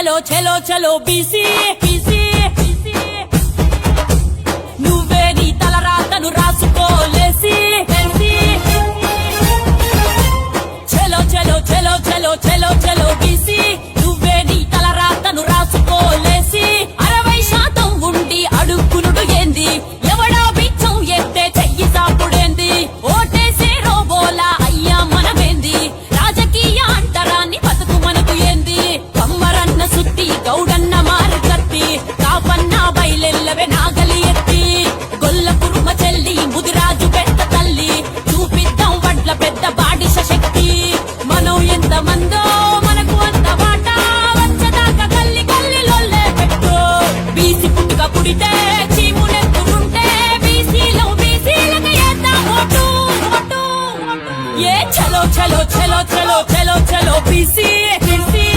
చలో చలో చలో బీసీ బీసీ నువ్వే నీ తలరాతను రాసుకోలేసి చలో చలో చలో చలో చలో చలో బీసీ నువ్వే నీ తలరాతను రాసుకోలేసి 60% ఉండి అడుక్కునుడు ఏంది ఎవడా బిచ్చం ఎత్తే చెయ్యి సాపుడేంది ఓటేసే రోబోలా అయ్యా మనమేంది రాజకీయ అంటరాన్ని బతుకు మనకు ఏంది కమ్మరన్న సుత్తి గౌడన్న మారుకత్తి కాపన్న బయలెల్లవే నాగలి ఎత్తి గొల్ల కుర్మ చెల్లి ముదిరాజు పెద్ద తల్లి చూపిద్దాం వడ్ల పెద్ద బాడిష శక్తి మనం ఎంత మందో మనకు అంత వాట వచ్చదాకా గల్లి గల్లిలోల్లే పెట్టు బీసీ పుట్టుక పుడితే చీమునెత్తుకుంటే బీసీలో బీసీలకు ఏద్దాం ఓటు ఓటు ఏ చలో చలో చలో చలో చలో చలో బీసీ బీసీ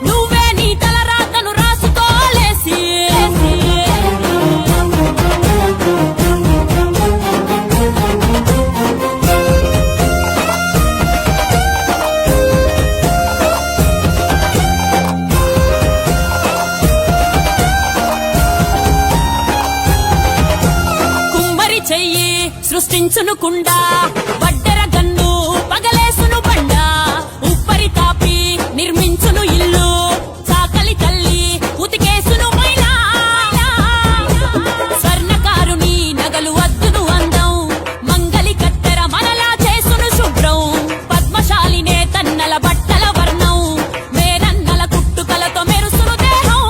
నువ్వే నీ తలరాతను రాసుకోలేసి కుమ్మరి చెయ్యి సృష్టించునుకుండా వడ్డెర గన్ను పగలేసును బండ ఉప్పరి తాపి నిర్మించును ఇల్లు చాకలి తల్లి ఉతికేసును మైలా స్వర్ణకారుని నగలు అద్దును అందం మంగలి కత్తెర మనలా చేసును శుభ్రం పద్మశాలినే తన్నల బట్టల వర్ణం మేరన్నల కుట్టుకలతో మెరుసును దేహం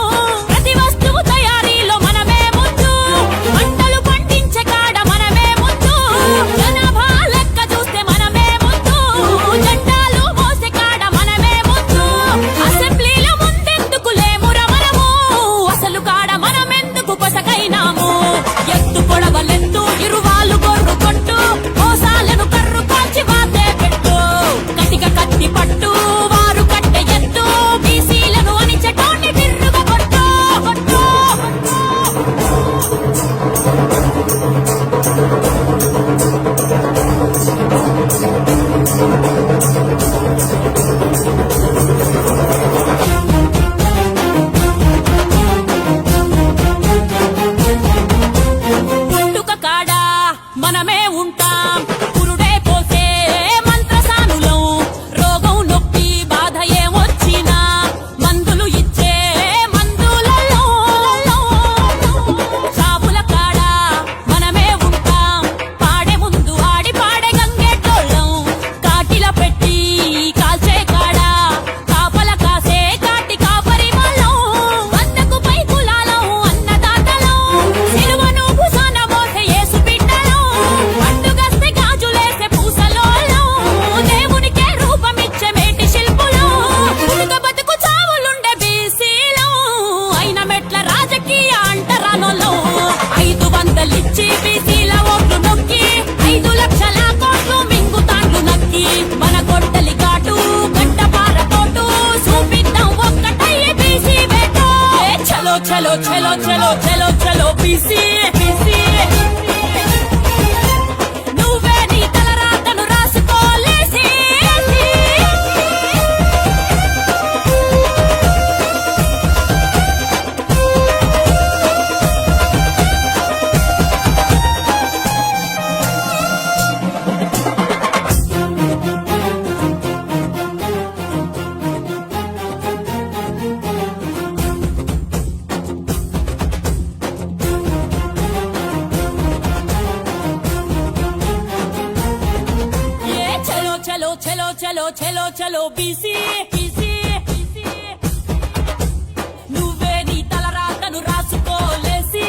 ప్రతి వస్తువు తయారీలో మనమే ముందు పంటలు పండించే కాడ మనమే ముందు జనాభా లెక్క చూస్తే మనమే ముందు జెండాలు మోసే కాడ మనమే ముందు అసెంబ్లీలో ముందెందుకు లేమురా మనము అసలు కాడ మనమెందుకు కొసకైనాము ఎత్తు పొడవలెత్తు ఇరువాలు గొర్రు కొట్టు మోసాలను కర్రు కాల్చి వాతే పెట్టు కటిక కత్తి పట్టు వారు కట్టె ఎత్తు బీసీలను అనిచెటోని బిర్రుగా కొట్టు కొట్టు పుట్టుక కాడ మనమే ఉంటాం పురుడే పోసే మంత్రసానులం రోగం నొప్పి బాధ ఏమొచ్చినా మందులు ఇచ్చే మందులలో చావుల కాడ మనమే ఉంటాం పాడే ముందు ఆడి పాడే గంగేటోళ్ళం కాటిల పెట్టి కాల్చే కాడ కాపల కాసే కాటి కాపరి వాళ్ళం 100కు పై కులాలం అన్నదాతలం సిలువను భుజాన మోసే యేసు బిడ్డలం పండుగస్తే గాజులేసే పూసలోళ్ళం దేవునికే రూపమిచ్చే మేటి శిల్పులం పుట్టుక బతుకు చావులుండే బీసీలం అయిన మెట్ల రాజకీయ అంటరానోళ్ళం 500 ఇచ్చి బీసీల ఓట్లు నొక్కి 5 లక్షల కోట్లు మింగుతాండ్లు నక్కి మన గొడ్డలి ఘాటు గడ్డ పారతోటు చూపిద్దాం ఒక్కటయ్యే బీసీ వేటో ఏ చలో చలో చలో చలో చలో చలో బీసీ బీసీ నువ్వే నీ తలరాతను రాసుకోలేసి ఏ చలో చలో చలో చలో చలో చలో బీసీ బీసీ నువ్వే నీ తలరాతను రాసుకోలేసి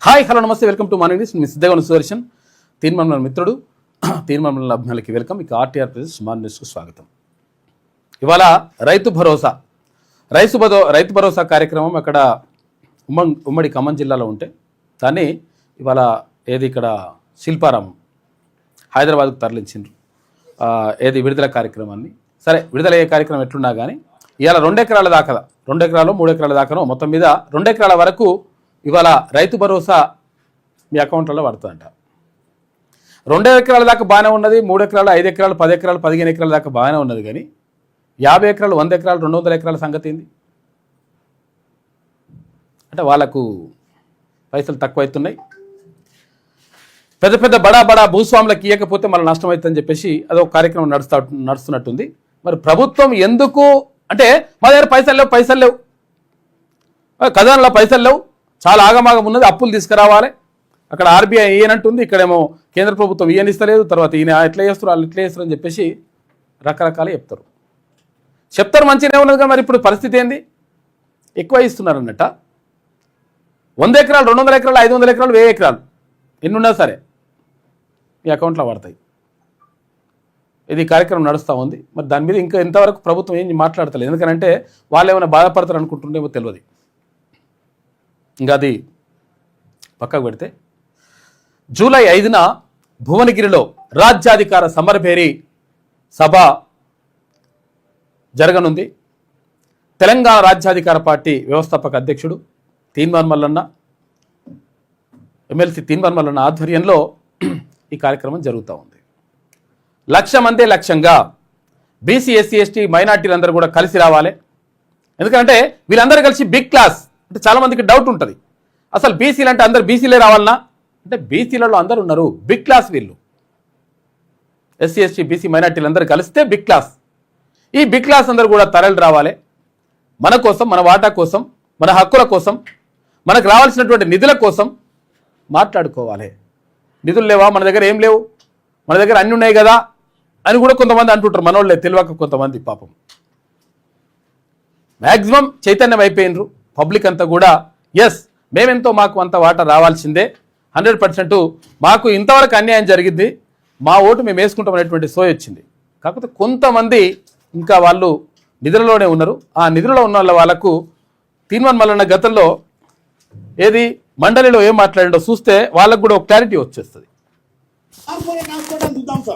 హాయ్ హలో నమస్తే వెల్కమ్ టు మార్నింగ్ న్యూస్. మీ సిద్ధగౌన సుదర్శన్ తీర్మానం మిత్రుడు తీర్మానం అభిమానులకి వెల్కమ్. ఇక ఆర్టీఆర్ ప్రెస్ మార్నింగ్ న్యూస్కు స్వాగతం. ఇవాళ రైతు భరోసా కార్యక్రమం అక్కడ ఉమ్మడి ఖమ్మం జిల్లాలో ఉంటే దాన్ని ఇవాళ ఇక్కడ శిల్పారామం హైదరాబాద్కు తరలించిండ్రు. విడుదల కార్యక్రమాన్ని. సరే, విడుదల అయ్యే కార్యక్రమం ఎట్లున్నా కానీ ఇవాళ 2 ఎకరాల దాకా 2 ఎకరాలు 3 ఎకరాల దాకానో మొత్తం మీద 2 ఎకరాల వరకు ఇవాళ రైతు భరోసా మీ అకౌంట్లలో పడుతుందంట. 2 ఎకరాల దాకా బాగానే ఉన్నది, 3 ఎకరాలు 5 ఎకరాలు 10 ఎకరాలు 15 ఎకరాల దాకా బాగానే ఉన్నది. కానీ 50 ఎకరాలు 100 ఎకరాలు 200 ఎకరాల సంగతి ఏంది అంటే వాళ్ళకు పైసలు తక్కువ అవుతున్నాయి. పెద్ద బడా భూస్వాములకు ఇవ్వకపోతే మళ్ళీ నష్టం అవుతుందని చెప్పేసి అదొక కార్యక్రమం నడుస్తున్నట్టుంది. మరి ప్రభుత్వం ఎందుకు అంటే మా దగ్గర పైసలు లేవు ఖజానాలో పైసలు లేవు, చాలా ఆగమాగం ఉన్నది, అప్పులు తీసుకురావాలి, అక్కడ ఆర్బీఐ ఈయనంటుంది, ఇక్కడేమో కేంద్ర ప్రభుత్వం ఈయనిస్తలేదు, తర్వాత ఈయన ఎట్లా చేస్తారు వాళ్ళు ఇట్లా చేస్తారు అని చెప్పేసి రకరకాలు చెప్తారు మంచిగానే ఉన్నదిగా. మరి ఇప్పుడు పరిస్థితి ఏంది? ఎక్కువ ఇస్తున్నారు అన్నట్ట. 100 ఎకరాలు 200 ఎకరాలు 500 ఎకరాలు 1000 ఎకరాలు ఎన్నున్నా సరే మీ అకౌంట్లో పడతాయి. ఇది కార్యక్రమం నడుస్తూ ఉంది. మరి దాని మీద ఇంకా ఇంతవరకు ప్రభుత్వం ఏం మాట్లాడతలేదు. ఎందుకంటే వాళ్ళు ఏమైనా బాధపడతారు అనుకుంటుండేమో తెలియదు. ఇంకా అది పక్కకు పెడితే జూలై 5న భువనగిరిలో రాజ్యాధికార సమరభేరి సభ జరగనుంది. తెలంగాణ రాజ్యాధికార పార్టీ వ్యవస్థాపక అధ్యక్షుడు ఎమ్మెల్సీ తీన్మార్ మల్లన్న ఆధ్వర్యంలో ఈ కార్యక్రమం జరుగుతూ ఉంది. 1,00,000 మందే లక్ష్యంగా బీసీ ఎస్సీ ఎస్టీ మైనార్టీలందరూ కూడా కలిసి రావాలి. ఎందుకంటే వీళ్ళందరూ కలిసి బిగ్ క్లాస్ అంటే చాలామందికి డౌట్ ఉంటుంది, అసలు బీసీలు అంటే అందరు బీసీలే రావాలన్నా అంటే బీసీలలో అందరూ ఉన్నారు, బిగ్ క్లాస్ వీళ్ళు. ఎస్సీ ఎస్టీ బీసీ మైనార్టీలందరూ కలిస్తే బిగ్ క్లాస్. ఈ బిగ్ క్లాస్ అందరూ కూడా తరలి రావాలి. మన కోసం, మన వాటా కోసం, మన హక్కుల కోసం, మనకు రావాల్సినటువంటి నిధుల కోసం మాట్లాడుకోవాలి. నిధులు లేవా, మన దగ్గర ఏం లేవు, మన దగ్గర అన్నీ ఉన్నాయి కదా అని కూడా కొంతమంది అంటుంటారు. మనోళ్ళే తెలియక కొంతమంది పాపం మ్యాక్సిమం చైతన్యం అయిపోయినరు. పబ్లిక్ అంతా కూడా ఎస్ మేమెంతో మాకు అంత వాటా రావాల్సిందే, 100% మాకు ఇంతవరకు అన్యాయం జరిగింది, మా ఓటు మేము వేసుకుంటాం అనేటువంటి సోయి వచ్చింది. కాకపోతే కొంతమంది ఇంకా వాళ్ళు నిధులలోనే ఉన్నారు. ఆ నిధులలో ఉన్న వాళ్ళకు తీన్మార్ మల్లన్న గతంలో మండలిలో ఏం మాట్లాడిండో చూస్తే వాళ్ళకు కూడా ఒక క్లారిటీ వచ్చేస్తుంది.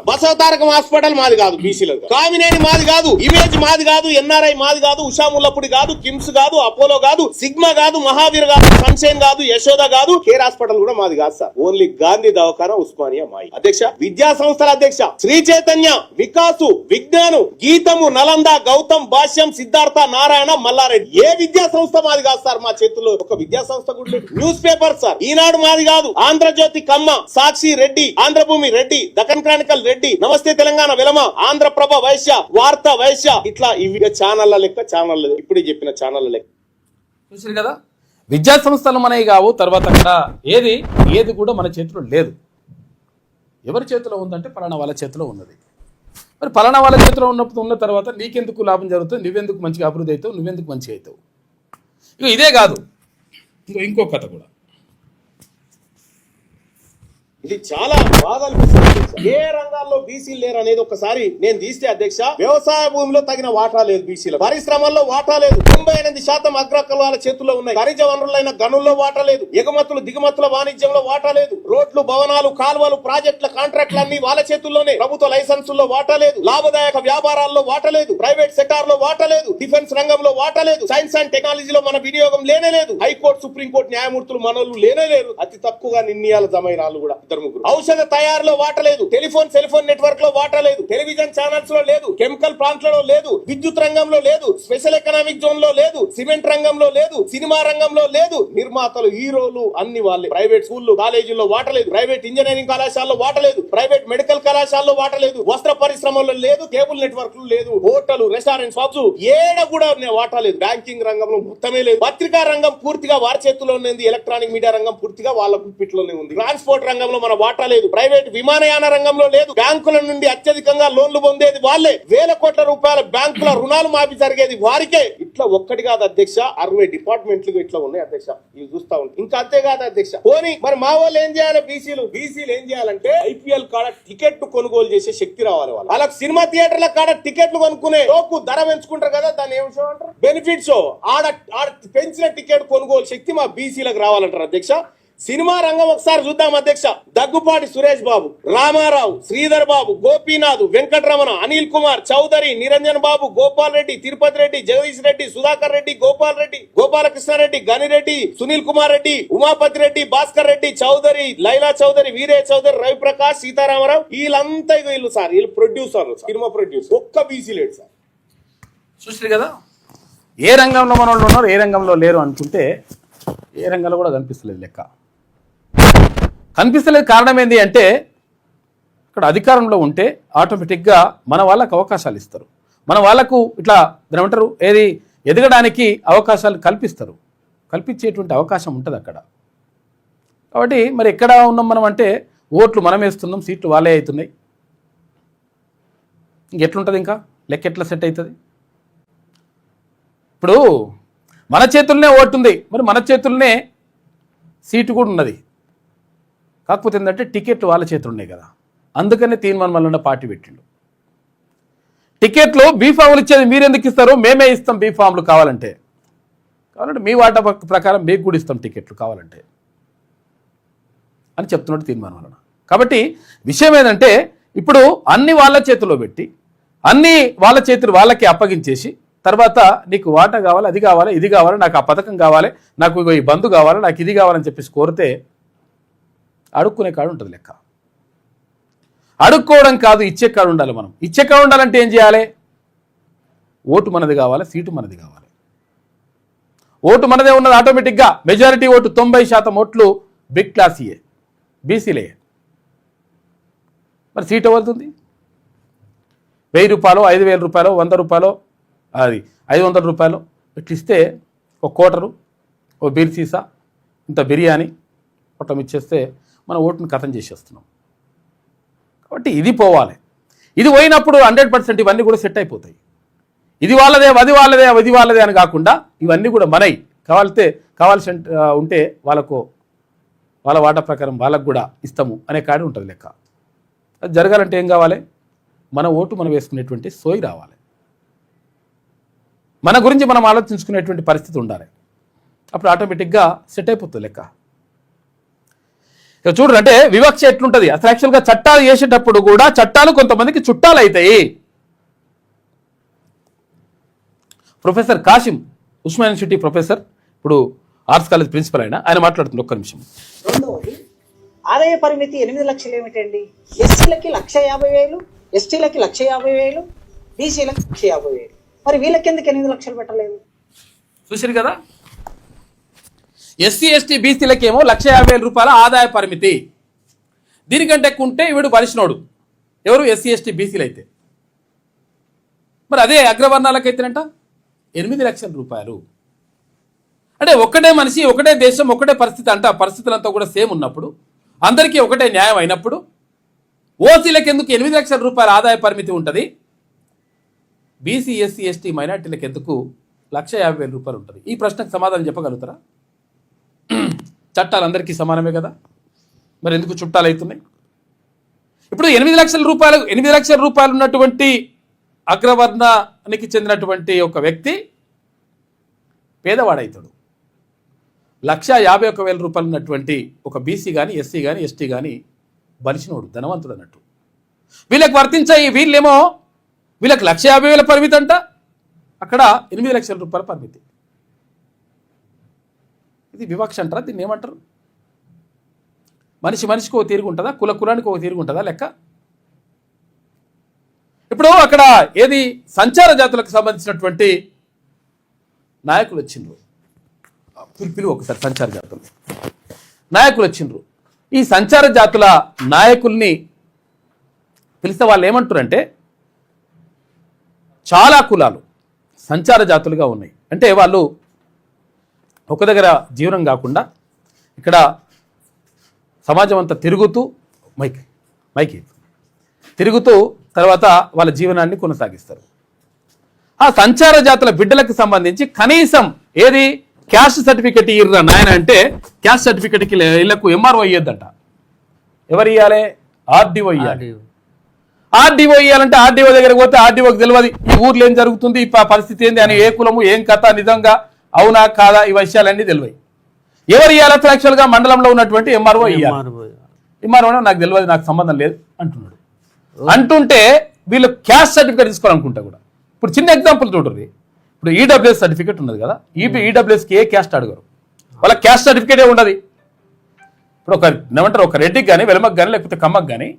బసవతారకం హాస్పిటల్ మాది కాదు, బీసీలకు. కామినేని మాది కాదు, ఇమేజ్ మాది కాదు, ఎన్ఆర్ఐ మాది కాదు, ఉషాముల్లపుడి కాదు, కిమ్స్ కాదు, అపోలో కాదు, సిగ్మా కాదు, మహావీర్ కాదు, సన్షైన్ కాదు, యశోద కాదు, కేర్ హాస్పిటల్ కూడా మాది కాదు సార్. ఓన్లీ గాంధీ దవాఖానా, ఉస్మానియా మాయి. అధ్యక్ష, విద్యా సంస్థల అధ్యక్ష, శ్రీ చైతన్య, వికాసు, విజ్ఞాను, గీతము, నలంద, గౌతమ్, భాష్యం, సిద్ధార్థ, నారాయణ, మల్లారెడ్డి. ఏ విద్యా సంస్థ మాది కాదు సార్. మా చేతుల్లో ఒక విద్యా సంస్థ కూడా. న్యూస్ పేపర్ సార్, ఈనాడు మాది కాదు, ఆంధ్రజ్యోతి కమ్మ, సాక్షి రెడ్డి, ఆంధ్రభూమి రెడ్డి, దక్కన్ క్రానికల్ రెడ్డి, నమస్తే తెలంగాణ వెలమ, ఆంధ్రప్రభ వైశ్య, వార్త వైశ్య, ఇట్లా ఇవి ఛానళ్ల లెక్క. ఛానల్ ఇప్పుడే చెప్పిన ఛానళ్ల లెక్క చూసారు కదా. విద్యా సంస్థలు మనవి కావు. తర్వాత అక్కడ ఏది కూడా మన చేతిలో లేదు. ఎవరి చేతిలో ఉందంటే పలానా వాళ్ళ చేతిలో ఉన్నది. మరి పలానా వాళ్ళ చేతిలో ఉన్న తర్వాత నీకెందుకు లాభం జరుగుతుంది, నువ్వెందుకు మంచిగా అభివృద్ధి అవుతావు, నువ్వెందుకు మంచిగా అవుతావు. ఇదే కాదు, ఇంకో కథ కూడా. ఇది చాలా బాధ అనిపిస్తుంది. ఏ రంగాల్లో బీసీలు లేరు అనేది ఒకసారి నేను తీస్తే అధ్యక్ష, వ్యవసాయ భూమిలో తగిన వాటా లేదు బీసీలు, పరిశ్రమల్లో వాటా లేదు, 98% అగ్రకులాల చేతుల్లో ఉన్నాయి, ఖనిజ వనరులైన గనుల్లో వాటా లేదు, ఎగుమతులు దిగుమతుల వాణిజ్యంలో వాటా లేదు, రోడ్లు, భవనాలు, కాల్వలు, ప్రాజెక్టుల కాంట్రాక్టులన్నీ వాళ్ళ చేతుల్లోనే, ప్రభుత్వ లైసెన్సుల్లో వాటా లేదు, లాభదాయక వ్యాపారాల్లో వాటా లేదు, ప్రైవేట్ సెక్టార్ లో వాటా లేదు, డిఫెన్స్ రంగంలో వాటా లేదు, సైన్స్ అండ్ టెక్నాలజీలో మన వినియోగం లేనే లేదు, హైకోర్టు సుప్రీంకోర్టు న్యాయమూర్తులు మనోళ్ళు లేనే లేరు, అతి తక్కువగా నిర్ణయాలు జమైనాలు కూడా ఔషధ తయారీలో వాటా లేదు, సెల్ ఫోన్ నెట్వర్క్ లో వాటా లేదు, టెలివిజన్ ఛానల్స్ లో లేదు, కెమికల్ ప్లాంట్లలో లేదు, విద్యుత్ రంగంలో లేదు, స్పెషల్ ఎకనామిక్ జోన్ లో లేదు, సిమెంట్ రంగంలో లేదు, సినిమా రంగంలో లేదు, నిర్మాతలు, హీరోలు అన్ని వాళ్ళే, ప్రైవేట్ స్కూళ్లు, కాలేజీల్లో వాటా లేదు, ప్రైవేట్ ఇంజనీరింగ్ కళాశాలలో వాటా లేదు, ప్రైవేట్ మెడికల్ కళాశాలలో వాటా లేదు, వస్త్ర పరిశ్రమలో లేదు, కేబుల్ నెట్వర్క్లు లేదు, హోటల్, రెస్టారెంట్, షాప్స్ ఏడ కూడా వాటా లేదు, బ్యాంకింగ్ రంగంలో మొత్తమే లేదు, పత్రికా రంగం పూర్తిగా వారి చేతుల్లో ఉంది, ఎలక్ట్రానిక్ మీడియా రంగం పూర్తిగా వాళ్ళ గుప్పిట్లోనే ఉంది, ట్రాన్స్పోర్ట్ రంగంలో మన వాటా లేదు, ప్రైవేట్ విమానయాన రంగంలో లేదు, బ్యాంకుల నుండి అత్యధికంగా లోన్లు పొందేది వాళ్ళే, వేల కోట్ల రూపాయల బ్యాంకుల రుణాలు మాఫీ జరిగేది వారికే. ఇట్లా ఒక్కటి కాదు అధ్యక్ష, 60 డిపార్ట్మెంట్లు ఇట్లా ఉన్నాయి అధ్యక్ష, ఇవి చూస్తా ఉంటాయి. ఇంకా అంతేకాదు అధ్యక్ష, పోనీ మరి మా వాళ్ళు ఏం చేయాలి, బీసీలు ఏం చేయాలంటే ఐపీఎల్ కాడ టికెట్ కొనుగోలు చేసే శక్తి రావాలి వాళ్ళకి. సినిమా థియేటర్ల కాడ టికెట్లు కొనుక్కునే లోపు ధర పెంచుకుంటారు కదా, దాన్ని ఏం షో అంటారు, బెనిఫిట్ షో. ఆడ పెంచిన టికెట్ కొనుగోలు శక్తి మా బీసీలకు రావాలంటారు అధ్యక్ష. సినిమా రంగం ఒకసారి చూద్దాం అధ్యక్ష. దగ్గుపాటి సురేష్ బాబు, రామారావు, శ్రీధర్ బాబు, గోపీనాథ్, వెంకటరమణ, అనిల్ కుమార్, చౌదరి, నిరంజన్ బాబు, గోపాల్ రెడ్డి, తిరుపతి రెడ్డి, జగదీష్ రెడ్డి, సుధాకర్ రెడ్డి, గోపాల్ రెడ్డి, గోపాలకృష్ణారెడ్డి, గనిరెడ్డి, సునీల్ కుమార్ రెడ్డి, ఉమాపతి రెడ్డి, భాస్కర్ రెడ్డి, చౌదరి, లైలా చౌదరి, వీరే చౌదరి, రవిప్రకాష్, సీతారామరావు, వీళ్ళంతా వీళ్ళు సార్, వీళ్ళు ప్రొడ్యూసర్లు, సినిమా ప్రొడ్యూసర్. ఒక్క బీసీ లేడు సార్. చూసారు కదా, ఏ రంగంలో మన వాళ్ళు ఉన్నారు, ఏ రంగంలో లేరు అనుకుంటే ఏ రంగంలో కూడా కనిపిస్తలేదు లెక్క. కనిపిస్తలేదు కారణం ఏంటి అంటే, ఇక్కడ అధికారంలో ఉంటే ఆటోమేటిక్గా మన వాళ్ళకు అవకాశాలు ఇస్తారు, మన వాళ్ళకు ఇట్లా ఏమంటారు ఏది ఎదగడానికి అవకాశాలు కల్పిస్తారు, కల్పించేటువంటి అవకాశం ఉంటుంది అక్కడ. కాబట్టి మరి ఎక్కడ ఉన్నాం మనం అంటే, ఓట్లు మనం వేస్తున్నాం, సీట్లు వాళ్ళే అవుతున్నాయి. ఇంకెట్లుంటుంది, ఇంకా లెక్క ఎట్లా సెట్ అవుతుంది? ఇప్పుడు మన చేతుల్నే ఓటు ఉంది, మరి మన చేతుల్నే సీటు కూడా ఉన్నది. కాకపోతే ఏంటంటే టికెట్లు వాళ్ళ చేతులు ఉన్నాయి కదా, అందుకనే తీర్మానం వల్ల పార్టీ పెట్టిండు. టికెట్లు బీఫామ్లు ఇచ్చేది మీరు ఎందుకు ఇస్తారు, మేమే ఇస్తాం బీఫామ్లు కావాలంటే మీ వాటా ప్రకారం మీకు కూడా ఇస్తాం టికెట్లు కావాలంటే అని చెప్తున్నట్టు తీర్మానం వలన. కాబట్టి విషయం ఏంటంటే, ఇప్పుడు అన్ని వాళ్ళ చేతిలో పెట్టి అన్ని వాళ్ళ చేతులు వాళ్ళకి అప్పగించేసి తర్వాత నీకు వాటా కావాలి, అది కావాలి, ఇది కావాలి, నాకు ఆ పథకం కావాలి, నాకు ఈ బంధు కావాలి, నాకు ఇది కావాలని చెప్పేసి కోరితే అడుక్కునే కాడు ఉంటుంది లెక్క. అడుక్కోవడం కాదు, ఇచ్చే కాడు ఉండాలి. మనం ఇచ్చే కాడు ఉండాలంటే ఏం చేయాలి? ఓటు మనది కావాలి, సీటు మనది కావాలి. ఓటు మనదే ఉన్నది ఆటోమేటిక్గా. మెజారిటీ ఓటు 90% ఓట్లు బిగ్ క్లాస్ ఇయే, బీసీలే. మరి సీట్ ఎవరుతుంది? 1000 రూపాయలు, 5000 రూపాయలు, 100 రూపాయలు, అది 500 రూపాయలు ఇట్లా ఇస్తే ఒక కోటరు, ఓ బీర్ సీసా, ఇంత బిర్యానీ మొత్తం ఇచ్చేస్తే మన ఓటును ఖతం చేసేస్తున్నాం. కాబట్టి ఇది పోవాలి. ఇది పోయినప్పుడు 100% ఇవన్నీ కూడా సెట్ అయిపోతాయి. ఇది వాళ్ళదే, అది వాళ్ళదే, అది వాళ్ళదే అని కాకుండా ఇవన్నీ కూడా మనయి. కావాల్సి ఉంటే వాళ్ళకు వాళ్ళ వాటా ప్రకారం వాళ్ళకు కూడా ఇస్తాము అనే కాడి ఉంటుంది లెక్క. అది జరగాలంటే ఏం కావాలి? మన ఓటు మనం వేసుకునేటువంటి సోయి రావాలి, మన గురించి మనం ఆలోచించుకునేటువంటి పరిస్థితి ఉండాలి. అప్పుడు ఆటోమేటిక్గా సెట్ అయిపోతుంది లెక్క. ఇక చూడండి, అంటే వివక్ష ఎట్లుంటుంది అసలు. యాక్చువల్గా చట్టాలు చేసేటప్పుడు కూడా చట్టాలు కొంతమందికి చుట్టాలు అవుతాయి. Professor Kasim, Osmania university professor, ఇప్పుడు ఆర్ట్స్ కాలేజ్ ప్రిన్సిపల్ ఆయన మాట్లాడుతుంది. ఒక్క నిమిషం. రెండవది, ఆదాయ పరిమితి 8 లక్షలు ఏమిటండి? ఎస్సీలకి 150,000, ఎస్టీలకి 150,000, బీసీలకి 150,000. మరి వీళ్ళకి ఎందుకు 8 లక్షలు పెట్టలేదు? చూసారు కదా, ఎస్సీ ఎస్టీ బీసీలకి ఏమో 150,000 రూపాయల ఆదాయ పరిమితి. దీనికంటే ఎక్కువ ఉంటే వీడు పరిచినోడు. ఎవరు? ఎస్సీ ఎస్టీ బీసీలు అయితే. మరి అదే అగ్రవర్ణాలకైతేనంట 8 లక్షల రూపాయలు. అంటే ఒకటే మనిషి, ఒకటే దేశం, ఒకటే పరిస్థితి అంట. పరిస్థితులంతా కూడా సేమ్ ఉన్నప్పుడు, అందరికీ ఒకటే న్యాయం అయినప్పుడు ఓసీలకు ఎందుకు 8 లక్షల రూపాయల ఆదాయ పరిమితి ఉంటుంది? బీసీ ఎస్సీ ఎస్టీ మైనార్టీలకు ఎందుకు 150,000 రూపాయలు ఉంటుంది? ఈ ప్రశ్నకు సమాధానం చెప్పగలుగుతారా? చట్టాలు అందరికీ సమానమే కదా, మరి ఎందుకు చుట్టాలు అవుతున్నాయి? ఇప్పుడు 8 లక్షల రూపాయలు ఉన్నటువంటి అగ్రవర్ణానికి చెందినటువంటి ఒక వ్యక్తి పేదవాడవుతాడు. 151,000 రూపాయలు ఉన్నటువంటి ఒక బీసీ కానీ, ఎస్సీ కానీ, ఎస్టీ కానీ బలిసినోడు, ధనవంతుడు అన్నట్టు. వీళ్ళకి వర్తించాయి. వీళ్ళేమో వీళ్ళకి 150,000 పరిమితి అంట, అక్కడ 8 లక్షల రూపాయల పరిమితి. ఇది వివక్ష అంటారా? దీన్ని ఏమంటారు? మనిషికి ఒక తీరుగు ఉంటుందా? కులానికి ఒక తీరుగు ఉంటుందా లెక్క? ఇప్పుడు అక్కడ ఏది సంచార జాతులకు సంబంధించినటువంటి నాయకులు వచ్చిండ్రు. పిలుపు ఒకసారి సంచార జాతులు నాయకులు వచ్చిండ్రు. ఈ సంచార జాతుల నాయకుల్ని పిలిస్తే వాళ్ళు ఏమంటారంటే, చాలా కులాలు సంచార జాతులుగా ఉన్నాయి. అంటే వాళ్ళు ఒక దగ్గర జీవనం కాకుండా ఇక్కడ సమాజం అంతా తిరుగుతూ మైకి తిరుగుతూ తర్వాత వాళ్ళ జీవనాన్ని కొనసాగిస్తారు. ఆ సంచార జాతుల బిడ్డలకు సంబంధించి కనీసం ఏది క్యాస్ట్ సర్టిఫికెట్ ఇర్రా నాయన అంటే క్యాస్ట్ సర్టిఫికెట్కి ఇళ్లకు ఎంఆర్ఓ ఇయ్యొద్దంట. ఎవరు ఇవ్వాలి? ఆర్డీఓ ఇవ్వాలి. ఆర్డీఓ ఇవ్వాలంటే ఆర్డీఓ దగ్గరకు పోతే ఆర్డీఓకి తెలియదు ఈ ఊర్లో ఏం జరుగుతుంది, ఈ పరిస్థితి ఏంది అని, ఏ కులము ఏం కథ, నిజంగా అవునా కాదా, ఈ విషయాలన్నీ తెలియదు. ఎవరు ఇవ్వాలి? యాక్చువల్గా మండలంలో ఉన్నటువంటి ఎంఆర్ఓ ఇవ్వాలి. ఎంఆర్ఓ నాకు తెలియదు, నాకు సంబంధం లేదు అంటున్నాడు. అంటుంటే వీళ్ళు క్యాస్ట్ సర్టిఫికేట్ తీసుకోవాలనుకుంటా కూడా. ఇప్పుడు చిన్న ఎగ్జాంపుల్ చూడండి. ఇప్పుడు ఈడబ్ల్యూఎస్ సర్టిఫికేట్ ఉన్నది కదా, ఈడబ్ల్యూఎస్కి ఏ క్యాస్ట్ అడగరు, వాళ్ళ క్యాస్ట్ సర్టిఫికేటే ఉండదు. ఇప్పుడు ఏమంటారు, ఒక రెడ్డికి కానీ వెలమకు కానీ లేకపోతే కమ్మకు కానీ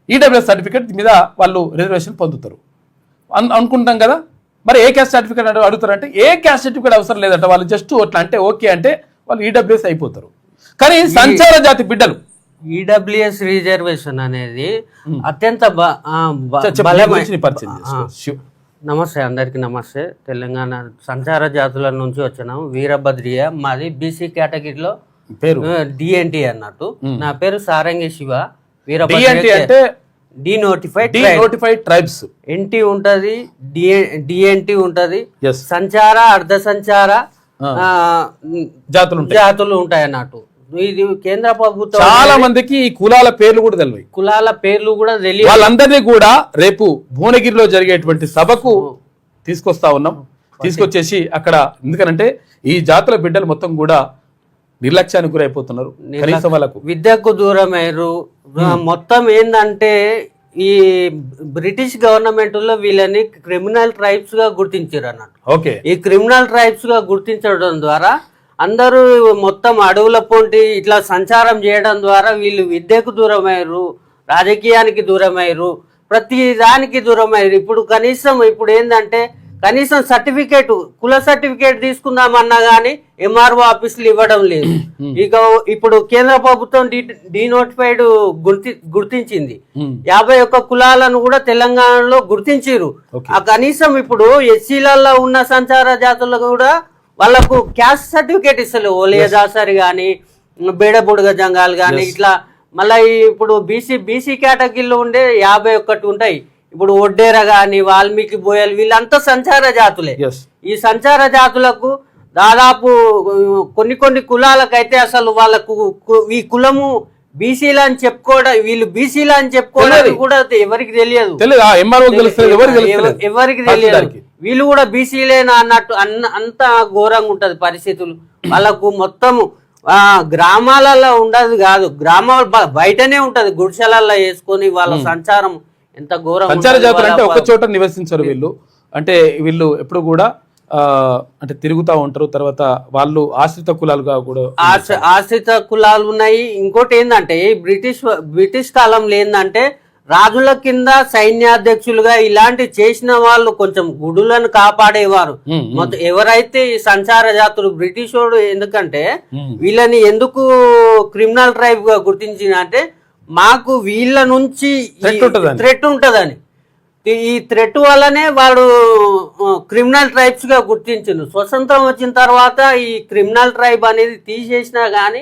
ఈడబ్ల్యూఎస్ సర్టిఫికేట్ మీద వాళ్ళు రిజర్వేషన్ పొందుతారు అనుకుంటాం కదా. మరి ఏ క్యాస్ట్ సర్టిఫికేట్ అడుగుతారంటే ఏ క్యాస్ట్ సర్టిఫికేట్ అవసరం లేదంట. వాళ్ళు జస్ట్ అట్లా అంటే ఓకే అంటే వాళ్ళు ఈడబ్ల్యూఎస్ అయిపోతారు. కానీ సంచార జాతి బిడ్డలు ఈడబ్ల్యూఎస్ రిజర్వేషన్ అనేది అత్యంత నమస్తే, అందరికి నమస్తే. తెలంగాణ సంచార జాతుల నుంచి వచ్చినాం. వీరభద్రియ, మాది బీసీ కేటగిరీలో పేరు డిఎన్టీ అన్నట్టు. నా పేరు సారంగి శివ. వీరభద్రియ అంటే డీనోటిఫైడ్ ట్రైబ్స్. ఎన్టీ ఉంటది, డిఎన్టీ ఉంటది, సంచార అర్ధ సంచార జాతులు ఉంటాయి అన్నట్టు. ఇది కేంద్ర ప్రభుత్వం చాలా మందికి ఈ కులాల పేర్లు కూడా తెలియదు. తెలియదు. వాళ్ళందరినీ కూడా రేపు భువనగిరిలో జరిగేటువంటి సభకు తీసుకొస్తా ఉన్నాం. తీసుకొచ్చేసి అక్కడ, ఎందుకనంటే ఈ జాతుల బిడ్డలు మొత్తం కూడా నిర్లక్ష్యానికి గురైపోతున్నారు. కనీసం వాళ్ళకు విద్యకు దూరమయ్యారు. మొత్తం ఏంటంటే ఈ బ్రిటిష్ గవర్నమెంట్ లో వీళ్ళని క్రిమినల్ ట్రైబ్స్ గా గుర్తించారు అన్నట్టు. ఓకే, ఈ క్రిమినల్ ట్రైబ్స్ గా గుర్తించడం ద్వారా అందరూ మొత్తం అడవుల పొంటి ఇట్లా సంచారం చేయడం ద్వారా వీళ్ళు విద్యకు దూరమయ్యారు, రాజకీయానికి దూరమయ్యారు, ప్రతి దానికి దూరమయ్యారు. ఇప్పుడు ఏంటంటే కనీసం సర్టిఫికేట్, కుల సర్టిఫికేట్ తీసుకుందామన్నా గానీ ఎంఆర్ఓ ఆఫీసులు ఇవ్వడం లేదు. ఇక ఇప్పుడు కేంద్ర ప్రభుత్వం డీనోటిఫైడ్ గుర్తించింది. 51 కులాలను కూడా తెలంగాణలో గుర్తించారు. ఆ కనీసం ఇప్పుడు ఎస్సీలలో ఉన్న సంచార జాతులకు కూడా వాళ్ళకు క్యాస్ట్ సర్టిఫికేట్ ఇస్తలేవు. ఓలేదాసరి గాని, బేడబుడుగ జంగాలు గాని, ఇట్లా మళ్ళీ ఇప్పుడు బీసీ కేటగిరీలో ఉండే 51 ఉంటాయి. ఇప్పుడు ఒడ్డేర గాని, వాల్మీకి, బోయల్ వీళ్ళంతా సంచార జాతులే. ఈ సంచార జాతులకు దాదాపు కొన్ని కులాలకైతే అసలు వాళ్ళకు ఈ కులము బీసీలు అని చెప్పుకోవడం, వీళ్ళు బీసీలు అని చెప్పుకోవడానికి కూడా ఎవరికి తెలియదు. ఎవరికి తెలియదు వీళ్ళు కూడా బీసీలేనా అన్నట్టు. అంత ఘోరంగా ఉంటది పరిస్థితులు. వాళ్ళకు మొత్తము గ్రామాలలో ఉండదు కాదు, గ్రామాల బయటనే ఉంటది, గుడిసెలల్లో వేసుకొని వాళ్ళ సంచారం ఎంత ఘోరం. సంచార జాతులు అంటే ఒక చోట నివసించరు వీళ్ళు. అంటే వీళ్ళు ఎప్పుడు కూడా అంటే తిరుగుతూ ఉంటారు. తర్వాత వాళ్ళు ఆశ్రిత కులాలుగా కూడా ఆశ్రిత కులాలు ఉన్నాయి. ఇంకోటి ఏంటంటే బ్రిటిష్ కాలంలో ఏంటంటే రాజుల కింద సైన్యాధ్యక్షులుగా ఇలాంటి చేసిన వాళ్ళు కొంచెం గుడులను కాపాడేవారు. మొత్తం ఎవరైతే ఈ సంచార జాతులు బ్రిటిష్ వాడు ఎందుకంటే వీళ్ళని ఎందుకు క్రిమినల్ ట్రైబ్ గా గుర్తించిన అంటే మాకు వీళ్ళ నుంచి థ్రెట్ ఉంటదని. ఈ థ్రెట్ వల్లనే వాడు క్రిమినల్ ట్రైబ్స్ గా గుర్తించిండు. స్వతంత్రం వచ్చిన తర్వాత ఈ క్రిమినల్ ట్రైబ్ అనేది తీసేసినా గానీ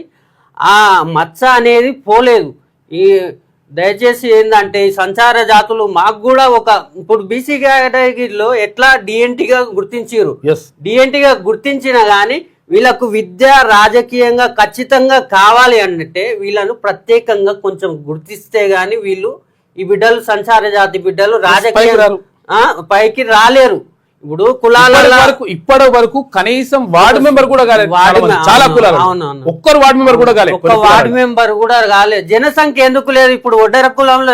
ఆ మచ్చ అనేది పోలేదు. ఈ దయచేసి ఏంటంటే ఈ సంచార జాతులు మాకు కూడా ఇప్పుడు బీసీ కేటగిరీలో ఎట్లా డిఎన్టీగా గుర్తించారు, డిఎన్టీగా గుర్తించినా గానీ వీళ్ళకు విద్య రాజకీయంగా ఖచ్చితంగా కావాలి అంటే వీళ్ళను ప్రత్యేకంగా కొంచెం గుర్తిస్తే గాని వీళ్ళు ఈ బిడ్డలు సంచార జాతి బిడ్డలు రాజకీయ పైకి రాలేరు. ఇప్పుడు కులాల వరకు ఇప్పటి వరకు కనీసం వార్డు మెంబర్ కూడా కాలేదు. చాలా కులాలు ఒక్కరు వార్డు మెంబర్ కూడా కాలేదు. వార్డు మెంబర్ కూడా కాలేదు. జనసంఖ్య ఎందుకు లేదు? ఇప్పుడు ఒడ్డెర కులంలో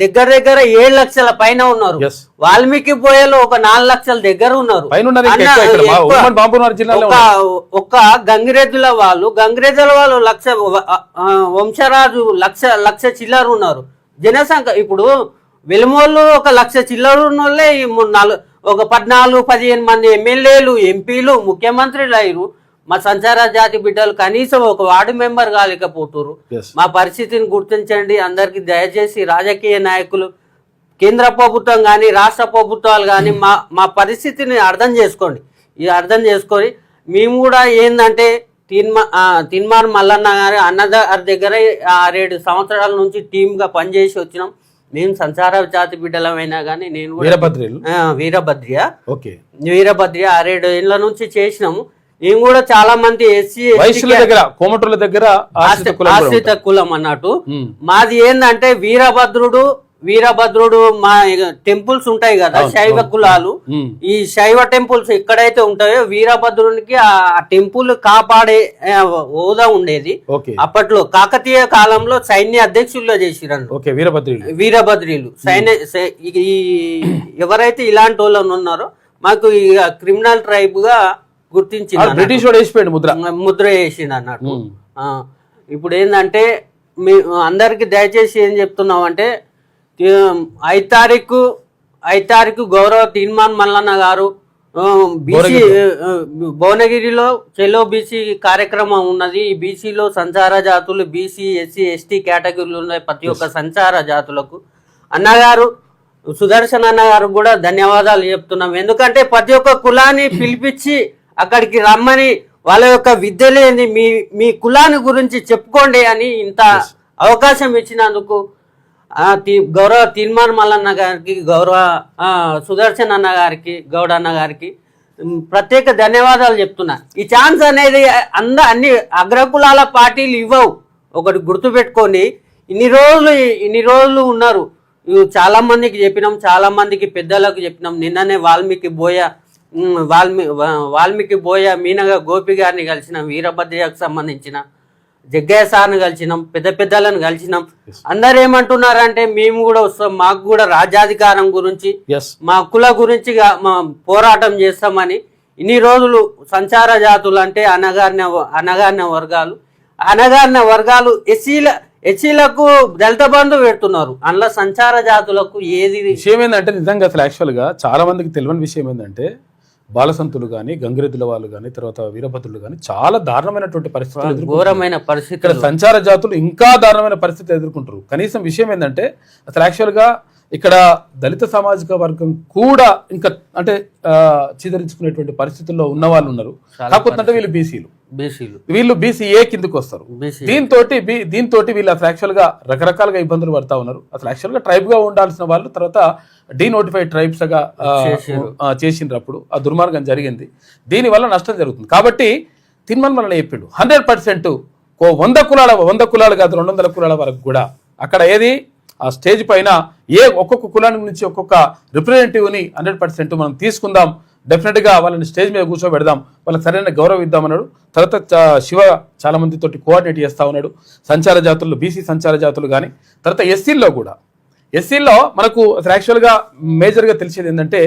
దగ్గర 7 లక్షల పైన ఉన్నారు. వాల్మీకి బోయలు 4 లక్షల దగ్గర ఉన్నారు. ఒక్క గంగిరెద్దుల వాళ్ళు లక్ష, వంశరాజు లక్ష చిల్లర ఉన్నారు. జనసంఖ్య ఇప్పుడు వెలుమోళ్ళు 1 లక్ష చిల్లర ఉన్న వాళ్ళే 14-15 మంది ఎమ్మెల్యేలు, ఎంపీలు, ముఖ్యమంత్రులు అయ్యారు. మా సంచార జాతి బిడ్డలు కనీసం ఒక వార్డు మెంబర్ కాలేకపోతున్నారు. మా పరిస్థితిని గుర్తించండి. అందరికి దయచేసి రాజకీయ నాయకులు, కేంద్ర ప్రభుత్వం కానీ రాష్ట్ర ప్రభుత్వాలు కానీ మా పరిస్థితిని అర్థం చేసుకోండి. ఇది అర్థం చేసుకొని మేము కూడా ఏంటంటే తిన్మార్ మల్లన్న గారి అన్నగారి దగ్గర 6-7 సంవత్సరాల నుంచి టీమ్గా పనిచేసి వచ్చినాం. మేము సంచార జాతి బిడ్డలమైనా కానీ నేను వీరభద్రియ వీరభద్రియ 6-7 ఏళ్ళ నుంచి చేసినాము. మేము కూడా చాలా మంది ఎస్సీ దగ్గర కోమటూళ్ళ దగ్గర ఆశ్రిత కులం అన్నట్టు. మాది ఏంటంటే వీరభద్రుడు మా టెంపుల్స్ ఉంటాయి కదా శైవ కులాలు, ఈ శైవ టెంపుల్స్ ఎక్కడైతే ఉంటాయో వీరభద్రునికి ఆ టెంపుల్ కాపాడే హోదా ఉండేది. అప్పట్లో కాకతీయ కాలంలో సైన్య అధ్యక్షుల్లో చేసిరండి వీరభద్రులు. ఎవరైతే ఇలాంటి వాళ్ళు ఉన్నారో మాకు క్రిమినల్ ట్రైబ్ గా గుర్తించి ముద్ర వేసింది అన్నట్టు. ఇప్పుడు ఏంటంటే అందరికి దయచేసి ఏం చెప్తున్నాం అంటే 5 తారీఖు గౌరవ తీర్మాన్ మల్లన్న గారు బీసీ భువనగిరిలో చెలో బీసీ కార్యక్రమం ఉన్నది. ఈ బీసీలో సంచార జాతులు బీసీ ఎస్సీ ఎస్టీ కేటగిరీలు ఉన్నాయి. ప్రతి ఒక్క సంచార జాతులకు అన్నగారు సుదర్శన్ అన్నగారు కూడా ధన్యవాదాలు చెప్తున్నాం. ఎందుకంటే ప్రతి ఒక్క కులాన్ని పిలిపించి అక్కడికి రమ్మని వాళ్ళ యొక్క విద్యలేని మీ కులాన్ని గురించి చెప్పుకోండి అని ఇంత అవకాశం ఇచ్చినందుకు గౌరవ తీర్మాన్ మల్లన్న గారికి, గౌరవ సుదర్శన్ అన్న గారికి, గౌడ అన్న గారికి ప్రత్యేక ధన్యవాదాలు చెప్తున్నా. ఈ ఛాన్స్ అనేది అన్ని అగ్రకులాల పార్టీలు ఇవ్వవు. ఒకటి గుర్తుపెట్టుకోండి. ఇన్ని రోజులు ఉన్నారు. చాలా మందికి చెప్పినాం, చాలా మందికి పెద్దలకు చెప్పినాం. నిన్ననే వాల్మీకి బోయ మీనగా గోపి గారిని కలిసినాం, వీరభద్రయ్యకు సంబంధించిన జగ్గయ్య సార్ని కలిసినాం, పెద్దలను కలిసినాం. అందరు ఏమంటున్నారంటే మేము కూడా వస్తాం, మాకు కూడా రాజ్యాధికారం గురించి మా హక్కుల గురించి పోరాటం చేస్తామని. ఇన్ని రోజులు సంచార జాతులు అంటే అనగారిన వర్గాలు ఎస్సీలకు దళిత బంధు పెడుతున్నారు. అందులో సంచార జాతులకు ఏది విషయం ఏంటంటే నిజంగా అసలు యాక్చువల్గా చాలా మందికి తెలియని విషయం ఏంటంటే బాలసంతులు కానీ గంగిరెద్దుల వాళ్ళు కానీ తర్వాత వీరభద్రులు కానీ చాలా దారుణమైనటువంటి పరిస్థితులు, ఘోరమైన పరిస్థితి. ఇక్కడ సంచార జాతులు ఇంకా దారుణమైన పరిస్థితి ఎదుర్కొంటారు. కనీసం విషయం ఏంటంటే అసలు యాక్చువల్గా ఇక్కడ దళిత సామాజిక వర్గం కూడా ఇంకా అంటే చిదరించుకునేటువంటి పరిస్థితుల్లో ఉన్న వాళ్ళు ఉన్నారు. కాకపోతే వీళ్ళు వీళ్ళు బీసీఏ కిందకు వస్తారు. దీంతో వీళ్ళు అసలు యాక్చువల్ గా రకరకాలుగా ఇబ్బందులు పడతా ఉన్నారు. అసలు యాక్చువల్ గా ట్రైబ్ గా ఉండాల్సిన వాళ్ళు తర్వాత డీనోటిఫైడ్ ట్రైబ్స్ గా చేసినప్పుడు ఆ దుర్మార్గం జరిగింది. దీని వల్ల నష్టం జరుగుతుంది. కాబట్టి తిన్మన్ వలన చెప్పిండు 100% 100 కులాలు కాదు 200 కులాల వరకు కూడా అక్కడ ఏది ఆ స్టేజ్ పైన ఒక్కొక్క కులానికి నుంచి ఒక్కొక్క రిప్రజెంటేటివ్ని 100% మనం తీసుకుందాం, డెఫినెట్గా వాళ్ళని స్టేజ్ మీద కూర్చోబెడదాం, వాళ్ళకి సరైన గౌరవం ఇద్దామన్నాడు. తర్వాత శివ చాలా మందితోటి కోఆర్డినేట్ చేస్తూ ఉన్నాడు. సంచార జాతులు బీసీ సంచార జాతులు కానీ తర్వాత ఎస్సీల్లో మనకు అసలు యాక్చువల్గా మేజర్గా తెలిసేది ఏంటంటే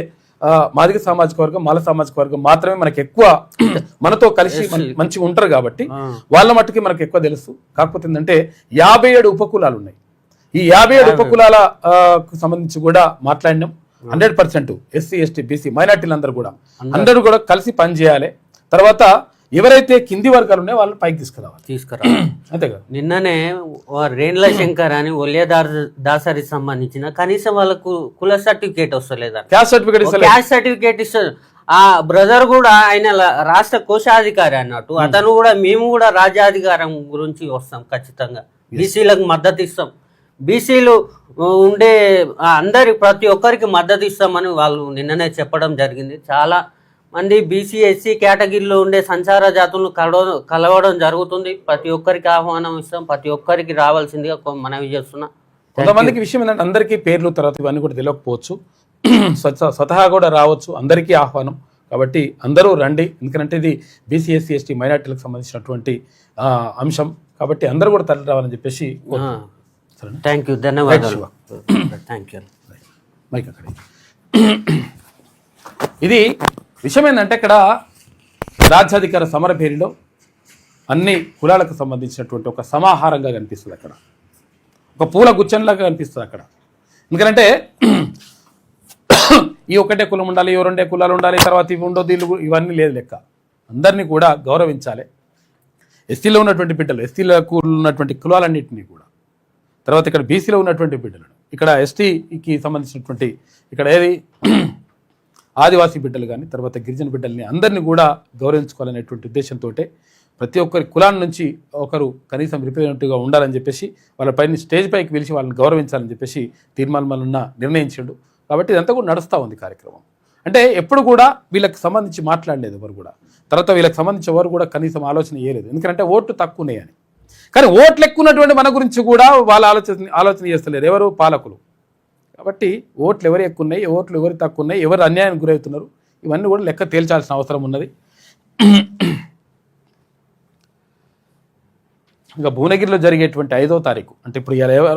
మాదిగ సామాజిక వర్గం మాల సామాజిక వర్గం మాత్రమే మనకి ఎక్కువ మనతో కలిసి మంచిగా ఉంటారు కాబట్టి వాళ్ళ మట్టుకి మనకు ఎక్కువ తెలుసు. కాకపోతే ఏంటంటే 57 ఉపకులాలు ఉన్నాయి. ఈ 57 ఉపకులాలకు సంబంధించి కూడా మాట్లాడినాం. 100% ఎస్సీ ఎస్టీ బీసీ మైనార్టీలు అందరూ కూడా కలిసి పనిచేయాలి. తర్వాత ఎవరైతే కింది వర్గాలు ఉన్నాయో వాళ్ళని పైకి తీసుకురావాలి. అంతేగా నిన్ననే రేణుల శంకర్ అని దాసరి సంబంధించిన కనీసం వాళ్ళకు కుల సర్టిఫికేట్ వస్తలేదా, క్యాస్ట్ సర్టిఫికేట్ ఇస్తారు. ఆ బ్రదర్ కూడా ఆయన రాష్ట్ర కోశాధికారి అన్నట్టు. అతను కూడా మేము కూడా రాజ్యాధికారం గురించి వస్తాం, ఖచ్చితంగా బీసీలకు మద్దతు ఇస్తాం, బీసీలు ఉండే ప్రతి ఒక్కరికి మద్దతు ఇస్తామని వాళ్ళు నిన్ననే చెప్పడం జరిగింది. చాలా మంది బీసీ ఎస్సీ కేటగిరీలో ఉండే సంచార జాతులను కలవడం జరుగుతుంది. ప్రతి ఒక్కరికి ఆహ్వానం ఇస్తాం, ప్రతి ఒక్కరికి రావాల్సిందిగా మనవి చేస్తున్నా. కొంతమందికి విషయం ఏంటంటే అందరికీ పేర్లు తర్వాత ఇవన్నీ కూడా తెలియకపోవచ్చు, స్వతహా కూడా రావచ్చు. అందరికీ ఆహ్వానం. కాబట్టి అందరూ రండి, ఎందుకంటే ఇది బీసీ ఎస్సీ ఎస్టీ మైనార్టీలకు సంబంధించినటువంటి అంశం. కాబట్టి అందరూ కూడా తరలి రావాలని చెప్పేసి థ్యాంక్ యూ, ధన్యవాదాలు. Thank you. ఇది విషయం ఏంటంటే ఇక్కడ రాజ్యాధికార సమర పేరులో అన్ని కులాలకు సంబంధించినటువంటి ఒక సమాహారంగా కనిపిస్తుంది. అక్కడ ఒక పూల గుచ్చంలాగా కనిపిస్తుంది అక్కడ. ఎందుకంటే ఈ ఒకటే కులం ఉండాలి, ఈ 2 కులాలు ఉండాలి, తర్వాత ఇవి ఉండొద్దు, ఇవన్నీ లేదు లెక్క. అందరినీ కూడా గౌరవించాలి. ఎస్టీలో ఉన్నటువంటి బిడ్డలు, ఎస్టీలకు ఉన్నటువంటి కులాలన్నింటినీ కూడా, తర్వాత ఇక్కడ బీసీలో ఉన్నటువంటి బిడ్డలను, ఇక్కడ ఎస్టీకి సంబంధించినటువంటి ఇక్కడ ఏది ఆదివాసీ బిడ్డలు కానీ తర్వాత గిరిజన బిడ్డల్ని అందరినీ కూడా గౌరవించుకోవాలనేటువంటి ఉద్దేశంతో ప్రతి ఒక్కరి కులాన్ని నుంచి ఒకరు కనీసం రిప్రజెంటేటివ్గా ఉండాలని చెప్పేసి వాళ్ళ పైన స్టేజ్ పైకి పిలిచి వాళ్ళని గౌరవించాలని చెప్పేసి తీర్మానం మల్లన్న నిర్ణయించాడు. కాబట్టి ఇదంతా కూడా నడుస్తూ ఉంది కార్యక్రమం. అంటే ఎప్పుడు కూడా వీళ్ళకి సంబంధించి మాట్లాడలేదు ఎవరు కూడా. తర్వాత వీళ్ళకి సంబంధించి ఎవరు కూడా కనీసం ఆలోచన చేయలేదు. ఎందుకంటే ఓట్లు తక్కువ ఉన్నాయని. కానీ ఓట్లు ఎక్కువ ఉన్నటువంటి మన గురించి కూడా వాళ్ళు ఆలోచన చేస్తలేరు ఎవరు, పాలకులు. కాబట్టి ఓట్లు ఎవరు ఎక్కువ ఉన్నాయి, ఓట్లు ఎవరు తక్కువ ఉన్నాయి, ఎవరు అన్యాయానికి గురవుతున్నారు, ఇవన్నీ కూడా లెక్క తేల్చాల్సిన అవసరం ఉన్నది. ఇంకా భువనగిరిలో జరిగేటువంటి 5వ తారీఖు అంటే ఇప్పుడు ఇలా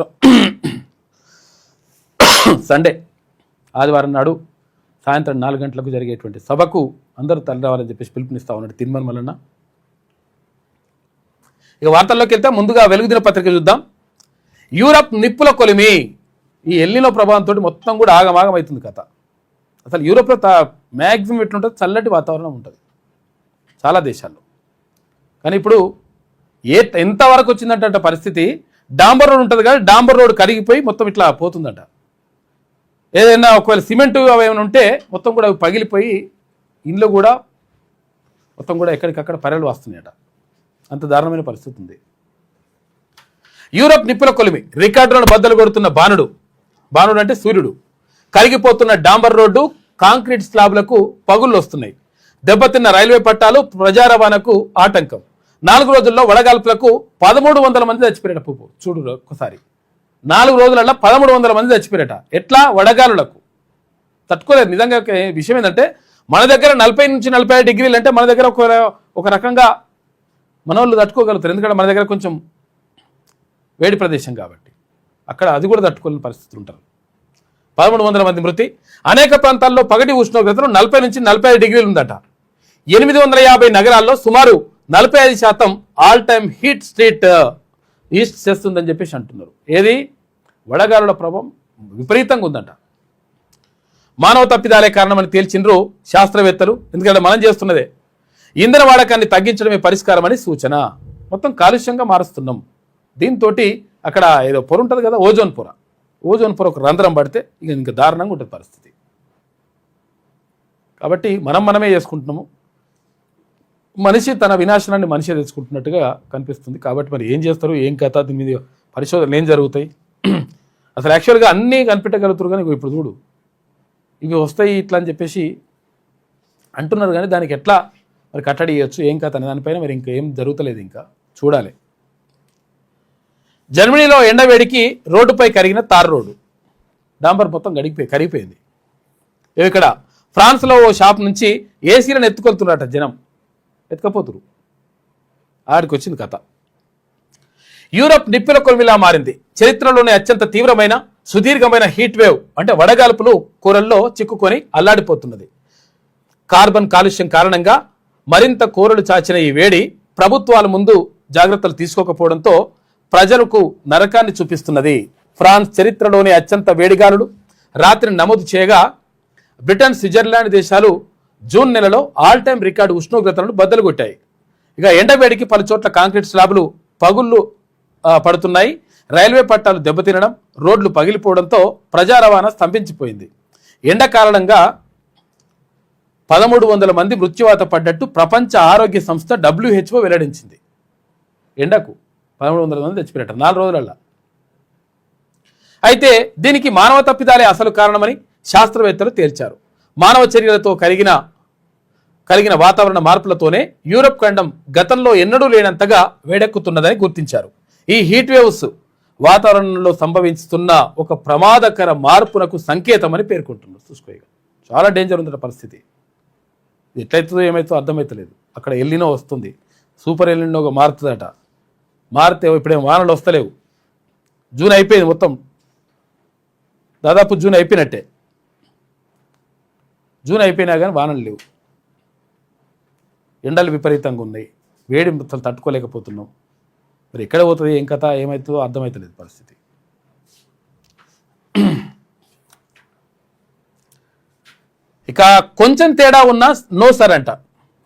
సండే ఆదివారం నాడు సాయంత్రం 4 గంటలకు జరిగేటువంటి సభకు అందరూ తరలి రావాలని చెప్పేసి పిలుపునిస్తా ఉన్నాడు తీర్మానం వలన. ఇక వార్తల్లోకి వెళ్తే ముందుగా వెలుగుదిన పత్రిక చూద్దాం. యూరప్ నిప్పుల కొలిమి. ఈ ఎల్నినో ప్రభావంతో మొత్తం కూడా ఆగమాగం అవుతుంది కథ. అసలు యూరోప్లో మ్యాక్సిమం ఎట్లుంటుంది, చల్లటి వాతావరణం ఉంటుంది చాలా దేశాల్లో. కానీ ఇప్పుడు ఎంతవరకు వచ్చిందంటే పరిస్థితి, డాంబర్ రోడ్ ఉంటుంది కానీ డాంబర్ రోడ్ కరిగిపోయి మొత్తం ఇట్లా పోతుందంట. ఏదైనా ఒకవేళ సిమెంట్ అవి ఏమైనా ఉంటే మొత్తం కూడా అవి పగిలిపోయి ఇండ్లు కూడా మొత్తం కూడా ఎక్కడికక్కడ పర్యలు వస్తున్నాయట. అంత దారుణమైన పరిస్థితి ఉంది. యూరప్ నిప్పుల కొలిమి. రికార్డులను బద్దలు కొడుతున్న బాణుడు అంటే సూర్యుడు. కరిగిపోతున్న డాంబర్ రోడ్డు, కాంక్రీట్ స్లాబ్లకు పగుళ్ళు వస్తున్నాయి. దెబ్బతిన్న రైల్వే పట్టాలు, ప్రజా రవాణాకు ఆటంకం. 4 రోజుల్లో వడగాల్పులకు 1300 మంది చచ్చిపోయారట. పువ్వు చూడు ఒక్కసారి, 4 రోజులలో 1300 మంది చచ్చిపోయారట. ఎట్లా? వడగాలులకు తట్టుకోలేదు. నిజంగా విషయం ఏంటంటే మన దగ్గర 40 నుంచి 45 డిగ్రీలు అంటే మన దగ్గర ఒక రకంగా మన వాళ్ళు తట్టుకోగలుగుతారు. ఎందుకంటే మన దగ్గర కొంచెం వేడి ప్రదేశం కాబట్టి అక్కడ అది కూడా తట్టుకోలేని పరిస్థితులు ఉంటారు. 1300 మంది మృతి. అనేక ప్రాంతాల్లో పగటి ఉష్ణోగ్రతలు 40 నుంచి 45 డిగ్రీలు ఉందట. 850 నగరాల్లో సుమారు 45% all time heat street east చేస్తుందని చెప్పేసి అంటున్నారు. ఏది? వడగాలుల ప్రభావం విపరీతంగా ఉందంట. మానవ తప్పిదాలే కారణమని తేల్చిండ్రు శాస్త్రవేత్తలు. ఎందుకంటే మనం చేస్తున్నదే. ఇంధన వాడకాన్ని తగ్గించడమే పరిష్కారం అని సూచన. మొత్తం కాలుష్యంగా మారుస్తున్నాం. దీంతో అక్కడ ఏదో పొర ఉంటుంది కదా, ఓజోన్ పొర ఒక రంధ్రం పడితే ఇంకా దారుణంగా ఉంటుంది పరిస్థితి. కాబట్టి మనమే చేసుకుంటున్నాము. మనిషి తన వినాశనాన్ని మనిషి తెచ్చుకుంటున్నట్టుగా కనిపిస్తుంది. కాబట్టి మరి ఏం చేస్తారు, ఏం కథ, దీని మీద పరిశోధనలు ఏం జరుగుతాయి? అసలు యాక్చువల్గా అన్నీ కనిపెట్టగలుగుతారు కానీ ఇప్పుడు చూడు ఇవి వస్తాయి ఇట్లా అని చెప్పేసి అంటున్నారు. కానీ దానికి ఎట్లా మరి కట్టడి చేయొచ్చు, ఏం కథ అనే దానిపైన మరి ఇంకా ఏం జరుగుతలేదు, ఇంకా చూడాలి. జర్మనీలో ఎండవేడికి రోడ్డుపై కరిగిన తార్ రోడ్డు, డాంబర్ మొత్తం కరిగిపోయింది. ఇక్కడ ఫ్రాన్స్లో ఓ షాప్ నుంచి ఏసీలను ఎత్తుకొలుతున్నారట జనం, ఎత్తుకపోతురు. ఆడికి వచ్చింది కథ. యూరప్ నిప్పుల కొలిమిలా మారింది. చరిత్రలోనే అత్యంత తీవ్రమైన సుదీర్ఘమైన హీట్ వేవ్ అంటే వడగాల్పులు కూరల్లో చిక్కుకొని అల్లాడిపోతున్నది. కార్బన్ కాలుష్యం కారణంగా మరింత కూరలు చాచిన ఈ వేడి ప్రభుత్వాల ముందు జాగ్రత్తలు తీసుకోకపోవడంతో ప్రజలకు నరకాన్ని చూపిస్తున్నది. ఫ్రాన్స్ చరిత్రలోనే అత్యంత వేడిగాలులు రాత్రిని నమోదు చేయగా బ్రిటన్, స్విట్జర్లాండ్ దేశాలు జూన్ నెలలో ఆల్ టైమ్ రికార్డు ఉష్ణోగ్రతలను బద్దలు కొట్టాయి. ఇక ఎండవేడికి పలు చోట్ల కాంక్రీట్ స్లాబులు పగుళ్ళు పడుతున్నాయి. రైల్వే పట్టాలు దెబ్బతినడం, రోడ్లు పగిలిపోవడంతో ప్రజా రవాణా స్తంభించిపోయింది. ఎండ కారణంగా 1300 మంది మృత్యువాత పడ్డట్టు ప్రపంచ ఆరోగ్య సంస్థ WHO వెల్లడించింది. ఎండకు 1300 మంది చచ్చిపోయారట 4 రోజులల్లా. అయితే దీనికి మానవ తప్పిదాలే అసలు కారణమని శాస్త్రవేత్తలు తేల్చారు. మానవ చర్యలతో కలిగిన వాతావరణ మార్పులతోనే యూరప్ ఖండం గతంలో ఎన్నడూ లేనంతగా వేడెక్కుతున్నదని గుర్తించారు. ఈ హీట్ వేవ్స్ వాతావరణంలో సంభవిస్తున్న ఒక ప్రమాదకర మార్పునకు సంకేతమని పేర్కొంటున్నారు. చూసుకోగా చాలా డేంజర్ ఉందట పరిస్థితి. ఎట్లయితుందో ఏమవుతుందో అర్థమవుతలేదు. అక్కడ ఎల్లినో వస్తుంది, సూపర్ ఎల్లినోగా మారుతుందట. మారితే ఇప్పుడేం వానలు వస్తలేవు. జూన్ అయిపోయింది, మొత్తం దాదాపు జూన్ అయిపోయినట్టే. జూన్ అయిపోయినా కానీ వానలు లేవు. ఎండలు విపరీతంగా ఉన్నాయి, వేడి మొత్తం తట్టుకోలేకపోతున్నాం. మరి ఎక్కడ పోతుంది, ఏం కథ, ఏమవుతుందో అర్థమవుతలేదు పరిస్థితి. ఇక కొంచెం తేడా ఉన్నా నో సార్ అంట.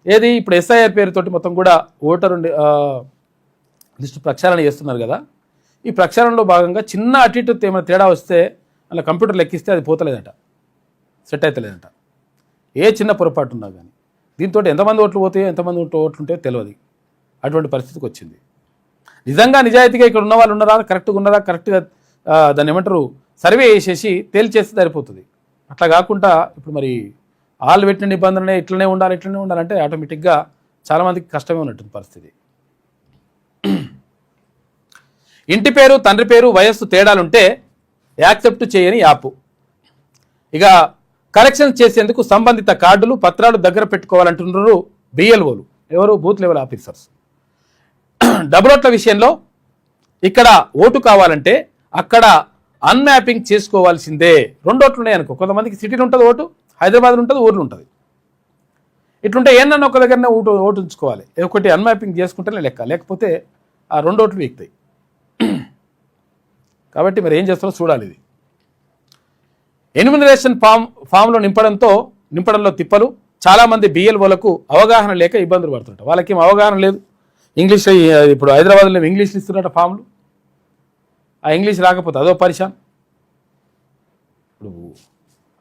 ఏది? ఇప్పుడు SIR పేరుతోటి మొత్తం కూడా ఓటరు లిస్టు ప్రక్షాళన చేస్తున్నారు కదా. ఈ ప్రక్షాళనలో భాగంగా చిన్న అటు ఇటు ఏమైనా తేడా వస్తే అలా కంప్యూటర్ లెక్కిస్తే అది పోతలేదట, సెట్ అవుతలేదట. ఏ చిన్న పొరపాటు ఉన్నా కానీ దీంతో ఎంతమంది ఓట్లు పోతాయో ఎంతమంది ఓట్లు ఉంటాయో తెలియదు. అటువంటి పరిస్థితికి వచ్చింది. నిజంగా నిజాయితీగా ఇక్కడ ఉన్న వాళ్ళు ఉన్నారా, కరెక్ట్గా ఉన్నారా, కరెక్ట్గా దాన్ని ఏమంటారు సర్వే చేసేసి తేల్చేస్తే సరిపోతుంది. అట్లా కాకుండా ఇప్పుడు మరి వాళ్ళు పెట్టిన నిబంధనలే ఇట్లనే ఉండాలంటే ఆటోమేటిక్గా చాలామందికి కష్టమే ఉన్నట్టుంది పరిస్థితి. ఇంటి పేరు, తండ్రి పేరు, వయస్సు తేడాలుంటే యాక్సెప్ట్ చేయని యాప్. ఇక కరెక్షన్స్ చేసేందుకు సంబంధిత కార్డులు, పత్రాలు దగ్గర పెట్టుకోవాలంటున్నారు బిఎల్ఓలు, ఎవరు బూత్ లెవెల్ ఆఫీసర్స్. డబుల్ ఓట్ల విషయంలో ఇక్కడ ఓటు కావాలంటే అక్కడ అన్మ్యాపింగ్ చేసుకోవాల్సిందే. 2 ఓట్లు ఉన్నాయి అనుకో, కొంతమందికి సిటీలో ఉంటుంది ఓటు, హైదరాబాద్లో ఉంటుంది, ఊర్లో ఉంటుంది. ఇట్లుంటే ఏంటన్నా ఒక దగ్గరనే ఓటు ఉంచుకోవాలి, ఒకటి అన్మ్యాపింగ్ చేసుకుంటేనే లెక్క, లేకపోతే ఆ 2 ఓట్లు వీక్తాయి. కాబట్టి మరి ఏం చేస్తారో చూడాలి. ఇది ఎన్యూమరేషన్ ఫామ్లో నింపడంలో తిప్పలు. చాలామంది బిఎల్ఓలకు అవగాహన లేక ఇబ్బందులు పడుతుంటారు. వాళ్ళకి ఏం అవగాహన లేదు. ఇంగ్లీష్ ఇప్పుడు హైదరాబాద్లో ఇంగ్లీష్లో ఇస్తున్నట్టు ఫామ్లు, ఆ ఇంగ్లీష్ రాకపోతే అదో పరిశాన్. ఇప్పుడు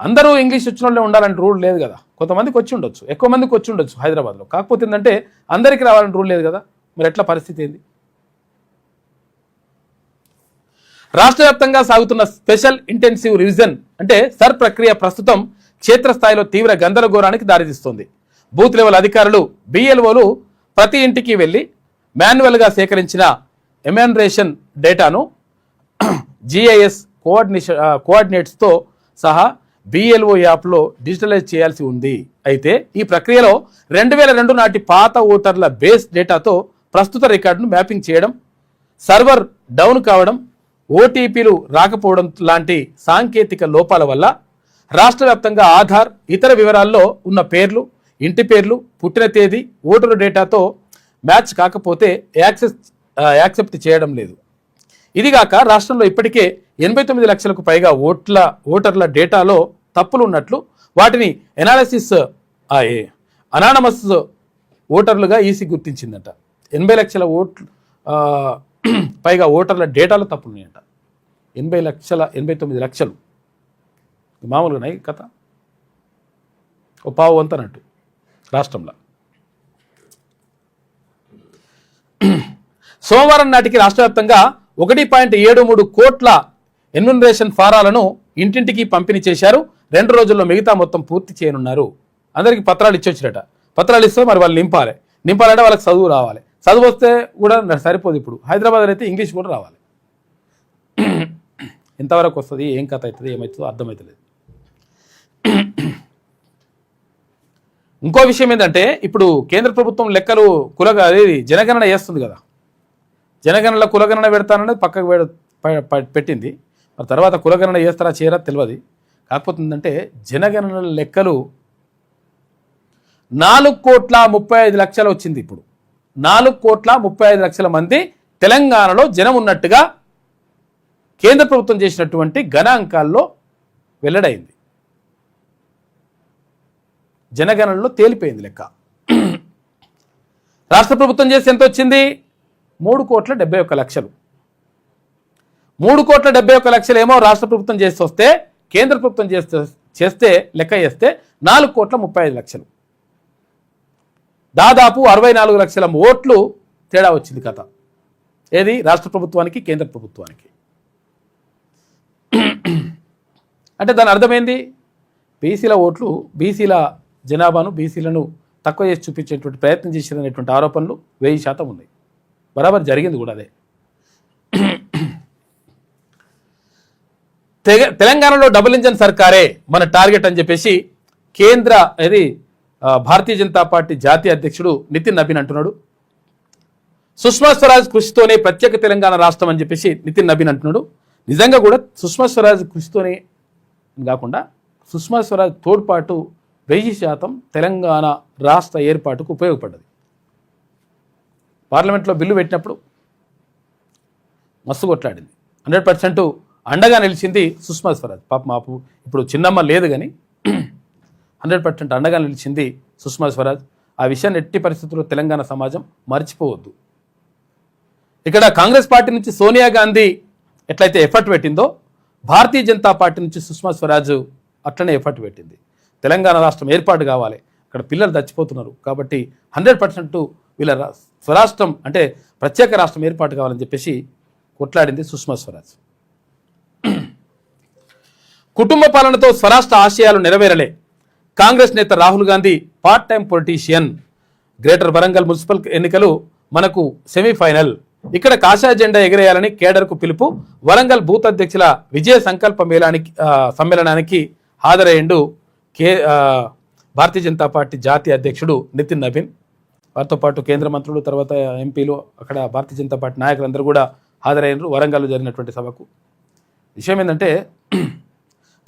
అందరూ ఇంగ్లీష్ వచ్చిన వాళ్ళే ఉండాలని రూల్ లేదు కదా. కొంతమందికి వచ్చి ఉండొచ్చు, ఎక్కువ మందికి వచ్చి ఉండొచ్చు హైదరాబాద్లో. కాకపోతే ఏంటంటే అందరికీ రావాలని రూల్ లేదు కదా. మరి ఎట్లా పరిస్థితి ఏంది? రాష్ట్ర వ్యాప్తంగా సాగుతున్న స్పెషల్ ఇంటెన్సివ్ రివిజన్ అంటే సర్ ప్రక్రియ ప్రస్తుతం క్షేత్రస్థాయిలో తీవ్ర గందరగోళానికి దారితీస్తోంది. బూత్ లెవెల్ అధికారులు, బిఎల్ఓలు ప్రతి ఇంటికి వెళ్లి మాన్యువల్గా సేకరించిన ఎమ్యూనరేషన్ డేటాను జిఐఎస్ కోఆర్డినేట్స్తో సహా బిఎల్ఓ యాప్లో డిజిటలైజ్ చేయాల్సి ఉంది. అయితే ఈ ప్రక్రియలో 2002 నాటి పాత ఓటర్ల బేస్ డేటాతో ప్రస్తుత రికార్డును మ్యాపింగ్ చేయడం, సర్వర్ డౌన్ కావడం, ఓటీపీలు రాకపోవడం లాంటి సాంకేతిక లోపాల వల్ల రాష్ట్ర వ్యాప్తంగా ఆధార్, ఇతర వివరాల్లో ఉన్న పేర్లు, ఇంటి పేర్లు, పుట్టిన తేదీ, ఓటరు డేటాతో మ్యాచ్ కాకపోతే యాక్సెప్ట్ చేయడం లేదు. ఇదిగాక రాష్ట్రంలో ఇప్పటికే 89 లక్షలకు పైగా ఓటర్ల డేటాలో తప్పులు ఉన్నట్లు, వాటిని అనానమస్ ఓటర్లుగా ఈసీ గుర్తించిందట. 80 లక్షల పైగా ఓటర్ల డేటాలో తప్పులు ఉన్నాయంట. 89 లక్షలు మామూలుగా ఉన్నాయి కథ, ఓ పావు వంతనట్టు రాష్ట్రంలో. సోమవారం నాటికి రాష్ట్ర వ్యాప్తంగా 1.73 కోట్ల ఎన్యూమరేషన్ ఫారాలను ఇంటింటికి పంపిణీ చేశారు. 2 రోజుల్లో మిగతా మొత్తం పూర్తి చేయనున్నారు. అందరికీ పత్రాలు ఇచ్చొచ్చిరట. పత్రాలు ఇస్తే మరి వాళ్ళు నింపాలంటే వాళ్ళకి చదువు రావాలి. చదువు వస్తే కూడా సరిపోదు. ఇప్పుడు హైదరాబాద్ అయితే ఇంగ్లీష్ కూడా రావాలి. ఎంతవరకు వస్తుంది, ఏం కథ అవుతుంది, ఏమవుతుందో అర్థమవుతలేదు. ఇంకో విషయం ఏంటంటే ఇప్పుడు కేంద్ర ప్రభుత్వం లెక్కలు జనగణన చేస్తుంది కదా. జనగణనలో కులగణన పెడతాననేది పక్కకు పెట్టింది. మరి తర్వాత కులగణన చేస్తారా చేయరా తెలియదు. కాకపోతే ఏంటంటే జనగణన లెక్కలు 4,35,00,000 వచ్చింది. ఇప్పుడు 4,35,00,000 మంది తెలంగాణలో జనం ఉన్నట్టుగా కేంద్ర ప్రభుత్వం చేసినటువంటి గణాంకాల్లో వెల్లడైంది. జనగణనలో తేలిపోయింది లెక్క. రాష్ట్ర ప్రభుత్వం చేసి ఎంత వచ్చింది? 3,71,00,000. 3,71,00,000 ఏమో రాష్ట్ర ప్రభుత్వం చేసి వస్తే, కేంద్ర ప్రభుత్వం చేస్తే లెక్క చేస్తే 4,35,00,000. దాదాపు 64 లక్షల ఓట్లు తేడా వచ్చింది కథ. ఏది రాష్ట్ర ప్రభుత్వానికి, కేంద్ర ప్రభుత్వానికి. అంటే దాని అర్థమైంది, బీసీల ఓట్లు, బీసీల జనాభాను, బీసీలను తక్కువ చేసి చూపించేటువంటి ప్రయత్నం చేసినటువంటి ఆరోపణలు 1000% ఉన్నాయి. బరాబర్ జరిగింది కూడా అదే. తెలంగాణలో డబుల్ ఇంజన్ సర్కారే మన టార్గెట్ అని చెప్పేసి భారతీయ జనతా పార్టీ జాతీయ అధ్యక్షుడు నితిన్ నబీన్ అంటున్నాడు. సుష్మా స్వరాజ్ కృషితోనే ప్రత్యేక తెలంగాణ రాష్ట్రం అని చెప్పేసి నితిన్ నబీన్ అంటున్నాడు. నిజంగా కూడా సుష్మా స్వరాజ్ కృషితోనే కాకుండా సుష్మా స్వరాజ్ తోడ్పాటు 1000% తెలంగాణ రాష్ట్ర ఏర్పాటుకు ఉపయోగపడ్డది. పార్లమెంట్లో బిల్లు పెట్టినప్పుడు మస్తు కొట్లాడింది. 100% అండగా నిలిచింది సుష్మా స్వరాజ్. మాపు ఇప్పుడు చిన్నమ్మ లేదు కానీ 100% అండగా నిలిచింది సుష్మా స్వరాజ్. ఆ విషయాన్ని ఎట్టి పరిస్థితుల్లో తెలంగాణ సమాజం మర్చిపోవద్దు. ఇక్కడ కాంగ్రెస్ పార్టీ నుంచి సోనియా గాంధీ ఎట్లయితే ఎఫర్ట్ పెట్టిందో, భారతీయ జనతా పార్టీ నుంచి సుష్మా స్వరాజ్ అట్లనే ఎఫర్ట్ పెట్టింది. తెలంగాణ రాష్ట్రం ఏర్పాటు కావాలి, అక్కడ పిల్లలు చచ్చిపోతున్నారు కాబట్టి 100% వీళ్ళ స్వరాష్ట్రం అంటే ప్రత్యేక రాష్ట్రం ఏర్పాటు కావాలని చెప్పేసి కొట్లాడింది సుష్మా స్వరాజ్. కుటుంబ పాలనతో స్వరాష్ట్ర ఆశయాలు నెరవేరలే. కాంగ్రెస్ నేత Rahul Gandhi part time politician. Greater Warangal municipal ఎన్నికలు మనకు సెమీఫైనల్. ఇక్కడ కాషాయ జెండా ఎగిరేయాలని కేడర్కు పిలుపు. వరంగల్ బూత్ అధ్యక్షుల విజయ సంకల్ప సమ్మేళనానికి హాజరయ్యిండు భారతీయ జనతా పార్టీ జాతీయ అధ్యక్షుడు నితిన్ నవీన్. వారితో పాటు కేంద్ర మంత్రులు, తర్వాత ఎంపీలు, అక్కడ భారతీయ జనతా పార్టీ నాయకులందరూ కూడా హాజరైనరు వరంగల్లో జరిగినటువంటి సభకు. విషయం ఏంటంటే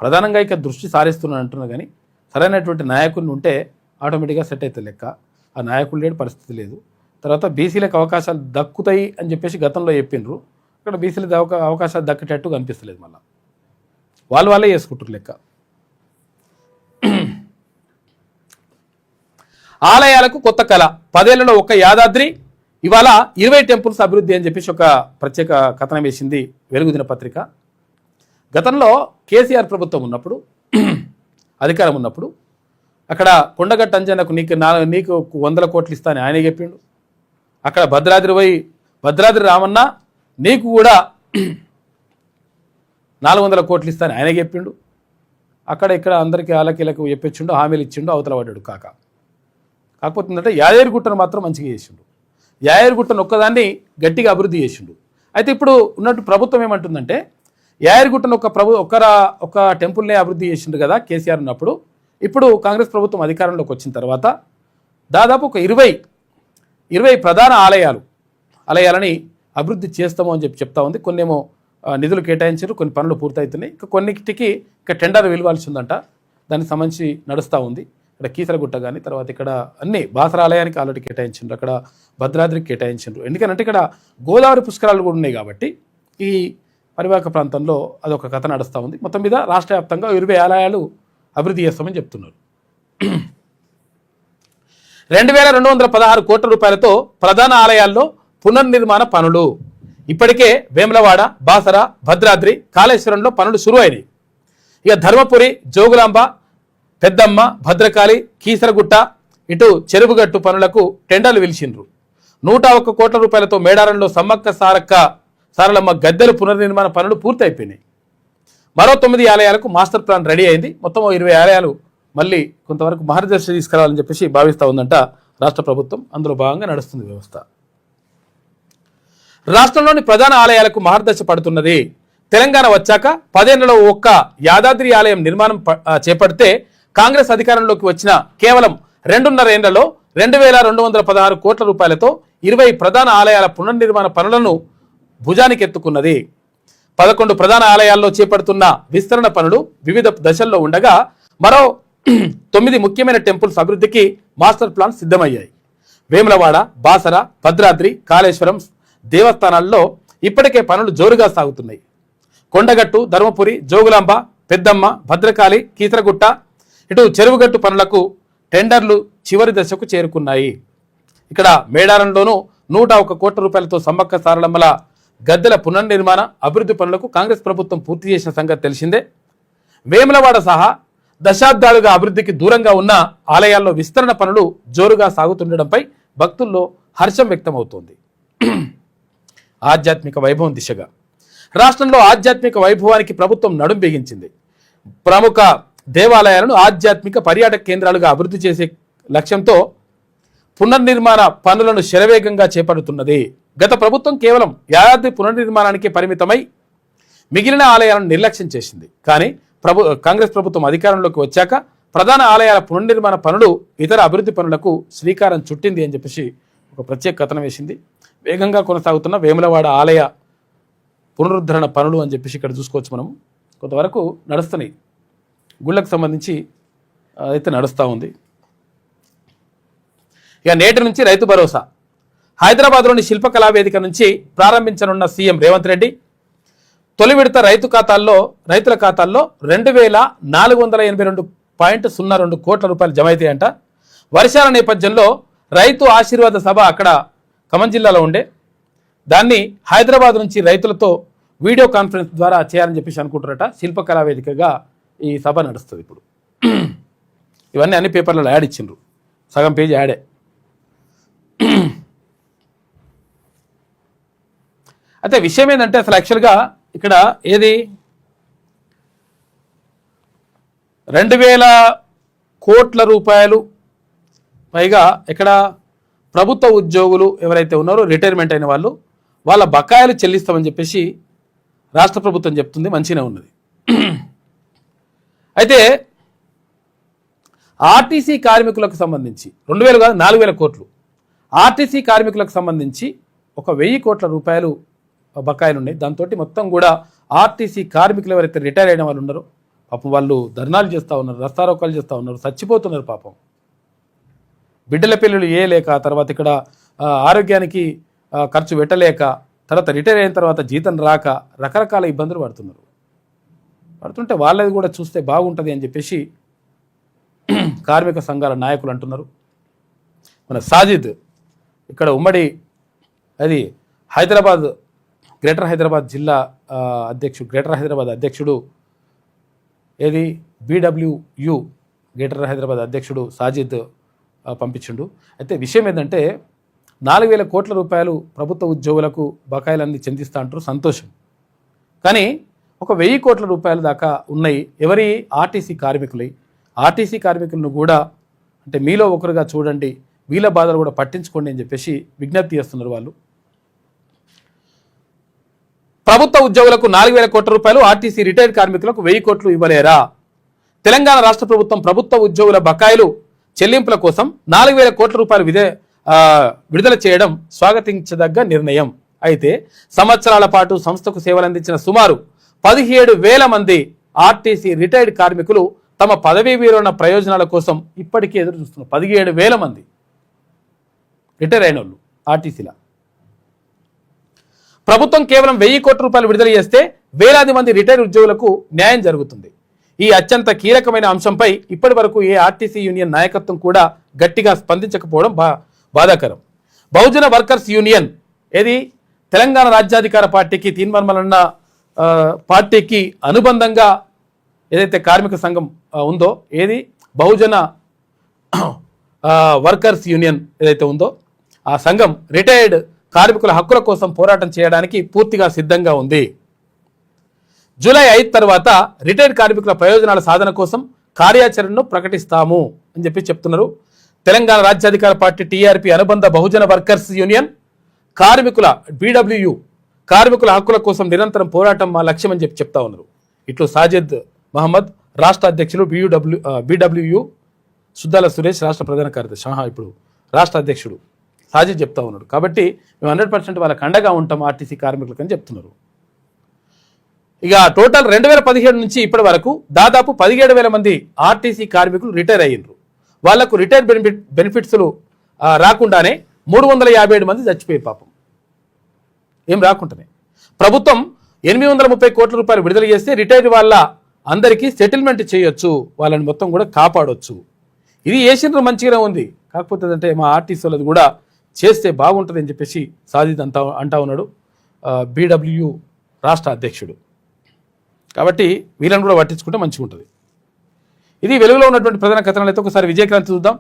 ప్రధానంగా ఇక దృష్టి సారిస్తున్నాను అంటున్నారు, కానీ సరైనటువంటి నాయకుడిని ఉంటే ఆటోమేటిక్గా సెట్ అవుతుంది లెక్క. ఆ నాయకుడు లేని పరిస్థితి లేదు. తర్వాత బీసీలకు అవకాశాలు దక్కుతాయి అని చెప్పేసి గతంలో చెప్పిండ్రు. ఇక్కడ బీసీలకు అవకాశాలు దక్కేటట్టు కనిపిస్తలేదు. మళ్ళీ వాళ్ళే చేసుకుంటారు లెక్క. ఆలయాలకు కొత్త కళ. 10 ఏళ్లలో ఒక యాదాద్రి, ఇవాళ 20 టెంపుల్స్ అభివృద్ధి అని చెప్పేసి ఒక ప్రత్యేక కథనం వేసింది వెలుగు దినపత్రిక. గతంలో కేసీఆర్ ప్రభుత్వం ఉన్నప్పుడు, అధికారం ఉన్నప్పుడు, అక్కడ కొండగట్టు అంజనకు నీకు 100 కోట్లు ఇస్తానని ఆయన చెప్పిండు. అక్కడ భద్రాద్రి రామన్న నీకు కూడా 400 కోట్లు ఇస్తానని ఆయన చెప్పిండు. అక్కడ ఇక్కడ అందరికీ ఆలకీలకు చెప్పించిండు, హామీలు ఇచ్చిండు, అవతల పడ్డాడు కాకపోతే ఏంటంటే యాదగిరిగుట్టను మాత్రం మంచిగా చేసిండు. యాదగిరిగుట్టను ఒక్కదాన్ని గట్టిగా అభివృద్ధి చేసిండు. అయితే ఇప్పుడు ఉన్నట్టు ప్రభుత్వం ఏమంటుందంటే యాదగిరిగుట్టను ఒక టెంపుల్నే అభివృద్ధి చేసిండు కదా కేసీఆర్ ఉన్నప్పుడు. ఇప్పుడు కాంగ్రెస్ ప్రభుత్వం అధికారంలోకి వచ్చిన తర్వాత దాదాపు ఒక 20 ప్రధాన ఆలయాలని అభివృద్ధి చేస్తాము అని చెప్తా ఉంది. కొన్నేమో నిధులు కేటాయించారు, కొన్ని పనులు పూర్తవుతున్నాయి. కొన్నిటికి టెండర్ విలువాల్సి ఉందంట. దానికి సంబంధించి నడుస్తూ ఉంది. ఇక్కడ కీసరగుట్ట కానీ, తర్వాత ఇక్కడ అన్ని బాసర ఆలయానికి ఆల్రెడీ కేటాయించిండ్రు, అక్కడ భద్రాద్రికి కేటాయించిండ్రు. ఎందుకంటే ఇక్కడ గోదావరి పుష్కరాలు కూడా ఉన్నాయి కాబట్టి ఈ పరివాహక ప్రాంతంలో అదొక కథ నడుస్తూ ఉంది. మొత్తం మీద రాష్ట్ర వ్యాప్తంగా 20 ఆలయాలు అభివృద్ధి చేస్తామని చెప్తున్నారు. 2216 కోట్ల రూపాయలతో ప్రధాన ఆలయాల్లో పునర్నిర్మాణ పనులు. ఇప్పటికే వేములవాడ, బాసర, భద్రాద్రి, కాళేశ్వరంలో పనులు షురు అయినాయి. ఇక ధర్మపురి, జోగులాంబ, పెద్దమ్మ, భద్రకాళి, కీసరగుట్ట, ఇటు చెరువుగట్టు పనులకు టెండర్లు పిలిచిండ్రు. 101 కోట్ల రూపాయలతో మేడారంలో సమ్మక్క సారలమ్మ గద్దెల పునర్నిర్మాణ పనులు పూర్తయిపోయినాయి. మరో 9 ఆలయాలకు మాస్టర్ ప్లాన్ రెడీ అయింది. మొత్తం 20 ఆలయాలు మళ్ళీ కొంతవరకు మార్గదర్శి తీసుకురావాలని చెప్పేసి భావిస్తూ ఉందంట రాష్ట్ర ప్రభుత్వం. అందులో భాగంగా నడుస్తుంది వ్యవస్థ. రాష్ట్రంలోని ప్రధాన ఆలయాలకు మార్గదర్శి పడుతున్నది. తెలంగాణ వచ్చాక 10 ఏళ్లలో ఒక్క యాదాద్రి ఆలయం నిర్మాణం చేపడితే కాంగ్రెస్ అధికారంలోకి వచ్చిన కేవలం 2.5 ఏళ్లలో 2216 కోట్ల రూపాయలతో 20 ప్రధాన ఆలయాల పునర్నిర్మాణ పనులను భుజానికెత్తుకున్నది. 11 ప్రధాన ఆలయాల్లో చేపడుతున్న విస్తరణ పనులు వివిధ దశల్లో ఉండగా మరో 9 ముఖ్యమైన టెంపుల్స్ అభివృద్ధికి మాస్టర్ ప్లాన్ సిద్ధమయ్యాయి. వేములవాడ, బాసర, భద్రాద్రి, కాళేశ్వరం దేవస్థానాల్లో ఇప్పటికే పనులు జోరుగా సాగుతున్నాయి. కొండగట్టు, ధర్మపురి, జోగులాంబ, పెద్దమ్మ, భద్రకాళి, కీసరగుట్ట, ఇటు చెరువుగట్టు పనులకు టెండర్లు చివరి దశకు చేరుకున్నాయి. ఇక్కడ మేడారంలోనూ 101 కోట్ల రూపాయలతో సమ్మక్క సారలమ్మల గద్దెల పునర్నిర్మాణ అభివృద్ధి పనులకు కాంగ్రెస్ ప్రభుత్వం పూర్తి చేసిన సంగతి తెలిసిందే. వేములవాడ సహా దశాబ్దాలుగా అభివృద్ధికి దూరంగా ఉన్న ఆలయాల్లో విస్తరణ పనులు జోరుగా సాగుతుండడంపై భక్తుల్లో హర్షం వ్యక్తమవుతోంది. ఆధ్యాత్మిక వైభవం దిశగా రాష్ట్రంలో ఆధ్యాత్మిక వైభవానికి ప్రభుత్వం నడుం బిగించింది. ప్రముఖ దేవాలయాలను ఆధ్యాత్మిక పర్యాటక కేంద్రాలుగా అభివృద్ధి చేసే లక్ష్యంతో పునర్నిర్మాణ పనులను శరవేగంగా చేపడుతున్నది. గత ప్రభుత్వం కేవలం యాదాద్రి పునర్నిర్మాణానికి పరిమితమై మిగిలిన ఆలయాలను నిర్లక్ష్యం చేసింది. కానీ కాంగ్రెస్ ప్రభుత్వం అధికారంలోకి వచ్చాక ప్రధాన ఆలయాల పునర్నిర్మాణ పనులు, ఇతర అభివృద్ధి పనులకు శ్రీకారం చుట్టింది అని చెప్పేసి ఒక ప్రత్యేక కథనం వేసింది. వేగంగా కొనసాగుతున్న వేములవాడ ఆలయ పునరుద్ధరణ పనులు అని చెప్పేసి ఇక్కడ చూసుకోవచ్చు. మనము కొంతవరకు నడుస్తున్నాయి. గుళ్ళకు సంబంధించి అయితే నడుస్తూ ఉంది. ఇక నేటి నుంచి రైతు భరోసా. హైదరాబాద్లోని శిల్పకళా వేదిక నుంచి ప్రారంభించనున్న సీఎం రేవంత్ రెడ్డి తొలి విడత రైతుల ఖాతాల్లో 2482.02 కోట్ల రూపాయలు జమ అవుతాయంట. వర్షాల నేపథ్యంలో రైతు ఆశీర్వాద సభ అక్కడ ఖమ్మం జిల్లాలో ఉండే దాన్ని హైదరాబాద్ నుంచి రైతులతో వీడియో కాన్ఫరెన్స్ ద్వారా చేయాలని చెప్పేసి అనుకుంటారట. శిల్పకళా వేదికగా ఈ సభ నడుస్తుంది. ఇప్పుడు ఇవన్నీ అన్ని పేపర్లలో యాడ్ ఇచ్చిండ్రు, సగం పేజీ యాడే. అయితే విషయం ఏంటంటే అసలు యాక్చువల్గా ఇక్కడ ఏది 2,000 కోట్ల రూపాయలు పైగా ఇక్కడ ప్రభుత్వ ఉద్యోగులు ఎవరైతే ఉన్నారో రిటైర్మెంట్ అయిన వాళ్ళు వాళ్ళ బకాయిలు చెల్లిస్తామని చెప్పేసి రాష్ట్ర ప్రభుత్వం చెప్తుంది, మంచిగానే ఉన్నది. అయితే ఆర్టీసీ కార్మికులకు సంబంధించి 2,000 కాదు 4,000 కోట్లు ఆర్టీసీ కార్మికులకు సంబంధించి 1,000 కోట్ల రూపాయలు బకాయిలు ఉన్నాయి. దాంతో మొత్తం కూడా ఆర్టీసీ కార్మికులు ఎవరైతే రిటైర్ అయిన వాళ్ళు ఉన్నారో పాపం వాళ్ళు ధర్నాలు చేస్తూ ఉన్నారు, రస్తారోకాలు చేస్తూ ఉన్నారు, చచ్చిపోతున్నారు పాపం. బిడ్డల పిల్లలు లేక, తర్వాత ఇక్కడ ఆరోగ్యానికి ఖర్చు పెట్టలేక, తర్వాత రిటైర్ అయిన తర్వాత జీతం రాక రకరకాల ఇబ్బందులు పడుతుంటే వాళ్ళది కూడా చూస్తే బాగుంటుంది అని చెప్పేసి కార్మిక సంఘాల నాయకులు అంటున్నారు. మన సాజిద్ ఇక్కడ ఉమ్మడి అది హైదరాబాద్ గ్రేటర్ హైదరాబాద్ జిల్లా గ్రేటర్ హైదరాబాద్ అధ్యక్షుడు ఏది BWU గ్రేటర్ హైదరాబాద్ అధ్యక్షుడు సాజిద్ పంపించిండు. అయితే విషయం ఏంటంటే 4,000 కోట్ల రూపాయలు ప్రభుత్వ ఉద్యోగులకు బకాయిలన్నీ చెందిస్తా అంటారు, సంతోషం. కానీ 1,000 కోట్ల రూపాయల దాకా ఉన్నాయి ఎవరి ఆర్టీసీ కార్మికులై. ఆర్టీసీ కార్మికులను కూడా అంటే మీలో ఒకరుగా చూడండి, వీళ్ళ బాధలు కూడా పట్టించుకోండి అని చెప్పేసి విజ్ఞప్తి చేస్తున్నారు వాళ్ళు. ప్రభుత్వ ఉద్యోగులకు 4,000 కోట్ల రూపాయలు, ఆర్టీసీ రిటైర్డ్ కార్మికులకు 1,000 కోట్లు ఇవ్వలేరా? తెలంగాణ రాష్ట్ర ప్రభుత్వం ప్రభుత్వ ఉద్యోగుల బకాయిలు చెల్లింపుల కోసం 4,000 కోట్ల రూపాయలు విడుదల చేయడం స్వాగతించదగ్గ నిర్ణయం. అయితే సంవత్సరాల పాటు సంస్థకు సేవలందించిన సుమారు 17,000 మంది ఆర్టీసీ రిటైర్డ్ కార్మికులు తమ పదవీ విరమణ ప్రయోజనాల కోసం ఇప్పటికీ ఎదురు చూస్తున్నారు. 17,000 మంది రిటైర్ అయిన వాళ్ళు ఆర్టీసీలో. ప్రభుత్వం కేవలం 1,000 కోట్ల రూపాయలు విడుదల చేస్తే వేలాది మంది రిటైర్ ఉద్యోగులకు న్యాయం జరుగుతుంది. ఈ అత్యంత కీలకమైన అంశంపై ఇప్పటి వరకు ఏ ఆర్టీసీ యూనియన్ నాయకత్వం కూడా గట్టిగా స్పందించకపోవడం బాధాకరం. బహుజన వర్కర్స్ యూనియన్ ఏది తెలంగాణ రాజ్యాధికార పార్టీకి తీన్మార్మలన్న పార్టీకి అనుబంధంగా ఏదైతే కార్మిక సంఘం ఉందో, ఏది బహుజన వర్కర్స్ యూనియన్ ఏదైతే ఉందో ఆ సంఘం రిటైర్డ్ కార్మికుల హక్కుల కోసం పోరాటం చేయడానికి పూర్తిగా సిద్ధంగా ఉంది. జూలై 5 తర్వాత రిటైర్డ్ కార్మికుల ప్రయోజనాల సాధన కోసం కార్యాచరణను ప్రకటిస్తాము అని చెప్పి చెప్తున్నారు. తెలంగాణ రాజ్యాధికార పార్టీ TRP అనుబంధ బహుజన వర్కర్స్ యూనియన్ కార్మికుల BWU కార్మికుల హక్కుల కోసం నిరంతరం పోరాటం మా లక్ష్యం అని చెప్తా ఉన్నారు. ఇట్లు సాజిద్ మహమ్మద్ రాష్ట్ర అధ్యక్షులు BWU, సుద్దాల సురేష్ రాష్ట్ర ప్రధాన కార్యదర్శి, ఇప్పుడు రాష్ట్ర అధ్యక్షుడు సాజిద్ చెప్తా ఉన్నాడు. కాబట్టి మేము 100% వాళ్ళకి అండగా ఉంటాం ఆర్టీసీ కార్మికులకు అని చెప్తున్నారు. ఇక టోటల్ 2017 నుంచి ఇప్పటి వరకు దాదాపు 17,000 మంది ఆర్టీసీ కార్మికులు రిటైర్ అయ్యిండ్రు. వాళ్లకు రిటైర్ బెనిఫిట్స్లు రాకుండానే 357 మంది చచ్చిపోయి పాపం ఏం రాకుండానే. ప్రభుత్వం 830 కోట్ల రూపాయలు విడుదల చేస్తే రిటైర్ వాళ్ళ అందరికీ సెటిల్మెంట్ చేయొచ్చు, వాళ్ళని మొత్తం కూడా కాపాడొచ్చు. ఇది చేసినారు మంచిగానే ఉంది, కాకపోతే అంటే మా ఆర్టీసీ వాళ్ళది కూడా చేస్తే బాగుంటుంది అని చెప్పేసి సాజిద్ అంటా ఉన్నాడు BWU రాష్ట్ర అధ్యక్షుడు. కాబట్టి వీళ్ళని కూడా పట్టించుకుంటే మంచిగా ఉంటుంది. ఇది వెలుగులో ఉన్నటువంటి ప్రధాన కథనాలు. అయితే ఒకసారి విజయక్రాంతి చూద్దాం.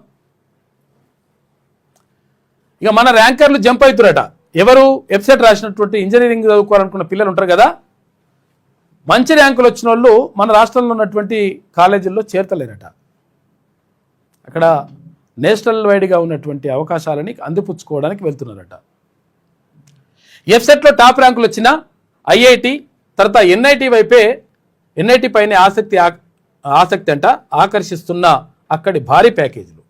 ఇక మన ర్యాంకర్లు జంప్ అవుతురట. ఎవరు వెబ్సైట్ రాసినటువంటి ఇంజనీరింగ్ చదువుకోవాలనుకున్న పిల్లలు ఉంటారు కదా, మంచి ర్యాంకులు వచ్చిన వాళ్ళు మన రాష్ట్రంలో ఉన్నటువంటి కాలేజీల్లో చేరతలేరట. అక్కడ నేషనల్ వైడ్గా ఉన్నటువంటి అవకాశాలని అందిపుచ్చుకోవడానికి వెళ్తున్నారట. వెబ్సైట్లో టాప్ ర్యాంకులు వచ్చిన IIT తర్వాత NIT పైన ఆసక్తి అంట ఆకర్షిస్తున్న అక్కడి భారీ ప్యాకేజీలు.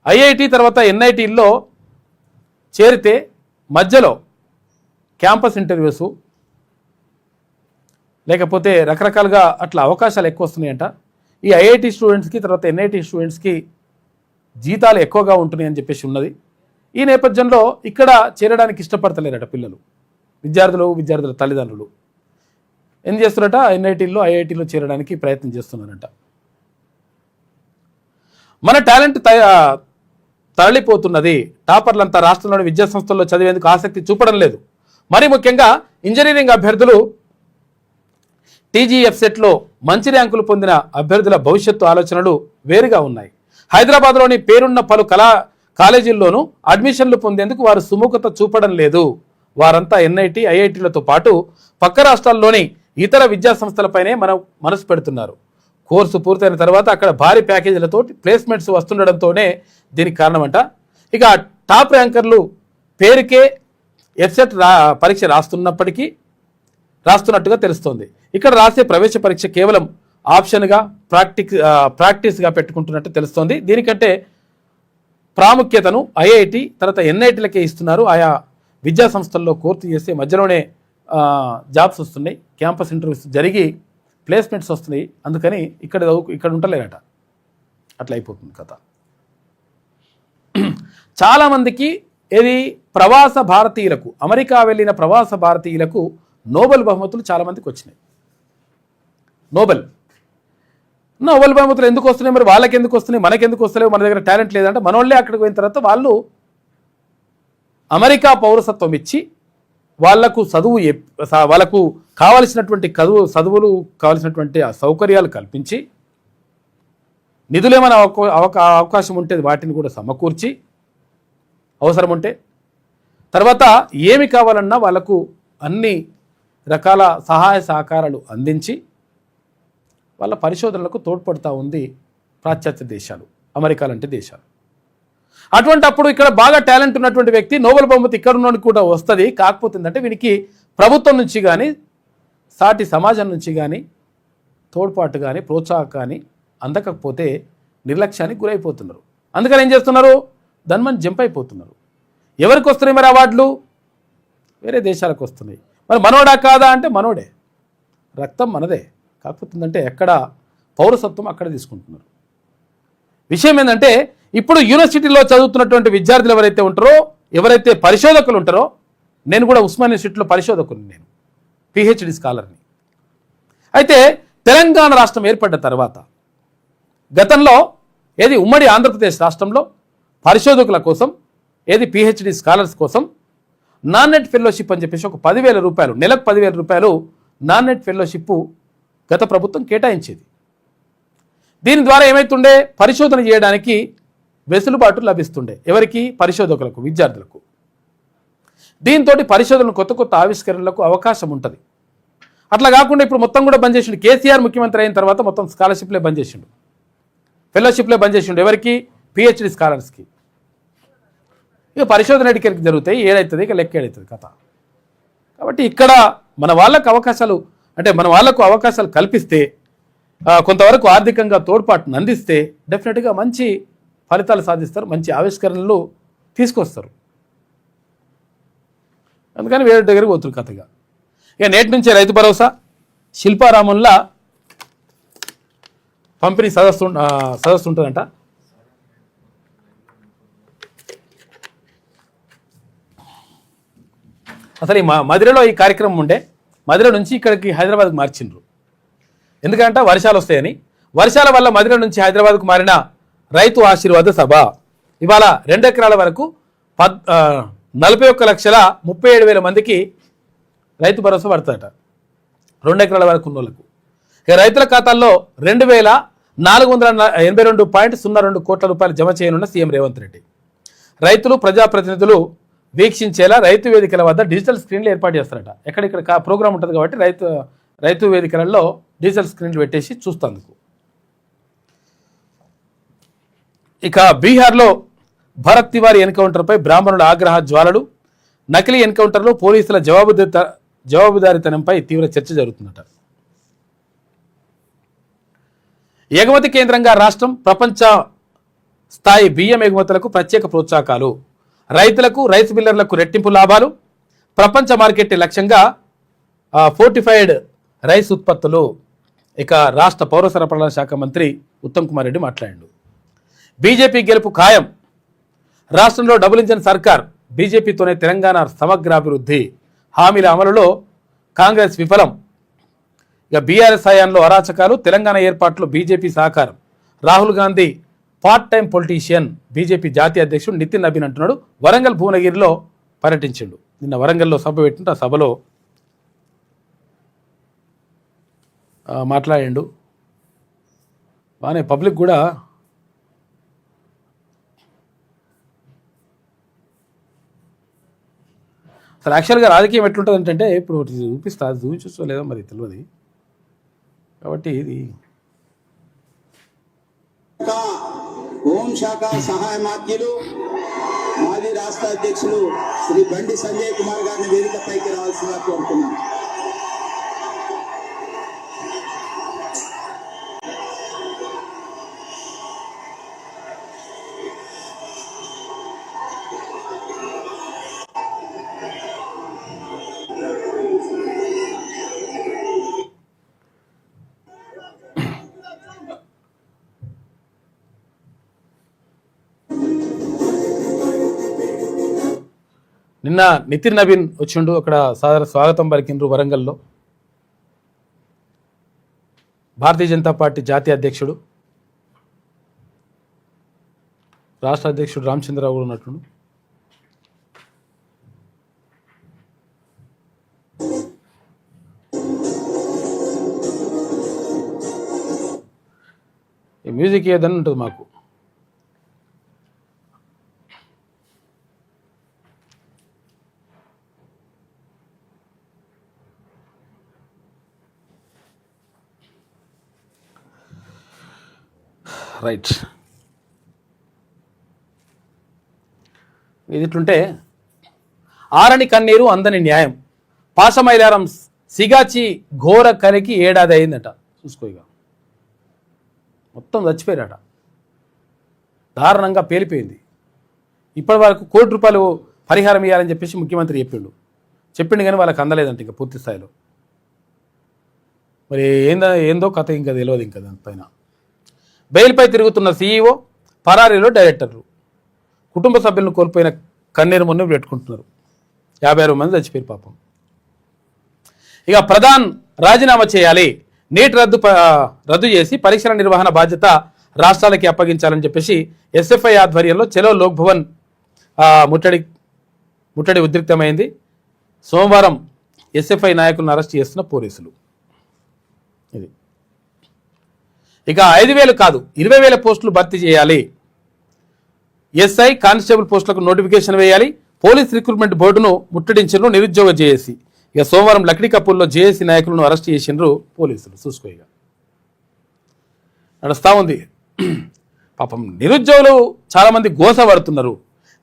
IIT తర్వాత NITలో చేరితే మధ్యలో క్యాంపస్ ఇంటర్వ్యూస్ లేకపోతే రకరకాలుగా అట్లా అవకాశాలు ఎక్కువ వస్తున్నాయంట. ఈ IIT స్టూడెంట్స్కి తర్వాత NIT స్టూడెంట్స్కి జీతాలు ఎక్కువగా ఉంటున్నాయి అని చెప్పేసి ఉన్నది. ఈ నేపథ్యంలో ఇక్కడ చేరడానికి ఇష్టపడతలేరట పిల్లలు, విద్యార్థుల తల్లిదండ్రులు ఏం చేస్తున్నారట, NITలో IITలో చేరడానికి ప్రయత్నం చేస్తున్నారట. మన టాలెంట్ తరలిపోతున్నది. టాపర్లంతా రాష్ట్రంలోని విద్యా సంస్థల్లో చదివేందుకు ఆసక్తి చూపడం లేదు. మరి ముఖ్యంగా ఇంజనీరింగ్ అభ్యర్థులు TGFSETలో మంచి ర్యాంకులు పొందిన అభ్యర్థుల భవిష్యత్తు ఆలోచనలు వేరుగా ఉన్నాయి. హైదరాబాద్లోని పేరున్న పలు కాలేజీల్లోనూ అడ్మిషన్లు పొందేందుకు వారు సుముఖత చూపడం లేదు. వారంతా ఎన్ఐటి ఐఐటీలతో పాటు పక్క రాష్ట్రాల్లోని ఇతర విద్యా సంస్థలపైనే మనసు పెడుతున్నారు. కోర్సు పూర్తయిన తర్వాత అక్కడ భారీ ప్యాకేజీలతో ప్లేస్మెంట్స్ వస్తుండడంతోనే దీనికి కారణమంట. ఇక టాప్ ర్యాంకర్లు పేరుకే ఎఫ్సెట్ పరీక్ష రాస్తున్నట్టుగా తెలుస్తోంది. ఇక్కడ రాసే ప్రవేశ పరీక్ష కేవలం ఆప్షన్గా ప్రాక్టీస్గా పెట్టుకుంటున్నట్టు తెలుస్తోంది. దీనికంటే ప్రాముఖ్యతను ఐఐటి తర్వాత ఎన్ఐటీలకే ఇస్తున్నారు. ఆయా విద్యా సంస్థల్లో కోర్సు చేస్తే మధ్యలోనే జాబ్స్ వస్తున్నాయి, క్యాంపస్ ఇంటర్వ్యూస్ జరిగి ప్లేస్మెంట్స్ వస్తున్నాయి. అందుకని ఇక్కడ ఉండలేరట. అట్లా అయిపోతుంది కథ. చాలామందికి ప్రవాస భారతీయులకు, అమెరికా వెళ్ళిన ప్రవాస భారతీయులకు నోబెల్ బహుమతులు చాలామందికి వచ్చినాయి. నోబెల్ బహుమతులు ఎందుకు వస్తున్నాయి? మరి వాళ్ళకి ఎందుకు వస్తున్నాయి, మనకెందుకు వస్తలేవు? మన దగ్గర టాలెంట్ లేదంటే మనోళ్ళే అక్కడికి పోయిన తర్వాత వాళ్ళు అమెరికా పౌరసత్వం ఇచ్చి వాళ్లకు వాళ్ళకు కావలసినటువంటి చదువులు కావలసినటువంటి సౌకర్యాలు కల్పించి, నిధులేమైనా అవకాశం ఉంటే వాటిని కూడా సమకూర్చి, అవసరం ఉంటే తర్వాత ఏమి కావాలన్నా వాళ్లకు అన్ని రకాల సహాయ సహకారాలు అందించి వాళ్ళ పరిశోధనలకు తోడ్పడుతూ ఉంది పాశ్చాత్య దేశాలు, అమెరికా లాంటి దేశాలు. అటువంటి అప్పుడు ఇక్కడ బాగా టాలెంట్ ఉన్నటువంటి వ్యక్తి నోబెల్ బహుమతి ఇక్కడ ఉన్నోడికి కూడా వస్తుంది. కాకపోతే ఏంటంటే వీనికి ప్రభుత్వం నుంచి కానీ సాటి సమాజం నుంచి కానీ తోడ్పాటు కానీ ప్రోత్సాహం కానీ అందకపోతే నిర్లక్ష్యానికి గురైపోతున్నారు. అందుకని ఏం చేస్తున్నారు? దానిమని జంప్ అయిపోతున్నారు. ఎవరికి వస్తున్నాయి మరి అవార్డులు? వేరే దేశాలకు వస్తున్నాయి. మరి మనోడా కాదా అంటే మనోడే, రక్తం మనదే. కాకపోతే ఏంటంటే ఎక్కడ పౌరసత్వం అక్కడ తీసుకుంటున్నారు. విషయం ఏంటంటే ఇప్పుడు యూనివర్సిటీలో చదువుతున్నటువంటి విద్యార్థులు ఎవరైతే ఉంటారో, ఎవరైతే పరిశోధకులు ఉంటారో, నేను కూడా ఉస్మాన్ యూనివర్సిటీలో పరిశోధకుని, నేను పిహెచ్డి స్కాలర్ని. అయితే తెలంగాణ రాష్ట్రం ఏర్పడ్డ తర్వాత గతంలో ఉమ్మడి ఆంధ్రప్రదేశ్ రాష్ట్రంలో పరిశోధకుల కోసం పిహెచ్డి స్కాలర్స్ కోసం నాన్ నెట్ ఫెలోషిప్ అని చెప్పేసి ఒక 10,000 రూపాయలు, నెలకు 10,000 రూపాయలు నాన్ నెట్ ఫెలోషిప్ గత ప్రభుత్వం కేటాయించేది. దీని ద్వారా ఏమైతుండే? పరిశోధన చేయడానికి వెసులుబాటు లభిస్తుండే. ఎవరికి? పరిశోధకులకు, విద్యార్థులకు. దీంతో పరిశోధనలు కొత్త ఆవిష్కరణలకు అవకాశం ఉంటుంది. అట్లా కాకుండా ఇప్పుడు మొత్తం కూడా బంద్ చేసిండు. కేసీఆర్ ముఖ్యమంత్రి అయిన తర్వాత మొత్తం స్కాలర్షిప్లే బంద్ చేసిండు, ఫెలోషిప్లే బంద్ చేసిండు. ఎవరికి? పిహెచ్డి స్కాలర్స్కి. ఇక పరిశోధన ఎడికలకి జరుగుతాయి, ఏడవుతుంది, ఇక లెక్క ఏడవుతుంది కథ. కాబట్టి ఇక్కడ మన వాళ్ళకు అవకాశాలు కల్పిస్తే, కొంతవరకు ఆర్థికంగా తోడ్పాటును అందిస్తే డెఫినెట్గా మంచి ఫలితాలు సాధిస్తారు, మంచి ఆవిష్కరణలు తీసుకొస్తారు. అందుకని వేరే దగ్గరికి పోతురు కథగా. ఇక నేటి నుంచే రైతు భరోసా శిల్పారామంలా పంపిణీ సదస్సు ఉంటుందంట. అసలు మదిరలో ఈ కార్యక్రమం ఉండే, మదిర నుంచి ఇక్కడికి హైదరాబాద్కు మార్చిండ్రు. ఎందుకంటే వర్షాలు వస్తాయని. వర్షాల వల్ల మదిర నుంచి హైదరాబాద్కు మారిన రైతు ఆశీర్వాద సభ ఇవాళ 2 ఎకరాల వరకు 41,37,000 మందికి రైతు భరోసా పడుతుందట. 2 ఎకరాల వరకు ఉన్న వాళ్ళకు. ఇక రైతుల ఖాతాల్లో 2,482.02 కోట్ల రూపాయలు జమ చేయనున్న సీఎం రేవంత్ రెడ్డి. రైతులు, ప్రజాప్రతినిధులు వీక్షించేలా రైతు వేదికల వద్ద డిజిటల్ స్క్రీన్లు ఏర్పాటు చేస్తారట. ఎక్కడిక్కడ ప్రోగ్రామ్ ఉంటుంది కాబట్టి రైతు వేదికలలో డిజిటల్ స్క్రీన్లు పెట్టేసి చూస్తందుకు. ఇక బీహార్లో భరత్ తివారీ ఎన్కౌంటర్పై బ్రాహ్మణుల ఆగ్రహ జ్వాలలు. నకిలీ ఎన్కౌంటర్లో పోలీసుల జవాబుదారీతనంపై తీవ్ర చర్చ జరుగుతుందట. ఎగుమతి కేంద్రంగా రాష్ట్రం. ప్రపంచ స్థాయి బియ్యం ఎగుమతులకు ప్రత్యేక ప్రోత్సాహకాలు. రైతులకు, రైస్ మిల్లర్లకు రెట్టింపు లాభాలు. ప్రపంచ మార్కెట్ లక్ష్యంగా ఫోర్టిఫైడ్ రైస్ ఉత్పత్తులు. ఇక రాష్ట్ర పౌర సరఫరాల శాఖ మంత్రి ఉత్తమ్ కుమార్ రెడ్డి మాట్లాడాడు. బీజేపీ గెలుపు ఖాయం. రాష్ట్రంలో డబుల్ ఇంజన్ సర్కార్. బీజేపీతోనే తెలంగాణ సమగ్రాభివృద్ధి. హామీల అమలులో కాంగ్రెస్ విఫలం. ఇక బీఆర్ఎస్ హయాంలో అరాచకాలు. తెలంగాణ ఏర్పాటులో బీజేపీ సహకారం. Rahul Gandhi part time politician. BJP జాతీయ అధ్యక్షుడు నితిన్ నబీన్ అంటున్నాడు. వరంగల్ భువనగిరిలో పర్యటించిండు. నిన్న వరంగల్లో సభ పెట్టిండు. ఆ సభలో మాట్లాడిండు. బాగానే పబ్లిక్ కూడా అసలు యాక్చువల్గా రాజకీయం ఎట్లుంటుంది అంటే ఇప్పుడు ఒకటి చూపిస్తా, చూపించో లేదో మరి తెలియదు. కాబట్టి ఇది హోంశాఖ సహాయ మాధ్యులు మాజీ రాష్ట్ర అధ్యక్షులు శ్రీ బండి సంజయ్ కుమార్ గారిని వేదికపైకి రావాల్సిందిగా కోరుతున్నాను. నిన్న నితిన్ నవీన్ వచ్చిండు, అక్కడ సాధారణ స్వాగతం పలికిండ్రు వరంగల్లో. భారతీయ జనతా పార్టీ జాతీయ అధ్యక్షుడు, రాష్ట్ర అధ్యక్షుడు రామచంద్రరావు కూడా ఉన్నట్టు. ఈ మ్యూజిక్ ఏదన్నా ఉంటుంది మాకు. రైట్, ఇది ఇట్లుంటే ఆరని కన్నీరు అందని న్యాయం, పాశమైలారం సిగాచి ఘోర కరికి ఏడాది అయిందట. చూసుకో, ఇక మొత్తం చచ్చిపోయారట, దారుణంగా పేలిపోయింది. ఇప్పటి వరకు ₹1 కోటి పరిహారం ఇవ్వాలని చెప్పేసి ముఖ్యమంత్రి చెప్పిండు కానీ వాళ్ళకి అందలేదంట ఇంకా పూర్తి స్థాయిలో. మరి ఏందో కథ ఇంకా తెలియదు ఇంకా దానిపైన. బెయిల్పై తిరుగుతున్న సీఈఓ, పరారీలో డైరెక్టర్లు, కుటుంబ సభ్యులను కోల్పోయిన కన్నీరు మొన్న పెట్టుకుంటున్నారు. 56 మంది చచ్చిపోయారు పాపం. ఇక ప్రధాన్ రాజీనామా చేయాలి, నీట్ రద్దు చేసి పరీక్షల నిర్వహణ బాధ్యత రాష్ట్రాలకి అప్పగించాలని చెప్పేసి ఎస్ఎఫ్ఐ ఆధ్వర్యంలో చెలో లోక్ భవన్ ముట్టడి ఉద్రిక్తమైంది. సోమవారం ఎస్ఎఫ్ఐ నాయకులను అరెస్ట్ చేస్తున్న పోలీసులు. ఇది ఇక 5,000 కాదు 20,000 పోస్టులు భర్తీ చేయాలి, ఎస్ఐ కానిస్టేబుల్ పోస్టులకు నోటిఫికేషన్ వేయాలి, పోలీస్ రిక్రూట్మెంట్ బోర్డును ముట్టడించారు నిరుద్యోగ జేఏసీ. ఇక సోమవారం లక్డీ కపూర్లో జేఏసీ నాయకులను అరెస్ట్ చేసిండ్రు పోలీసులు. చూసుకో, ఇక నడుస్తూ ఉంది పాపం. నిరుద్యోగులు చాలామంది గోస పడుతున్నారు,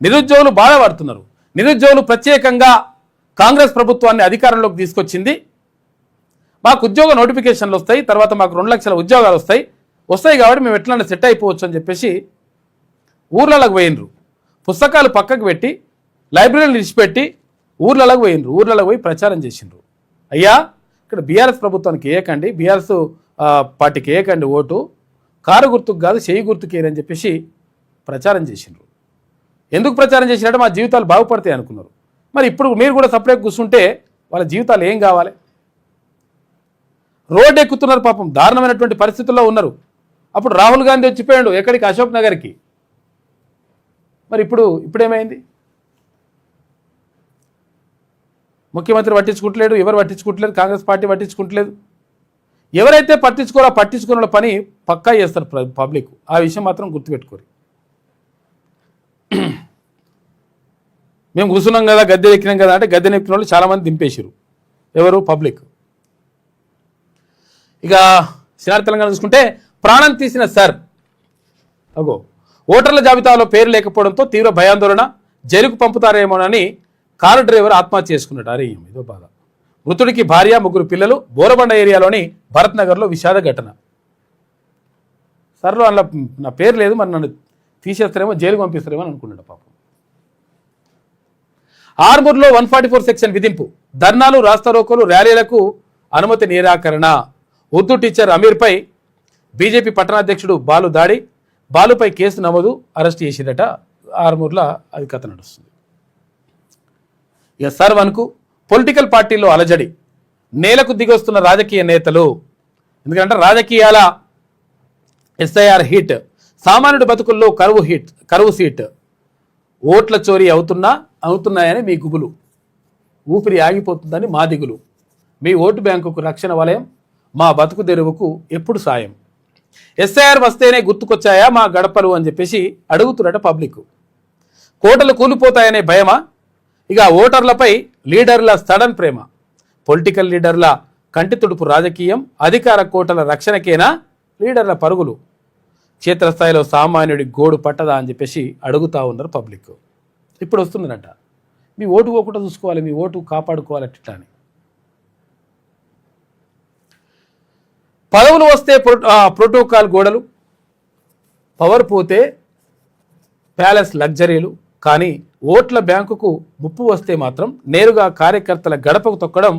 నిరుద్యోగులు బాధపడుతున్నారు. నిరుద్యోగులు ప్రత్యేకంగా కాంగ్రెస్ ప్రభుత్వాన్ని అధికారంలోకి తీసుకొచ్చింది, మాకు ఉద్యోగ నోటిఫికేషన్లు వస్తాయి, తర్వాత మాకు 2 లక్షల ఉద్యోగాలు వస్తాయి కాబట్టి మేము ఎట్లా సెట్ అయిపోవచ్చు అని చెప్పేసి ఊర్లలోకి పోయినరు. పుస్తకాలు పక్కకు పెట్టి లైబ్రరీలు విడిచిపెట్టి ఊర్లలోకి పోయినరు. ఊర్లలోకి పోయి ప్రచారం చేసిండ్రు. అయ్యా, ఇక్కడ బీఆర్ఎస్ ప్రభుత్వానికి వేయకండి, బీఆర్ఎస్ పార్టీకి వేయకండి ఓటు, కారు గుర్తుకు కాదు చెయ్యి గుర్తుకు వేయరని చెప్పేసి ప్రచారం చేసిండ్రు. ఎందుకు ప్రచారం చేసినట్టు మా జీవితాలు బాగుపడతాయి అనుకున్నారు. మరి ఇప్పుడు మీరు కూడా సపరేట్ కూర్చుంటే వాళ్ళ జీవితాలు ఏం కావాలి? రోడ్డు ఎక్కుతున్నారు పాపం, దారుణమైనటువంటి పరిస్థితుల్లో ఉన్నారు. అప్పుడు రాహుల్ గాంధీ వచ్చిపోయాడు ఎక్కడికి, అశోక్ నగర్కి. మరి ఇప్పుడేమైంది? ముఖ్యమంత్రి పట్టించుకుంటలేడు, ఎవరు పట్టించుకుంటలేదు, కాంగ్రెస్ పార్టీ పట్టించుకుంటలేదు. ఎవరైతే పట్టించుకున్న పని పక్కా చేస్తారు పబ్లిక్. ఆ విషయం మాత్రం గుర్తుపెట్టుకోరు. మేము కూర్చున్నాం కదా, గద్దె ఎక్కినాం కదా అంటే గద్దె ఎక్కిన వాళ్ళు చాలామంది దింపేసారు. ఎవరు? పబ్లిక్. ఇక సినార్ తెలంగాణ చూసుకుంటే ప్రాణం తీసిన సార్ ఓటర్ల జాబితాలో పేరు లేకపోవడంతో తీవ్ర భయాందోళన, జైలుకు పంపుతారేమోనని కారు డ్రైవర్ ఆత్మహత్య చేసుకున్నాడు. అరే ఇదో బాధ. మృతుడికి భార్య, 3 పిల్లలు. బోరబండ ఏరియాలోని భరత్ నగర్లో విషాద ఘటన. సర్లో అందులో నా పేరు లేదు, మరి నన్ను తీసేస్తారేమో, జైలుకు పంపిస్తారేమో అని అనుకున్నాడు పాపం. ఆర్మూర్లో 144 సెక్షన్ విధింపు, ధర్నాలు, రాస్తారోకోలు, ర్యాలీలకు అనుమతి నిరాకరణ. ఉర్దూ టీచర్ అమీర్పై బీజేపీ పట్టణాధ్యక్షుడు బాలు దాడి, బాలుపై కేసు నమోదు, అరెస్ట్ చేసిందట. ఆర్మూర్లో అది కథ నడుస్తుంది. ఇక సర్వన్కు పొలిటికల్ పార్టీల్లో అలజడి, నేలకు దిగొస్తున్న రాజకీయ నేతలు. ఎందుకంటే రాజకీయాల ఎస్ఐఆర్ హీట్, సామాన్యుడి బతుకుల్లో కరువు సీట్, ఓట్ల చోరీ అవుతున్నాయని మీ గుబులు, ఊపిరి ఆగిపోతుందని మా దిగులు, మీ ఓటు బ్యాంకుకు రక్షణ వలయం, మా బతుకు తెరువుకు ఎప్పుడు సాయం, ఎస్ఐఆర్ వస్తేనే గుర్తుకొచ్చాయా మా గడపలు అని చెప్పేసి అడుగుతున్నట పబ్లిక్. కోటలు కూలిపోతాయనే భయమా? ఇక ఓటర్లపై లీడర్ల సడన్ ప్రేమ, పొలిటికల్ లీడర్ల కంటి తుడుపు రాజకీయం, అధికార కోటల రక్షణకేనా లీడర్ల పరుగులు, క్షేత్రస్థాయిలో సామాన్యుడి గోడు పట్టదా అని చెప్పేసి అడుగుతూ ఉన్నారు పబ్లిక్. ఇప్పుడు వస్తుందనట, మీ ఓటు పోకుండా చూసుకోవాలి, మీ ఓటు కాపాడుకోవాలి అట్లా అని. పదవులు వస్తే ప్రోటోకాల్ గోడలు, పవర్ పోతే ప్యాలెస్ లగ్జరీలు, కానీ ఓట్ల బ్యాంకుకు ముప్పు వస్తే మాత్రం నేరుగా కార్యకర్తల గడపకు తొక్కడం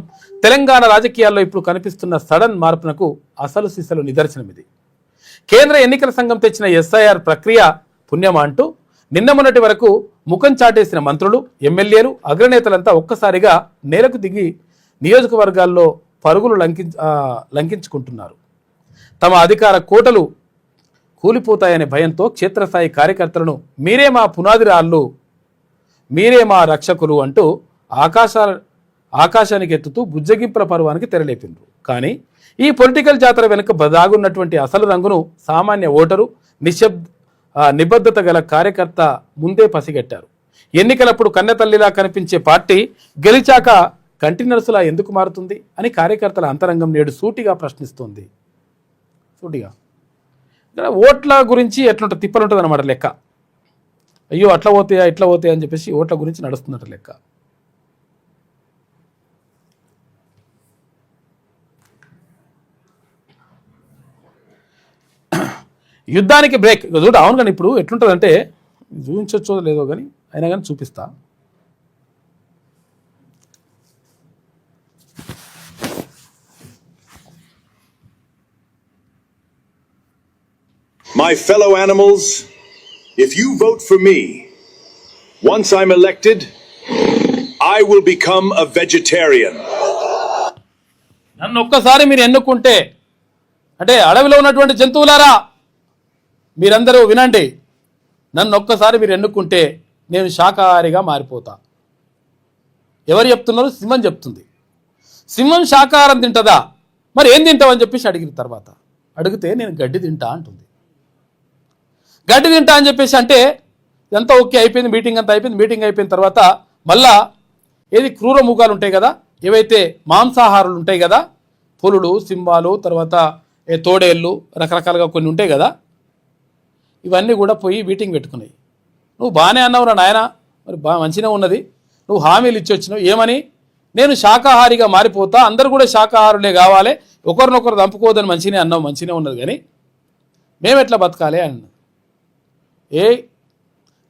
తెలంగాణ రాజకీయాల్లో ఇప్పుడు కనిపిస్తున్న సడన్ మార్పునకు అసలు సిసలు నిదర్శనం ఇది. కేంద్ర ఎన్నికల సంఘం తెచ్చిన ఎస్ఐఆర్ ప్రక్రియ పుణ్యమా అంటూ నిన్న మొన్నటి వరకు ముఖం చాటేసిన మంత్రులు, ఎమ్మెల్యేలు, అగ్రనేతలంతా ఒక్కసారిగా నేలకు దిగి నియోజకవర్గాల్లో పరుగులు లంకించుకుంటున్నారు. తమ అధికార కోటలు కూలిపోతాయనే భయంతో క్షేత్రస్థాయి కార్యకర్తలను మీరే మా పునాది రాళ్ళు, మీరే మా రక్షకులు అంటూ ఆకాశానికి ఎత్తుతూ బుజ్జగింపుల పర్వానికి తెరలేపిండ్రు. కానీ ఈ పొలిటికల్ జాతర వెనుక దాగున్నటువంటి అసలు రంగును సామాన్య ఓటరు, నిబద్ధత గల కార్యకర్త ముందే పసిగట్టారు. ఎన్నికలప్పుడు కన్నెతల్లిలా కనిపించే పార్టీ గెలిచాక కంటి నర్సులా ఎందుకు మారుతుంది అని కార్యకర్తల అంతరంగం నేడు సూటిగా ప్రశ్నిస్తోంది. సూటిగా ఇక్కడ ఓట్ల గురించి ఎట్లుంటుంది, తిప్పలుంటుంది అనమాట లెక్క. అయ్యో అట్లా పోతాయా ఇట్లా పోతాయా అని చెప్పేసి ఓట్ల గురించి నడుస్తున్నట్టు లెక్క. యుద్ధానికి బ్రేక్ చూడ. అవును కానీ ఇప్పుడు ఎట్లుంటుందంటే చూపించవచ్చో లేదో కానీ అయినా కానీ చూపిస్తా. My fellow animals, if you vote for me, once I'm elected, I will become a vegetarian. నన్ను ఒక్కసారి మీరు ఎన్నుకుంటే, అంటే అడవిలో ఉన్నటువంటి జంతువులారా మీరందరూ వినండి, నన్ను ఒక్కసారి మీరు ఎన్నుకుంటే నేను శాకాహారిగా మారిపోతా. ఎవరు చెప్తున్నారు? సింహం చెప్తుంది. సింహం శాకాహారం తింటుందా? మరి ఏం తింటావని చెప్పేసి అడిగిన తర్వాత అడిగితే నేను గడ్డి తింటా అంటుంది. గడ్డి తింటా అని చెప్పేసి అంటే ఎంత ఓకే అయిపోయింది, మీటింగ్ అంతా అయిపోయింది. మీటింగ్ అయిపోయిన తర్వాత మళ్ళా ఏది క్రూర మూగాలు ఉంటాయి కదా, ఏవైతే మాంసాహారులు ఉంటాయి కదా, పులులు, సింహాలు, తర్వాత తోడేళ్ళు, రకరకాలుగా కొన్ని ఉంటాయి కదా, ఇవన్నీ కూడా పోయి మీటింగ్ పెట్టుకున్నాయి. నువ్వు బాగానే అన్నావురా నాయన, మరి బాగా మంచిగా ఉన్నది, నువ్వు హామీలు ఇచ్చి వచ్చినావు ఏమని, నేను శాకాహారిగా మారిపోతా, అందరు కూడా శాకాహారులే కావాలి, ఒకరినొకరు దంపుకోవద్దని మంచిగానే అన్నావు, మంచిగానే ఉన్నది, కానీ మేము ఎట్లా బతకాలి అన్నాను.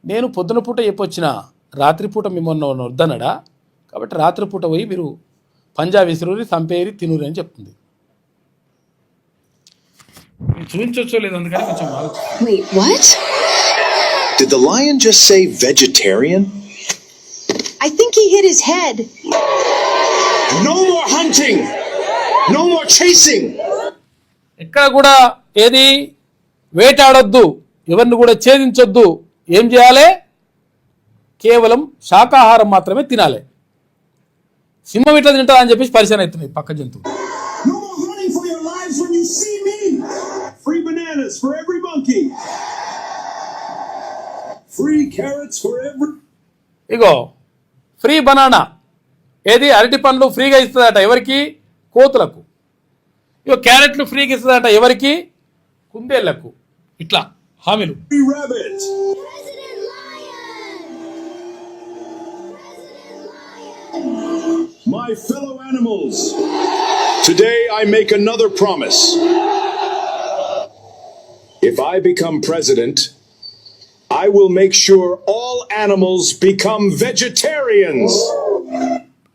నేను పొద్దున పూట చెప్పొచ్చిన, రాత్రిపూట మిమ్మల్ని వద్దనడా, కాబట్టి రాత్రిపూట పోయి మీరు పంజా విసురుని సంపేరి తినురి అని చెప్తుంది. చూపించొచ్చో లేదు అందుకని కొంచెం Wait, what? Did the lion just say vegetarian? I think he hit his head. No more hunting! No more chasing! ఎక్కడ కూడా ఏది వేటాడొద్దు, ఎవరిని కూడా ఛేదించొద్దు, ఏం చేయాలి, కేవలం శాకాహారం మాత్రమే తినాలి. సింహం ఇట్లా తింటా అని చెప్పేసి పరిచయం అవుతున్నాయి పక్క జంతువు. No more running for your lives when you see me! Free bananas for every monkey! Free carrots for every... ego free banana, ఏది అరటి పండ్లు ఫ్రీగా ఇస్తుందట ఎవరికి, కోతులకు. ఇగో క్యారెట్లు ఫ్రీగా ఇస్తుందట ఎవరికి, కుందేళ్లకు. ఇట్లా హామీలు. Free rabbit! My fellow animals, today I make another promise. If I become president, I will make sure all animals become vegetarians.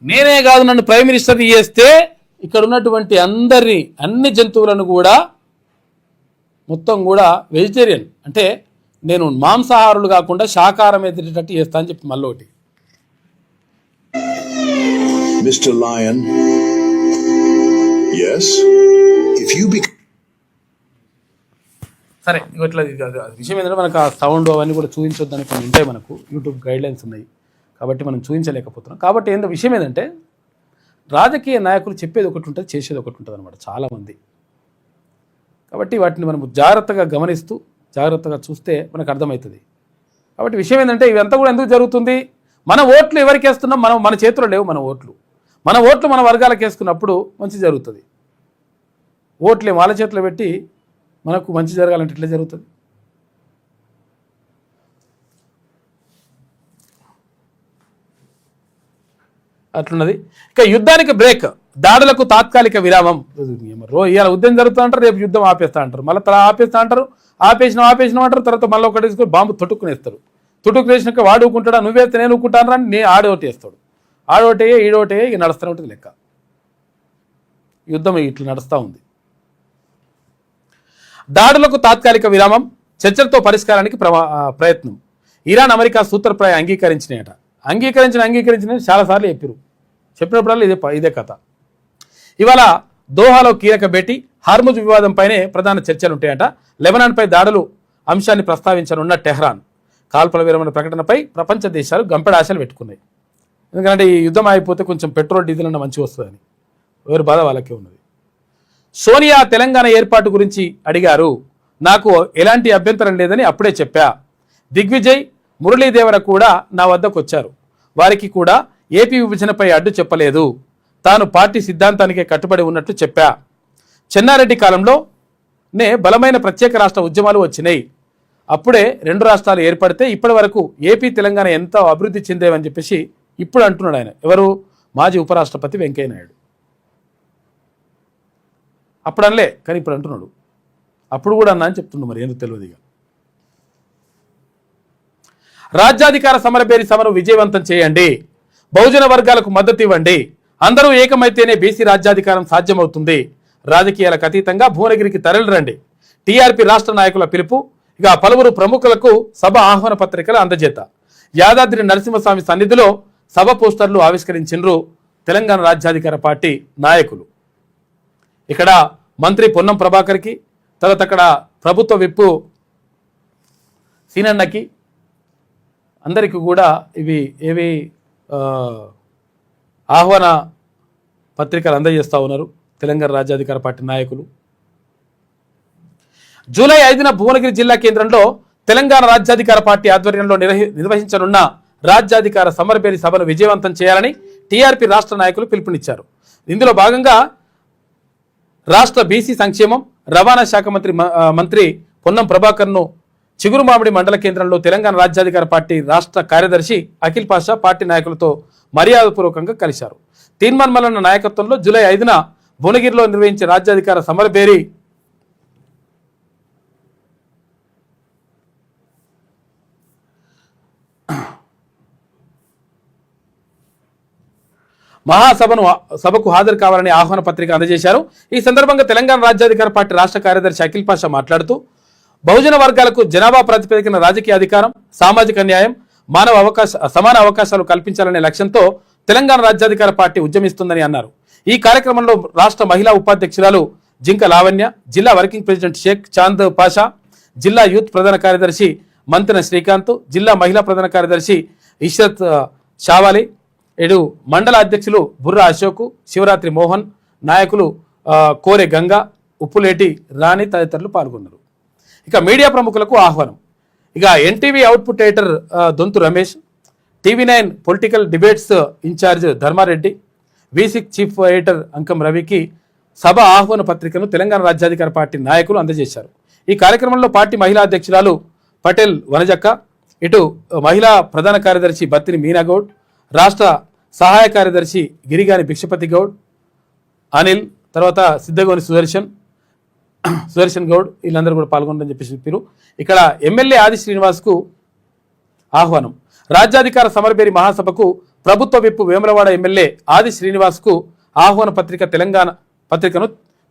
నేనే కాదు, నన్ను ప్రైమ్ మినిస్టర్ చేస్తే ఇక్కడ ఉన్నటువంటి అన్ని జంతువులను కూడా మొత్తం కూడా వెజిటేరియన్, అంటే నేను మాంసాహారులు కాకుండా శాకాహారం ఎదిరేటట్టు చేస్తా అని చెప్పి మళ్ళీ ఒకటి. Mr. Lion, yes, if you become... సరే ఇట్లా విషయం ఏంటంటే మనకు ఆ సౌండ్ అవన్నీ కూడా చూపించొద్దని కొన్ని ఉంటాయి, మనకు యూట్యూబ్ గైడ్లైన్స్ ఉన్నాయి కాబట్టి మనం చూపించలేకపోతున్నాం. కాబట్టి విషయం ఏంటంటే రాజకీయ నాయకులు చెప్పేది ఒకటి ఉంటుంది, చేసేది ఒకటి ఉంటుంది అనమాట చాలామంది. కాబట్టి వాటిని మనం జాగ్రత్తగా గమనిస్తూ జాగ్రత్తగా చూస్తే మనకు అర్థమవుతుంది. కాబట్టి విషయం ఏంటంటే ఇవంతా కూడా ఎందుకు జరుగుతుంది, మన ఓట్లు ఎవరికి వేస్తున్నాం? మనం మన చేతిలో లేవు మన ఓట్లు మన వర్గాలకు వేసుకున్నప్పుడు మంచి జరుగుతుంది. ఓట్లే వాళ్ళ చేతిలో పెట్టి మనకు మంచి జరగాలంటే ఎట్లా జరుగుతుంది? అట్లున్నది. ఇక యుద్ధానికి బ్రేక్, దాడులకు తాత్కాలిక విరామం. ఇవాళ యుద్ధం జరుగుతూ అంటారు, రేపు యుద్ధం ఆపేస్తా అంటారు, మళ్ళీ తల ఆపేస్తా అంటారు, ఆపేసినాం అంటారు, తర్వాత మళ్ళీ ఒకటి తీసుకొని బాంబు తొట్టుకునేస్తారు. తొట్టుకునేసినాక వాడు ఊకుంటాడా, నువ్వేస్తే నేను ఊకుంటాను అని నేను ఆడోటి వేస్తాడు. ఆడోటే ఈడోటే ఇక నడుస్తూనే ఉంటుంది లెక్క. యుద్ధం ఇట్లా నడుస్తూ ఉంది. దాడులకు తాత్కాలిక విరామం, చర్చలతో పరిష్కారానికి ప్రయత్నం. ఇరాన్ అమెరికా సూత్రప్రాయం అంగీకరించిన చాలాసార్లు చెప్పినప్పుడల్లా ఇదే కథ. ఇవాళ దోహాలో కీలక భేటీ, హార్ముజ్ వివాదంపైనే ప్రధాన చర్చలు ఉంటాయట. లెబనాన్పై దాడులు అంశాన్ని ప్రస్తావించనున్న టెహ్రాన్. కాల్పుల విరమణ ప్రకటనపై ప్రపంచ దేశాలు గంపెడ ఆశలు పెట్టుకున్నాయి. ఎందుకంటే ఈ యుద్ధం అయిపోతే కొంచెం పెట్రోల్ డీజిల్ అన్న మంచిగా వస్తుందని, ఎవరి బాధ వాళ్ళకే ఉన్నది. సోనియా తెలంగాణ ఏర్పాటు గురించి అడిగారు, నాకు ఎలాంటి అభ్యంతరం లేదని అప్పుడే చెప్పా. దిగ్విజయ్, మురళీదేవర కూడా నా వద్దకు వచ్చారు, వారికి కూడా ఏపీ విభజనపై అడ్డు చెప్పలేదు, తాను పార్టీ సిద్ధాంతానికే కట్టుబడి ఉన్నట్టు చెప్పా. చెన్నారెడ్డి కాలంలోనే బలమైన ప్రత్యేక రాష్ట్ర ఉద్యమాలు వచ్చినాయి, అప్పుడే 2 రాష్ట్రాలు ఏర్పడితే ఇప్పటి వరకు ఏపీ తెలంగాణ ఎంతో అభివృద్ధి చెందేవని చెప్పేసి ఇప్పుడు అంటున్నాడు ఆయన. ఎవరు? మాజీ ఉపరాష్ట్రపతి వెంకయ్య నాయుడు. అప్పుడు అనలే కానీ ఇప్పుడు అంటున్నాడు. అప్పుడు కూడా అన్నా అని చెప్తున్నాడు, మరి ఎందుకు తెలియదు. ఇక రాజ్యాధికార సమరభేరి సమరం విజయవంతం చేయండి, బహుజన వర్గాలకు మద్దతు ఇవ్వండి, అందరూ ఏకమైతేనే బీసీ రాజ్యాధికారం సాధ్యమవుతుంది, రాజకీయాలకు అతీతంగా భువనగిరికి తరలిరండి. టీఆర్పీ రాష్ట్ర నాయకుల పిలుపు. ఇక పలువురు ప్రముఖులకు సభ ఆహ్వాన పత్రికల అందజేత. యాదాద్రి నరసింహస్వామి సన్నిధిలో సభ పోస్టర్లు ఆవిష్కరించిండ్రు తెలంగాణ రాజ్యాధికార పార్టీ నాయకులు. ఇక్కడ మంత్రి పొన్నం ప్రభాకర్కి, తర్వాత అక్కడ ప్రభుత్వ విప్పు సీనన్నకి, అందరికీ కూడా ఏవి ఆహ్వాన పత్రికలు అందజేస్తూ ఉన్నారు తెలంగాణ రాజ్యాధికార పార్టీ నాయకులు. జూలై 5న భువనగిరి జిల్లా కేంద్రంలో తెలంగాణ రాజ్యాధికార పార్టీ ఆధ్వర్యంలో నిర్వహించనున్న రాజ్యాధికార సమరభేరి సభను విజయవంతం చేయాలని టీఆర్పీ రాష్ట్ర నాయకులు పిలుపునిచ్చారు. ఇందులో భాగంగా రాష్ట్ర బీసీ సంక్షేమం రవాణా శాఖ మంత్రి పొన్నం ప్రభాకర్ను చిగురుమామిడి మండల కేంద్రంలో తెలంగాణ రాజ్యాధికార పార్టీ రాష్ట్ర కార్యదర్శి అఖిల్ పాషా పార్టీ నాయకులతో మర్యాదపూర్వకంగా కలిశారు. తీన్మాన్ మల్లన్న నాయకత్వంలో జూలై 5న భువనగిరిలో నిర్వహించే రాజ్యాధికార సమరభేరి సభకు హాజరు కావాలని ఆహ్వాన పత్రిక అందజేశారు. ఈ సందర్భంగా తెలంగాణ రాజ్యాధికార పార్టీ రాష్ట్ర కార్యదర్శి అఖిల్ పాషా మాట్లాడుతూ, బహుజన వర్గాలకు జనాభా ప్రాతిపదికన రాజకీయ అధికారం, సామాజిక న్యాయం, సమాన అవకాశాలు కల్పించాలనే లక్ష్యంతో తెలంగాణ రాజ్యాధికార పార్టీ ఉద్యమిస్తుందని అన్నారు. ఈ కార్యక్రమంలో రాష్ట్ర మహిళా ఉపాధ్యక్షురాలు జింక లావణ్య, జిల్లా వర్కింగ్ ప్రెసిడెంట్ షేక్ చాంద్ పాషా, జిల్లా యూత్ ప్రధాన కార్యదర్శి మంతెన శ్రీకాంత్, జిల్లా మహిళా ప్రధాన కార్యదర్శి ఇష్రత్ షావాలి, మండల అధ్యక్షులు బుర్రా అశోక్, శివరాత్రి మోహన్, నాయకులు కోరె గంగా, ఉప్పులేటి రాణి తదితరులు పాల్గొన్నారు. ఇక మీడియా ప్రముఖులకు ఆహ్వానం. ఇక NTV output editor Dontu Ramesh, TV nine political debates in-charge Dharma Reddy, V6 chief editor Ankam రవికి సభ ఆహ్వాన పత్రికను తెలంగాణ రాజ్యాధికార పార్టీ నాయకులు అందజేశారు. ఈ కార్యక్రమంలో పార్టీ మహిళా అధ్యక్షురాలు పటేల్ వనజక్క, మహిళా ప్రధాన కార్యదర్శి బత్తిని మీనాగౌడ్, రాష్ట్ర సహాయ కార్యదర్శి గిరిగాని భిక్షపతి గౌడ్, అనిల్, తర్వాత సిద్ధగోని సుదర్శన్ గౌడ్, వీళ్ళందరూ కూడా పాల్గొందని చెప్పేసి చెప్పారు. ఇక్కడ ఎమ్మెల్యే ఆది శ్రీనివాస్కు ఆహ్వానం. రాజ్యాధికార సమరభేరి మహాసభకు ప్రభుత్వ విప్పు వేములవాడ ఎమ్మెల్యే ఆది శ్రీనివాస్కు ఆహ్వాన పత్రికను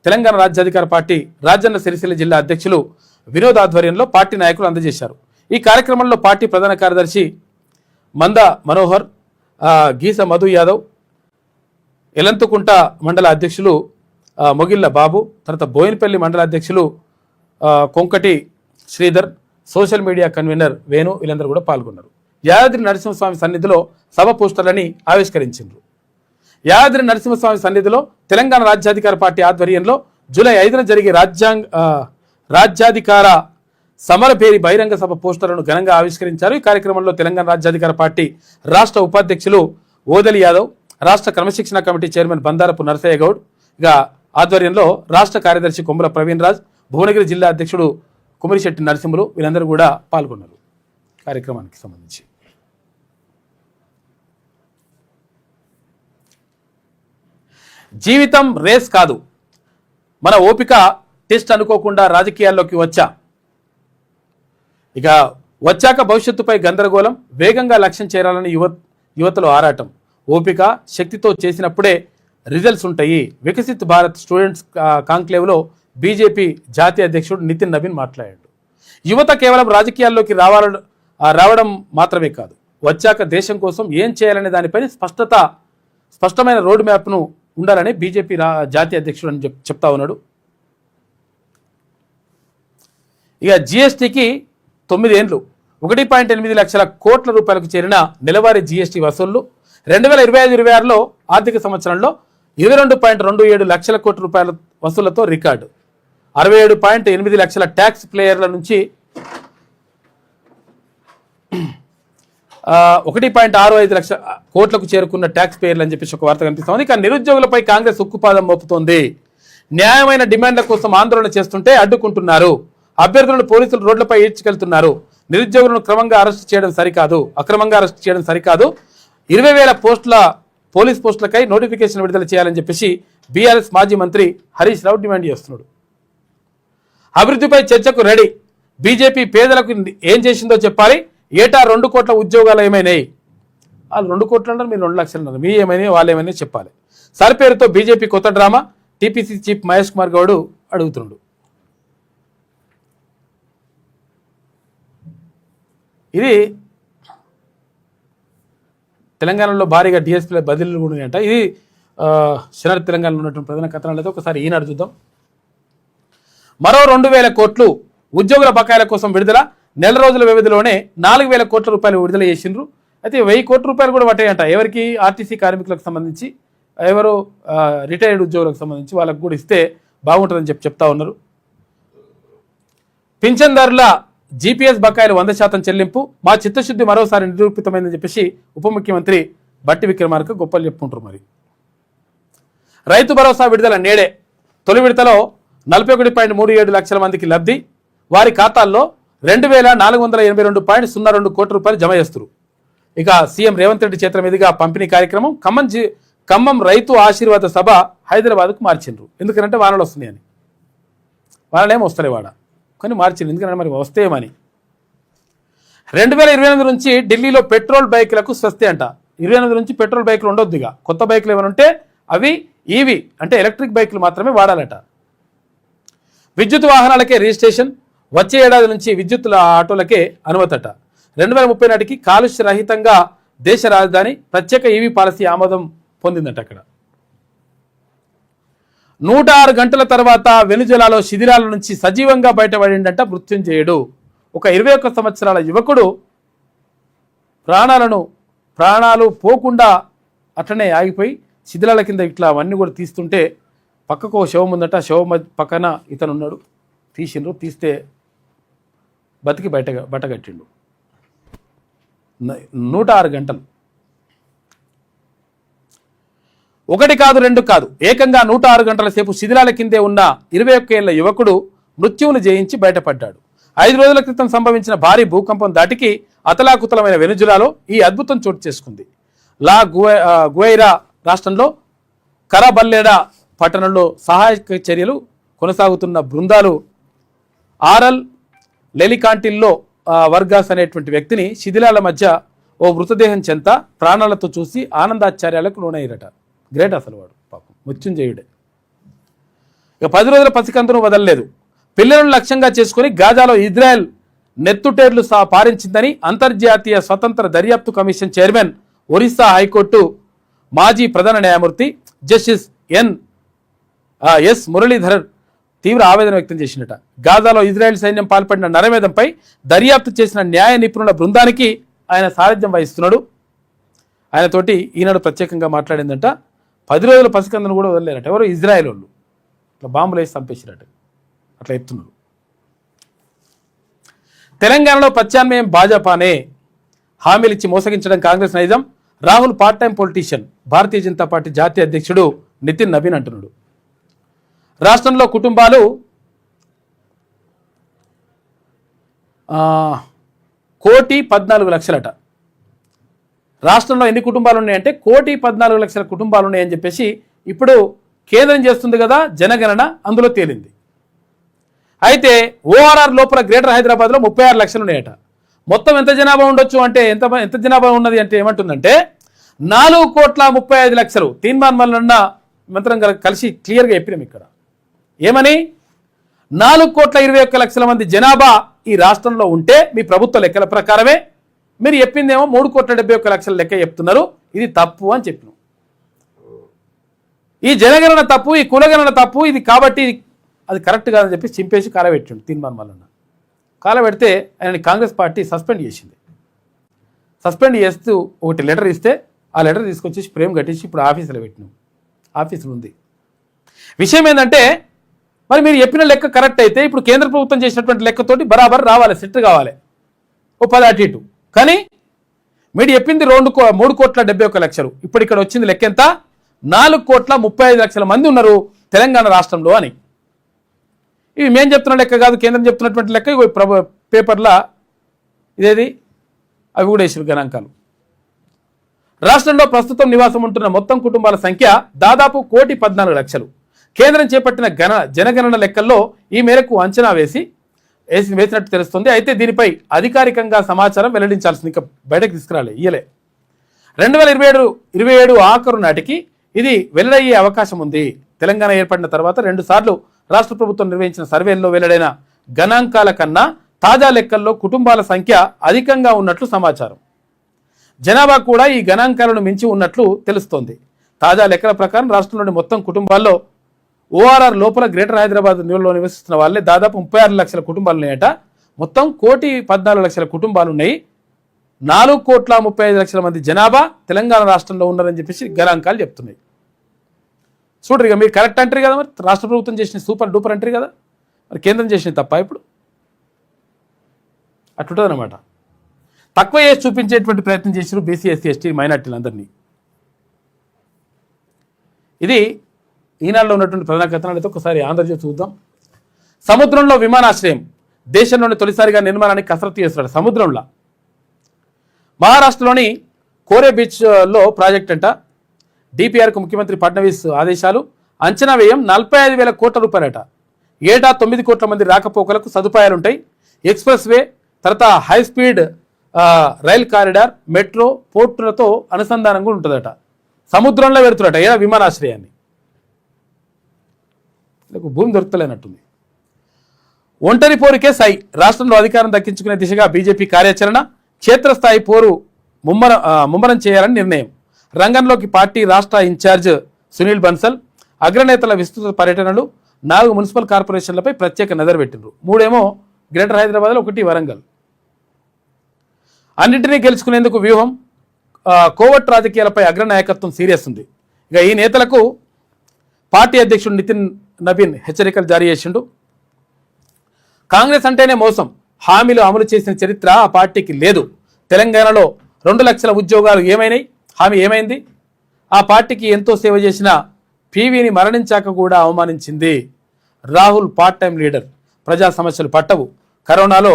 తెలంగాణ రాజ్యాధికార పార్టీ రాజన్న సిరిసిల్ల జిల్లా అధ్యక్షులు వినోద్ ఆధ్వర్యంలో పార్టీ నాయకులు అందజేశారు. ఈ కార్యక్రమంలో పార్టీ ప్రధాన కార్యదర్శి మంద మనోహర్, గీస మధు యాదవ్, ఎలంతుకుంట మండల అధ్యక్షులు మొగిళ్ళ బాబు, తర్వాత బోయినపల్లి మండల అధ్యక్షులు Konkati Sridhar, social media convener Venu, వీళ్ళందరూ కూడా పాల్గొన్నారు. యాదాద్రి నరసింహస్వామి సన్నిధిలో సభ పోస్టర్లని ఆవిష్కరించారు. యాదాద్రి నరసింహస్వామి సన్నిధిలో తెలంగాణ రాజ్యాధికార పార్టీ ఆధ్వర్యంలో జూలై 5న జరిగే రాజ్యాధికార సమరభేరి బహిరంగ సభ పోస్టర్లను ఘనంగా ఆవిష్కరించారు. ఈ కార్యక్రమంలో తెలంగాణ రాజ్యాధికార పార్టీ రాష్ట్ర ఉపాధ్యక్షులు ఓదలి యాదవ్, రాష్ట్ర క్రమశిక్షణ కమిటీ చైర్మన్ బందారపు నరసయ్య గౌడ్ ఆధ్వర్యంలో రాష్ట్ర కార్యదర్శి కొమ్మల ప్రవీణ్ రాజ్, భువనగిరి జిల్లా అధ్యక్షుడు కుమరిశెట్టి నరసింహులు వీరందరూ కూడా పాల్గొన్నారు కార్యక్రమానికి సంబంధించి. జీవితం రేస్ కాదు, మన ఓపిక టెస్ట్ అనుకోకుండా రాజకీయాల్లోకి వచ్చాక భవిష్యత్తుపై గందరగోళం, వేగంగా లక్ష్యం చేరాలని యువతలో ఆరాటం. ఓపిక శక్తితో చేసినప్పుడే రిజల్ట్స్ ఉంటాయి. వికసిత్ భారత్ స్టూడెంట్స్ కాంక్లేవ్లో బీజేపీ జాతీయ అధ్యక్షుడు నితిన్ నవీన్ మాట్లాడాడు. యువత కేవలం రాజకీయాల్లోకి రావడం మాత్రమే కాదు, వచ్చాక దేశం కోసం ఏం చేయాలనే దానిపైన స్పష్టమైన రోడ్ మ్యాప్ను ఉండాలని బీజేపీ జాతీయ అధ్యక్షుడు అని చెప్తా ఉన్నాడు. ఇక జిఎస్టీకి 9 ఏళ్లు, 1.8 లక్షల కోట్ల రూపాయలకు చేరిన నెలవారీ జిఎస్టీ వసూళ్లు 2025-26లో ఆర్థిక సంవత్సరంలో 22.27 లక్షల కోట్ల రూపాయల వసూళ్లతో రికార్డు. 67.8 లక్షల ట్యాక్స్ ప్లేయర్ల నుంచి 1.65 లక్షల కోట్లకు చేరుకున్న ట్యాక్స్ పేయర్లు అని చెప్పేసి ఒక వార్త కనిపిస్తోంది. ఇక నిరుద్యోగులపై కాంగ్రెస్ ఉక్కుపాదం మోపుతోంది. న్యాయమైన డిమాండ్ల కోసం ఆందోళన చేస్తుంటే అడ్డుకుంటున్నారు. అభ్యర్థులను పోలీసులు రోడ్లపై ఈడ్చుకెళ్తున్నారు. నిరుద్యోగులను అక్రమంగా అరెస్ట్ చేయడం సరికాదు. 20,000 పోలీస్ పోస్టులకై నోటిఫికేషన్ విడుదల చేయాలని చెప్పేసి బీఆర్ఎస్ మాజీ మంత్రి హరీష్ రావు డిమాండ్ చేస్తున్నాడు. అభివృద్ధిపై చర్చకు రెడీ. బీజేపీ పేదలకు ఏం చేసిందో చెప్పాలి. ఏటా 2 కోట్ల ఉద్యోగాలు ఏమైనాయి? వాళ్ళు 2 కోట్లు అన్నారు, మీరు 2 లక్షలు అన్నారు. మీ ఏమైనా వాళ్ళు ఏమైనా చెప్పాలి. సరిపేరుతో బీజేపీ కొత్త drama. TPC chief Mahesh Kumar Goud అడుగుతున్నాడు. ఇది తెలంగాణలో భారీగా డిఎస్పీల బదిలీలు కూడా ఉన్నాయంట. ఇది శనివారం తెలంగాణలో ఉన్నటువంటి ప్రధాన కథనాలు అయితే ఒకసారి ఈనాడు చూద్దాం. మరో 2,000 కోట్లు ఉద్యోగుల బకాయిల కోసం విడుదల. నెల రోజుల వ్యవధిలోనే 4,000 కోట్ల రూపాయలు విడుదల చేసిండ్రు. అయితే 1,000 కోట్ల రూపాయలు కూడా పట్టాయంట. ఎవరికి? ఆర్టీసీ కార్మికులకు సంబంధించి, ఎవరు రిటైర్డ్ ఉద్యోగులకు సంబంధించి వాళ్ళకు కూడా ఇస్తే బాగుంటుందని చెప్తా ఉన్నారు. పింఛన్దారుల జీపీఎస్ బకాయిలు 100% చెల్లింపు. మా చిత్తశుద్ధి మరోసారి నిరూపితమైందని చెప్పేసి ఉప ముఖ్యమంత్రి బట్టి విక్రమార్క గొప్పలు చెప్పుకుంటారు. మరి రైతు భరోసా విడుదల నేడే. తొలి విడతలో 41.37 లక్షల మందికి లబ్ధి. వారి ఖాతాల్లో 2,482.02 కోట్ల రూపాయలు జమ చేస్తారు. ఇక సీఎం రేవంత్ రెడ్డి చేతుల మీదుగా పంపిణీ కార్యక్రమం. ఖమ్మం రైతు ఆశీర్వాద సభ హైదరాబాద్కు మార్చిండ్రు. ఎందుకంటే వానలు వస్తున్నాయని. వానలేమో వస్తలే వాడ కానీ మార్చిండ్రు. ఎందుకంటే మరి వస్తేమని. 2028 నుంచి ఢిల్లీలో పెట్రోల్ బైకులకు స్వస్తి అంట. 28 నుంచి పెట్రోల్ బైకులు ఉండొద్దుగా. కొత్త బైకులు ఏమైనా ఉంటే అవి ఈవీ అంటే ఎలక్ట్రిక్ బైకులు మాత్రమే వాడాలట. విద్యుత్ వాహనాలకే రిజిస్ట్రేషన్. వచ్చే ఏడాది నుంచి విద్యుత్ ఆటోలకే అనుమతట. 2030 నాటికి కాలుష్య రహితంగా దేశ రాజధాని. ప్రత్యేక ఈవీ పాలసీ ఆమోదం పొందిందట. అక్కడ 106 గంటల తర్వాత వెనుజులాలో శిథిలాల నుంచి సజీవంగా బయటపడిందంట మృత్యుంజయుడు. ఒక 21 సంవత్సరాల యువకుడు ప్రాణాలు పోకుండా అట్లనే ఆగిపోయి శిథిలాల కింద ఇట్లా అవన్నీ కూడా తీస్తుంటే పక్కకు శవం ఉందట. శవం పక్కన ఇతను ఉన్నాడు. తీస్తే బతికి బట్టగట్టిండు. 106 గంటలు. 1 కాదు 2 కాదు, ఏకంగా 106 గంటల సేపు శిథిలాల కిందే ఉన్న 21 ఏళ్ల యువకుడు మృత్యువును జయించి బయటపడ్డాడు. 5 రోజుల క్రితం సంభవించిన భారీ భూకంపం దాటికి అతలాకుతలమైన వెనుజులాలో ఈ అద్భుతం చోటు చేసుకుంది. గువైరా రాష్ట్రంలో కరబల్లేడా పట్టణంలో సహాయక చర్యలు కొనసాగుతున్న బృందాలు ఆర్ఎల్ లెలికాంటిల్లో వర్గాస్ అనేటువంటి వ్యక్తిని శిథిలాల మధ్య ఓ మృతదేహం చెంత ప్రాణాలతో చూసి ఆనందాశ్చర్యాలకు లోనయ్యారట. గ్రేట్ అసలు వాడు పాపం మృత్యుంజయుడే. ఇక 10 రోజుల పసికందును వదలలేదు. పిల్లలను లక్ష్యంగా చేసుకుని గాజాలో ఇజ్రాయెల్ నెత్తుటేర్లు పారించిందని అంతర్జాతీయ స్వతంత్ర దర్యాప్తు కమిషన్ చైర్మన్, ఒరిస్సా హైకోర్టు మాజీ ప్రధాన న్యాయమూర్తి జస్టిస్ ఎస్ మురళీధరన్ తీవ్ర ఆవేదన వ్యక్తం చేసినట. గాజాలో ఇజ్రాయెల్ సైన్యం పాల్పడిన నరమేధంపై దర్యాప్తు చేసిన న్యాయ నిపుణుల బృందానికి ఆయన సారథ్యం వహిస్తున్నాడు. ఆయనతోటి ఈనాడు ప్రత్యేకంగా మాట్లాడిందంట. 10 రోజుల పసికందును కూడా వదిలేరట. ఎవరు? ఇజ్రాయెల్ వాళ్ళు. ఇట్లా బాంబులు వేసి చంపేసినట్టు అట్లా ఎత్తున్నారు. తెలంగాణలో ప్రత్యామ్నాయం భాజపానే, హామీలిచ్చి మోసగించడం కాంగ్రెస్ నైజం. Rahul part time politician, Bharatiya Janata party జాతీయ అధ్యక్షుడు నితిన్ నవీన్ అంటున్నాడు. రాష్ట్రంలో కుటుంబాలు 1,14,00,000 రాష్ట్రంలో ఎన్ని కుటుంబాలు ఉన్నాయంటే 1,14,00,000 కుటుంబాలు ఉన్నాయని చెప్పేసి ఇప్పుడు కేంద్రం చేస్తుంది కదా జనగణన, అందులో తేలింది. అయితే ఓఆర్ఆర్ లోపల గ్రేటర్ హైదరాబాద్లో 36 లక్షలు ఉన్నాయట. మొత్తం ఎంత జనాభా ఉండొచ్చు అంటే ఎంత జనాభా ఉన్నది అంటే ఏమంటుందంటే 4,35,00,000. తీన్మాన్ మల్లన్న మంత్రం కలిసి క్లియర్గా చెప్పినాం ఇక్కడ. ఏమని 4,21,00,000 మంది జనాభా ఈ రాష్ట్రంలో ఉంటే మీ ప్రభుత్వ లెక్కల ప్రకారమే మీరు చెప్పిందేమో 3,71,00,000 లెక్క చెప్తున్నారు. ఇది తప్పు అని చెప్పినాం. ఈ జనగణన తప్పు, ఈ కులగణన తప్పు, ఇది కాబట్టి అది కరెక్ట్ కాదని చెప్పి చింపేసి కాలబెట్టిండు తీన్మాన్ మల్లన్న. కాలబెడితే ఆయనని కాంగ్రెస్ పార్టీ సస్పెండ్ చేసింది. సస్పెండ్ చేస్తూ ఒకటి లెటర్ ఇస్తే ఆ లెటర్ తీసుకొచ్చేసి ఫ్రేమ్ కట్టించి ఇప్పుడు ఆఫీసులో పెట్టినాం. ఆఫీసులో ఉంది. విషయం ఏంటంటే మరి మీరు చెప్పిన లెక్క కరెక్ట్ అయితే ఇప్పుడు కేంద్ర ప్రభుత్వం చేసినటువంటి లెక్కతోటి బరాబర్ రావాలి, సెట్ కావాలి, ఓ 10 అటు ఇటు. కానీ మీరు చెప్పింది 3,71,00,000. ఇప్పుడు ఇక్కడ వచ్చింది లెక్క ఎంత? 4,35,00,000 మంది ఉన్నారు తెలంగాణ రాష్ట్రంలో అని. ఇవి మేము చెప్తున్న లెక్క కాదు, కేంద్రం చెప్తున్నటువంటి లెక్క. పేపర్లో ఇదేది అవి కూడా వేసారు గణాంకాలు. రాష్ట్రంలో ప్రస్తుతం నివాసం ఉంటున్న మొత్తం కుటుంబాల సంఖ్య దాదాపు 1,14,00,000. కేంద్రం చేపట్టిన జనగణన లెక్కల్లో ఈ మేరకు అంచనా వేసినట్టు తెలుస్తుంది. అయితే దీనిపై అధికారికంగా సమాచారం వెల్లడించాల్సింది, ఇంకా బయటకు తీసుకురాలే, ఇయ్యలే. 2027 ఆఖరు నాటికి ఇది వెల్లడయ్యే అవకాశం ఉంది. తెలంగాణ ఏర్పడిన తర్వాత 2 సార్లు రాష్ట్ర ప్రభుత్వం నిర్వహించిన సర్వేల్లో వెల్లడైన గణాంకాల కన్నా తాజా లెక్కల్లో కుటుంబాల సంఖ్య అధికంగా ఉన్నట్లు సమాచారం. జనాభా కూడా ఈ గణాంకాలను మించి ఉన్నట్లు తెలుస్తోంది. తాజా లెక్కల ప్రకారం రాష్ట్రంలోని మొత్తం కుటుంబాల్లో ఓఆర్ఆర్ లోపల గ్రేటర్ హైదరాబాద్ లో నివసిస్తున్న వాళ్ళే దాదాపు 36 లక్షల కుటుంబాలు ఉన్నాయట. మొత్తం 1,14,00,000 కుటుంబాలు ఉన్నాయి. 4,35,00,000 మంది జనాభా తెలంగాణ రాష్ట్రంలో ఉన్నారని చెప్పేసి గణాంకాలు చెప్తున్నాయి. చూడరు ఇక మీరు కరెక్ట్ అంటారు కదా, మరి రాష్ట్ర ప్రభుత్వం చేసిన సూపర్ డూపర్ అంటారు కదా, మరి కేంద్రం చేసిన తప్ప ఇప్పుడు అట్లుంటుంది అనమాట. తక్కువ చేసి చూపించేటువంటి ప్రయత్నం చేశారు బీసీ, ఎస్సీ, ఎస్టీ, మైనార్టీలందరినీ. ఇది ఈనాడులో ఉన్నటువంటి ప్రధాన కథనాలు. అయితే ఒకసారి ఆంధ్రజ్యోతి చూద్దాం. సముద్రంలో విమానాశ్రయం, దేశంలోని తొలిసారిగా నిర్మాణానికి కసరత్తు చేస్తున్నాడు సముద్రంలో. మహారాష్ట్రలోని కోరే బీచ్లో ప్రాజెక్ట్ అంట. డిపిఆర్కు ముఖ్యమంత్రి ఫడ్నవీస్ ఆదేశాలు. అంచనా వ్యయం 45,000 కోట్ల రూపాయలట. ఏటా 9 కోట్ల మంది రాకపోకలకు సదుపాయాలుంటాయి. ఎక్స్ప్రెస్ వే, తర్వాత high speed rail corridor, metro, పోర్టులతో అనుసంధానంగా ఉంటుందట. సముద్రంలో పెడుతున్నట ఏడా విమానాశ్రయాన్ని. భూమి దొరకలేనట్టుంది. ఒంటరి పోరుకే సై, రాష్ట్రంలో అధికారం దక్కించుకునే దిశగా బీజేపీ కార్యాచరణ. క్షేత్రస్థాయి పోరు ముమ్మరం చేయాలని నిర్ణయం. రంగంలోకి పార్టీ రాష్ట్ర ఇన్ఛార్జ్ సునీల్ బన్సల్. అగ్రనేతల విస్తృత పర్యటనలు. 4 మున్సిపల్ కార్పొరేషన్లపై ప్రత్యేక నజరు పెట్టిండ్రు. 3 ఏమో గ్రేటర్ హైదరాబాద్లో, 1 వరంగల్. అన్నింటినీ గెలుచుకునేందుకు వ్యూహం. కోవట్ రాజకీయాలపై అగ్రనాయకత్వం సీరియస్ ఉంది. ఇక ఈ నేతలకు పార్టీ అధ్యక్షుడు నితిన్ నవీన్ హెచ్చరికలు జారీ చేసిండు. కాంగ్రెస్ అంటేనే మోసం, హామీలు అమలు చేసిన చరిత్ర ఆ పార్టీకి లేదు. తెలంగాణలో 2 లక్షల ఉద్యోగాలు ఏమైనాయి? హామీ ఏమైంది? ఆ పార్టీకి ఎంతో సేవ చేసిన పీవీని మరణించాక కూడా అవమానించింది. Rahul part time leader. ప్రజా సమస్యలు పట్టవు. కరోనాలో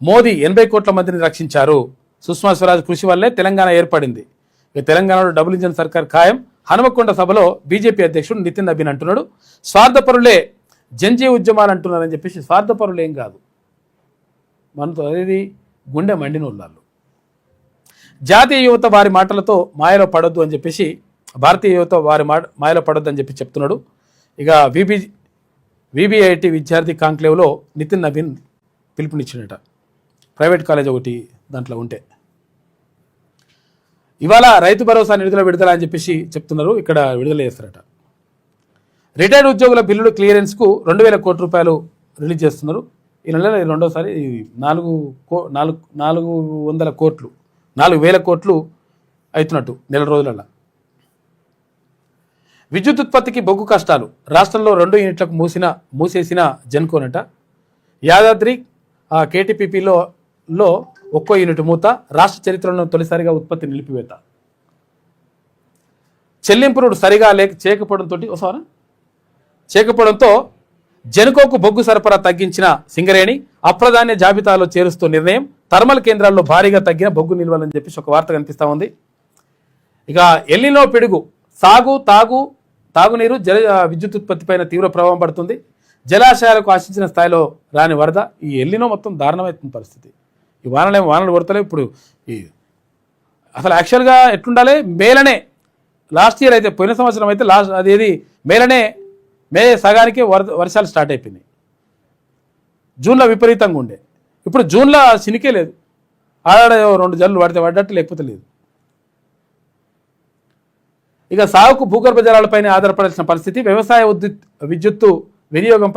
మోదీ 80 కోట్ల మందిని రక్షించారు. సుష్మా స్వరాజ్ కృషి వల్లే తెలంగాణ ఏర్పడింది. ఇక తెలంగాణలో డబుల్ ఇంజన్ సర్కార్ ఖాయం. హనుమకొండ సభలో బీజేపీ అధ్యక్షుడు నితిన్ నవీన్ అంటున్నాడు, స్వార్థపరులే జంజీ ఉద్యమాలు అంటున్నారని చెప్పేసి. స్వార్థపరులు ఏం కాదు, మనతో అదేది గుండె మండినోళ్ళు. జాతీయ యువత వారి మాటలతో మాయలో పడొద్దు అని చెప్పేసి, భారతీయ యువత వారి మాయలో పడొద్దు అని చెప్పి చెప్తున్నాడు. ఇక విబిఐటి విద్యార్థి కాంక్లేవ్లో నితిన్ నవీన్ పిలుపునిచ్చినట. ప్రైవేట్ కాలేజ్ ఒకటి దాంట్లో ఉంటే ఇవాళ రైతు భరోసా నిధుల విడుదల అని చెప్పేసి చెప్తున్నారు. ఇక్కడ విడుదల చేస్తారట. రిటైర్డ్ ఉద్యోగుల బిల్లులు క్లియరెన్స్కు 2,000 కోట్ల రూపాయలు రిలీజ్ చేస్తున్నారు. ఈ నెల రెండోసారి 400 కోట్లు 4,000 కోట్లు అవుతున్నట్టు నెల రోజులలో. విద్యుత్ ఉత్పత్తికి బొగ్గు కష్టాలు. రాష్ట్రంలో 2 యూనిట్లకు మూసేసిన జెన్కోనట. యాదాద్రి కేటీపీపీలో ఒక్కో యూనిట్ మూత, రాష్ట్ర చరిత్రలో తొలిసారిగా ఉత్పత్తి నిలిపివేత. చెల్లింపులు సరిగా చేయకపోవడంతో జెన్కోకు బొగ్గు సరఫరా తగ్గించిన సింగరేణి అప్రధాన్య జాబితాలో చేరుస్తూ నిర్ణయం. థర్మల్ కేంద్రాల్లో భారీగా తగ్గిన బొగ్గు నిల్వలని చెప్పేసి ఒక వార్త కనిపిస్తూ ఉంది. ఇక ఎల్నినో పిడుగు, తాగునీరు జల విద్యుత్ ఉత్పత్తిపైన తీవ్ర ప్రభావం పడుతుంది. జలాశయాలకు ఆశించిన స్థాయిలో రాని వరద. ఈ ఎల్నినో మొత్తం దారుణమవుతున్న పరిస్థితి. ఈ వానలు కొడతలే. ఇప్పుడు ఈ అసలు యాక్చువల్గా ఎట్లుండాలి, మేలనే లాస్ట్ ఇయర్ అయితే, పోయిన సంవత్సరం అయితే మే సగానికి వర్షాలు స్టార్ట్ అయిపోయినాయి. జూన్లో విపరీతంగా ఉండే, ఇప్పుడు జూన్లో చినికే లేదు. ఆడ 2 జల్లు పడ్డట్టు, లేకపోతే లేదు. ఇక సాగుకు భూగర్భ జలాలపైన ఆధారపడాల్సిన పరిస్థితి. వ్యవసాయ విద్యుత్తు వినియోగం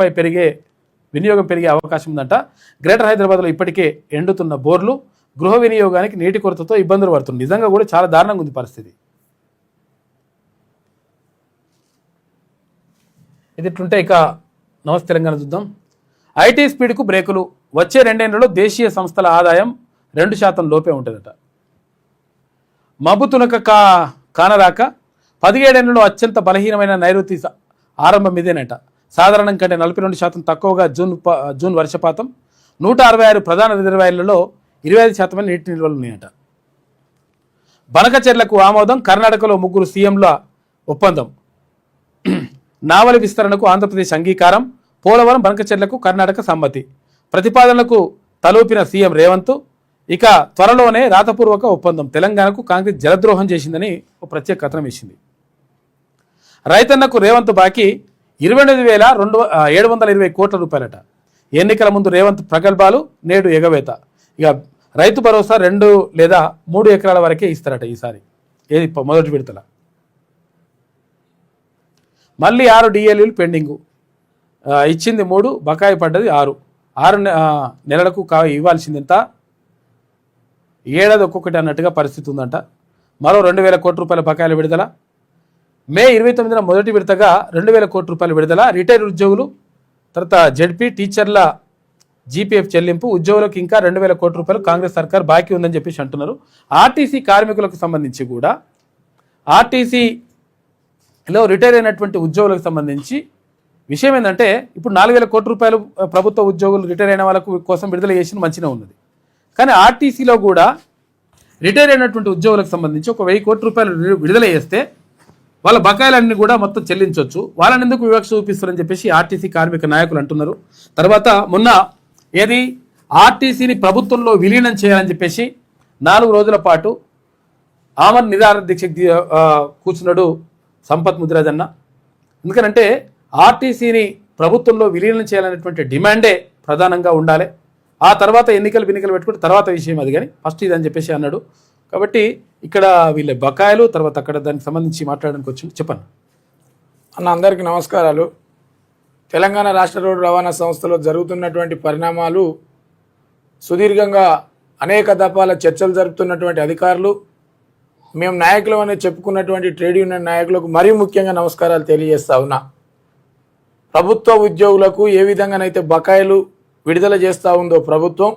పెరిగే అవకాశం ఉందంట. గ్రేటర్ హైదరాబాద్లో ఇప్పటికే ఎండుతున్న బోర్లు, గృహ వినియోగానికి నీటి కొరతతో ఇబ్బందులు పడుతుంది. నిజంగా కూడా చాలా దారుణంగా ఉంది పరిస్థితి. ఇది ఇట్లుంటే ఇక నమస్తే తెలంగాణ చూద్దాం. ఐటీ స్పీడ్కు బ్రేకులు. వచ్చే 2 ఏళ్లలో దేశీయ సంస్థల ఆదాయం 2% లోపే ఉంటుందట. మబ్బు తునక కానరాక 17 ఏళ్లలో అత్యంత బలహీనమైన నైరుతి ఆరంభం ఇదేనట. సాధారణం కంటే 42% తక్కువగా జూన్ వర్షపాతం. 166 ప్రధాన రిజర్వాయర్లలో 25% నీటి నిల్వలు ఉన్నాయట. బనకచెర్లకు ఆమోదం. కర్ణాటకలో 3 సీఎంల ఒప్పందం. నావలి విస్తరణకు ఆంధ్రప్రదేశ్ అంగీకారం. పోలవరం బనకచెర్లకు కర్ణాటక సమ్మతి. ప్రతిపాదనలకు తలూపిన సీఎం రేవంత్. ఇక త్వరలోనే రాతపూర్వక ఒప్పందం. తెలంగాణకు కాంగ్రెస్ జలద్రోహం చేసిందని ఒక ప్రత్యేక కథనం వేసింది. రైతన్నకు రేవంత్ బాకీ 29,720 కోట్ల రూపాయలట. ఎన్నికల ముందు రేవంత్ ప్రగల్భాలు, నేడు ఎగవేత. ఇక రైతు భరోసా 2 లేదా 3 ఎకరాల వరకే ఇస్తారట ఈసారి. ఏది మొదటి విడతల. మళ్ళీ 6 డిఎల్యూలు పెండింగు. ఇచ్చింది 3, బకాయి పడ్డది 6. 6 నెలలకు ఇవ్వాల్సింది ఎంత, ఏడాది ఒక్కొక్కటి అన్నట్టుగా పరిస్థితి ఉందంట. మరో 2,000 కోట్ల రూపాయల బకాయిల విడుదల. మే 29న మొదటి విడతగా 2,000 కోట్ల రూపాయల విడుదల. రిటైర్డ్ ఉద్యోగులు, తర్వాత జెడ్పీ టీచర్ల జీపీఎఫ్ చెల్లింపు. ఉద్యోగులకు ఇంకా 2,000 కోట్ల రూపాయలు కాంగ్రెస్ సర్కార్ బాకీ ఉందని చెప్పేసి అంటున్నారు. ఆర్టీసీ కార్మికులకు సంబంధించి కూడా, ఆర్టీసీలో రిటైర్ అయినటువంటి ఉద్యోగులకు సంబంధించి విషయం ఏంటంటే, ఇప్పుడు 4,000 కోట్ల రూపాయలు ప్రభుత్వ ఉద్యోగులు రిటైర్ అయిన వాళ్ళకు కోసం విడుదల చేసిన మంచిగా ఉన్నది. కానీ ఆర్టీసీలో కూడా రిటైర్ అయినటువంటి ఉద్యోగులకు సంబంధించి 1,000 కోట్ల రూపాయలు విడుదల చేస్తే వాళ్ళ బకాయిలన్నీ కూడా మొత్తం చెల్లించవచ్చు. వాళ్ళని ఎందుకు వివక్ష చూపిస్తారని చెప్పేసి ఆర్టీసీ కార్మిక నాయకులు అంటున్నారు. తర్వాత మొన్న ఆర్టీసీని ప్రభుత్వంలో విలీనం చేయాలని చెప్పేసి 4 రోజుల పాటు ఆమరణ నిరాహార దీక్షకు కూర్చున్నాడు సంపత్ ముదిరాజ్ అన్న. ఎందుకనంటే ఆర్టీసీని ప్రభుత్వంలో విలీనం చేయాలనేటువంటి డిమాండే ప్రధానంగా ఉండాలి. ఆ తర్వాత ఎన్నికలు పెట్టుకుంటే తర్వాత విషయం అది, కానీ ఫస్ట్ ఇదని చెప్పేసి అన్నాడు. కాబట్టి ఇక్కడ వీళ్ళ బకాయిలు, తర్వాత అక్కడ దానికి సంబంధించి మాట్లాడడానికి వచ్చింది. చెప్పండి అన్న. అందరికీ నమస్కారాలు. తెలంగాణ రాష్ట్ర రోడ్డు రవాణా సంస్థలో జరుగుతున్నటువంటి పరిణామాలు సుదీర్ఘంగా అనేక దఫాల చర్చలు జరుపుతున్నటువంటి అధికారులు, మేము నాయకులు అని చెప్పుకున్నటువంటి ట్రేడ్ యూనియన్ నాయకులకు మరీ ముఖ్యంగా నమస్కారాలు తెలియజేస్తా ఉన్నా. ప్రభుత్వ ఉద్యోగులకు ఏ విధంగానైతే బకాయిలు విడుదల చేస్తూ ఉందో ప్రభుత్వం,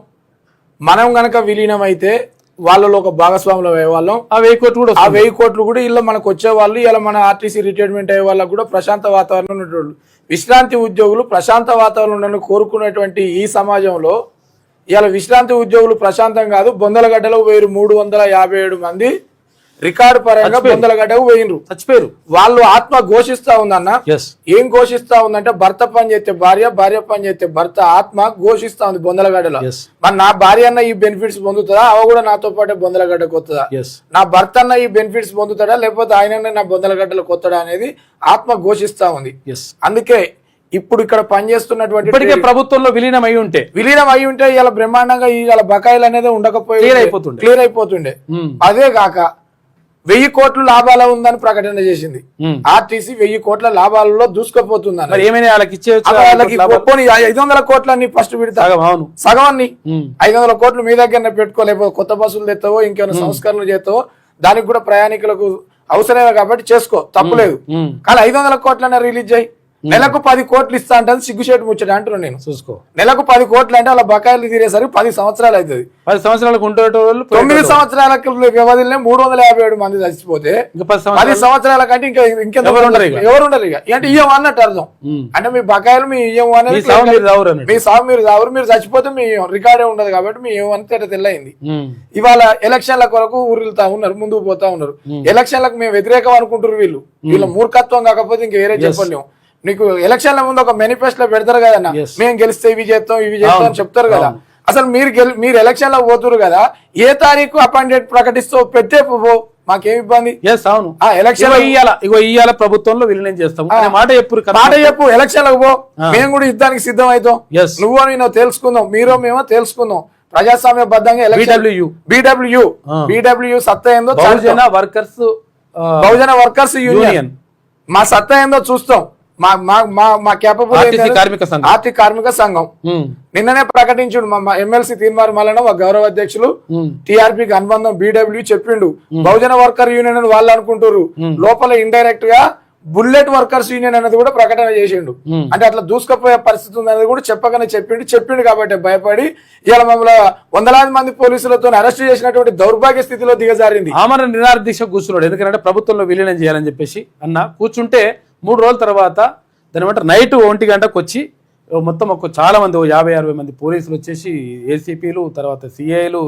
మనం గనక విలీనం అయితే వాళ్ళలో ఒక భాగస్వాములు అయ్యే వాళ్ళం. ఆ 1000 కోట్లు కూడా ఇలా మనకు వచ్చేవాళ్ళు. ఇలా మన ఆర్టీసీ రిటైర్మెంట్ అయ్యే వాళ్ళకు కూడా ప్రశాంత వాతావరణం ఉన్నటువంటి విశ్రాంతి ఉద్యోగులు ప్రశాంత వాతావరణంలో కోరుకునేటువంటి ఈ సమాజంలో ఇలా విశ్రాంతి ఉద్యోగులు ప్రశాంతం కాదు. బొందలగడ్డలో 357 మంది రికార్డు పరంగా బొందలగడ్డకు పోయినరు, చచ్చిపోయారు. వాళ్ళు ఆత్మ ఘోషిస్తా ఉందన్న. ఏం ఘోషిస్తా ఉందంటే, భర్త పని చేస్తే భార్య, భార్య పని చేస్తే భర్త, ఆత్మ ఘోషిస్తా ఉంది బొందలగడ్డలో. మరి నా భార్య అన్న ఈ బెనిఫిట్స్ పొందుతుందా, అవ కూడా నాతో పాటే బొందలగడ్డకు వస్తుందా? నా భర్త అన్న ఈ బెనిఫిట్స్ పొందుతాడా, లేకపోతే ఆయన నా బొందలగడ్డలకు వస్తాడా అనేది ఆత్మ ఘోషిస్తా ఉంది. అందుకే ఇప్పుడు ఇక్కడ పనిచేస్తున్నటువంటి ప్రభుత్వంలో విలీనం అయి ఉంటే ఇలా బ్రహ్మాండంగా ఇలా బకాయిలు అనేది ఉండకపోయి క్లియర్ అయిపోతుండే. అదే కాక 1000 కోట్ల లాభాల ఉందని ప్రకటన చేసింది ఆర్టీసీ. 1000 కోట్ల లాభాలలో దూసుకుపోతుందని. 500 కోట్లని ఫస్ట్ విడతా సగవాన్ని 500 కోట్లు మీ దగ్గర పెట్టుకోలేకపోతే కొత్త బస్సులు తెస్తావో ఇంకేమైనా సంస్కరణలు చేస్తావో దానికి కూడా ప్రయాణికులకు అవసరమే కాబట్టి చేసుకో, తప్పులేదు. కానీ 500 కోట్లనే రిలీజ్ చేయి. నెలకు 10 కోట్లు ఇస్తా అంటే సిగ్గుచేటు ముచ్చట అంటున్నాను నేను. చూసుకో, నెలకు 10 కోట్లు అంటే అలా బకాయిలు తీరేసరికి 10 సంవత్సరాలు అవుతుంది. 10 సంవత్సరాలకు ఉండే వాళ్ళు 9 సంవత్సరాల వ్యవధిలో 357 మంది చచ్చిపోతే ఇంకా 10 10 సంవత్సరాల కంటే ఇంకెంత ఎవరు ఉండరు ఇక. అంటే ఇయ్యం అన్నట్టు అర్థం. అంటే మీ బకాయిలు మీ ఇయ్యం అనేది మీ సాగు మీరు చావరు, మీరు చచ్చిపోతే మీ రికార్డే ఉండదు కాబట్టి మీ ఏమంతా తెల్లయింది. ఇవాళ ఎలక్షన్ల కొరకు ఊరిల్తా ఉన్నారు, ముందుకు పోతా ఉన్నారు. ఎలక్షన్లకు మేము వ్యతిరేకం అనుకుంటారు వీళ్ళు. వీళ్ళ మూర్ఖత్వం కాకపోతే ఇంక వేరే చెప్పలేము. నీకు ఎలక్షన్ల ముందు ఒక మేనిఫెస్టో పెడతారు కదన్నా, మేము గెలిస్తే ఇవి చేస్తాం అని చెప్తారు కదా. అసలు మీరు ఎలక్షన్ లో పోతురు కదా, ఏ తారీఖు అపాయింటెడ్ ప్రకటిస్తూ పెట్టే మాకేం ఇబ్బంది? అవును, ఆ ఎలక్షన్ ఇయ్యాల ప్రభుత్వంలో విలీనం చేస్తాం మాట చెప్పు. ఎలక్షన్ లకు పో, మేము కూడా యుద్ధానికి సిద్ధం అవుతాం. నువ్వు నేను తెలుసుకుందాం, మీరో మేమో తెలుసుకుందాం. ప్రజాస్వామ్యబద్ధంగా BWU సత్తా ఏందో, బహుజన వర్కర్స్ యూనియన్ మా సత్తా ఏందో చూస్తాం. మా కేపబుల్ ఆర్టీ కార్మిక సంఘం నిన్ననే ప్రకటించుడు. మా ఎమ్మెల్సీ తీర్మార్ మల్లన గౌరవ అధ్యక్షులు టీఆర్పీకి అనుబంధం BWU చెప్పిండు. బహుజన వర్కర్ యూనియన్ అని వాళ్ళు అనుకుంటారు, లోపల ఇండైరెక్ట్ గా బుల్లెట్ వర్కర్స్ యూనియన్ అనేది కూడా ప్రకటన చేసిండు. అంటే అట్లా దూసుకుపోయే పరిస్థితి ఉందనేది కూడా చెప్పగానే చెప్పిండు కాబట్టి భయపడి ఇవాళ మమ్మల్ని వందలాది మంది పోలీసులతో అరెస్ట్ చేసినటువంటి దౌర్భాగ్య స్థితిలో దిగజారింది. ఆమరణ నిరాహార దీక్ష కూర్చున్నాడు. ఎందుకంటే ప్రభుత్వంలో విలీనం చేయాలని చెప్పేసి కూర్చుంటే 3 రోజుల తర్వాత దాని బట్టి నైట్ 1 గంటకు వచ్చి మొత్తం చాలా మంది 50-60 మంది పోలీసులు వచ్చేసి ఏసీపీలు, తర్వాత సిఐలు,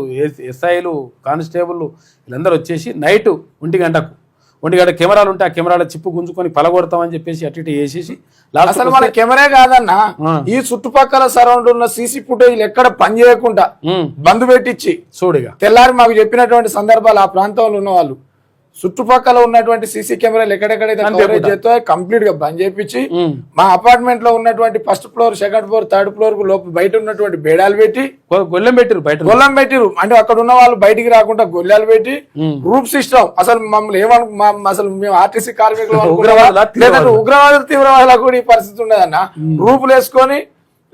ఎస్ఐలు, కానిస్టేబుల్ వీళ్ళందరూ వచ్చేసి నైట్ 1 గంటకు కెమెరాలు ఉంటే ఆ కెమెరాల చిప్పు గుంజుకొని పలగొడతామని చెప్పేసి అటు ఇటు వేసేసి అసలు మన కెమెరా కాదన్నా, ఈ చుట్టుపక్కల సరౌండ్ ఉన్న సీసీ ఫుటేజ్ ఎక్కడ పని చేయకుండా బంద్ పెట్టించి చూడుగా తెల్లారి మాకు చెప్పినటువంటి సందర్భాలు ఆ ప్రాంతంలో ఉన్న వాళ్ళు చుట్టుపక్కల ఉన్నటువంటి సీసీ కెమెరాలు ఎక్కడెక్కడైతే కవరేజ్ చేస్తో కంప్లీట్ గా బంద్ చేయించి మా అపార్ట్మెంట్ లో ఉన్నటువంటి 1st floor, 2nd floor, 3rd floor కు బయట ఉన్నటువంటి బేడాలు పెట్టి గొల్లెం పెట్టిరు. అంటే అక్కడ ఉన్న వాళ్ళు బయటికి రాకుండా గొల్లెలు పెట్టి గ్రూప్ సిస్టమ్. అసలు మమ్మల్ని అసలు మేము ఆర్టీసీ కార్మికులు ఉగ్రవాదులు, తీవ్రవాదులకు కూడా ఈ పరిస్థితి ఉండదన్న. గ్రూపులు వేసుకొని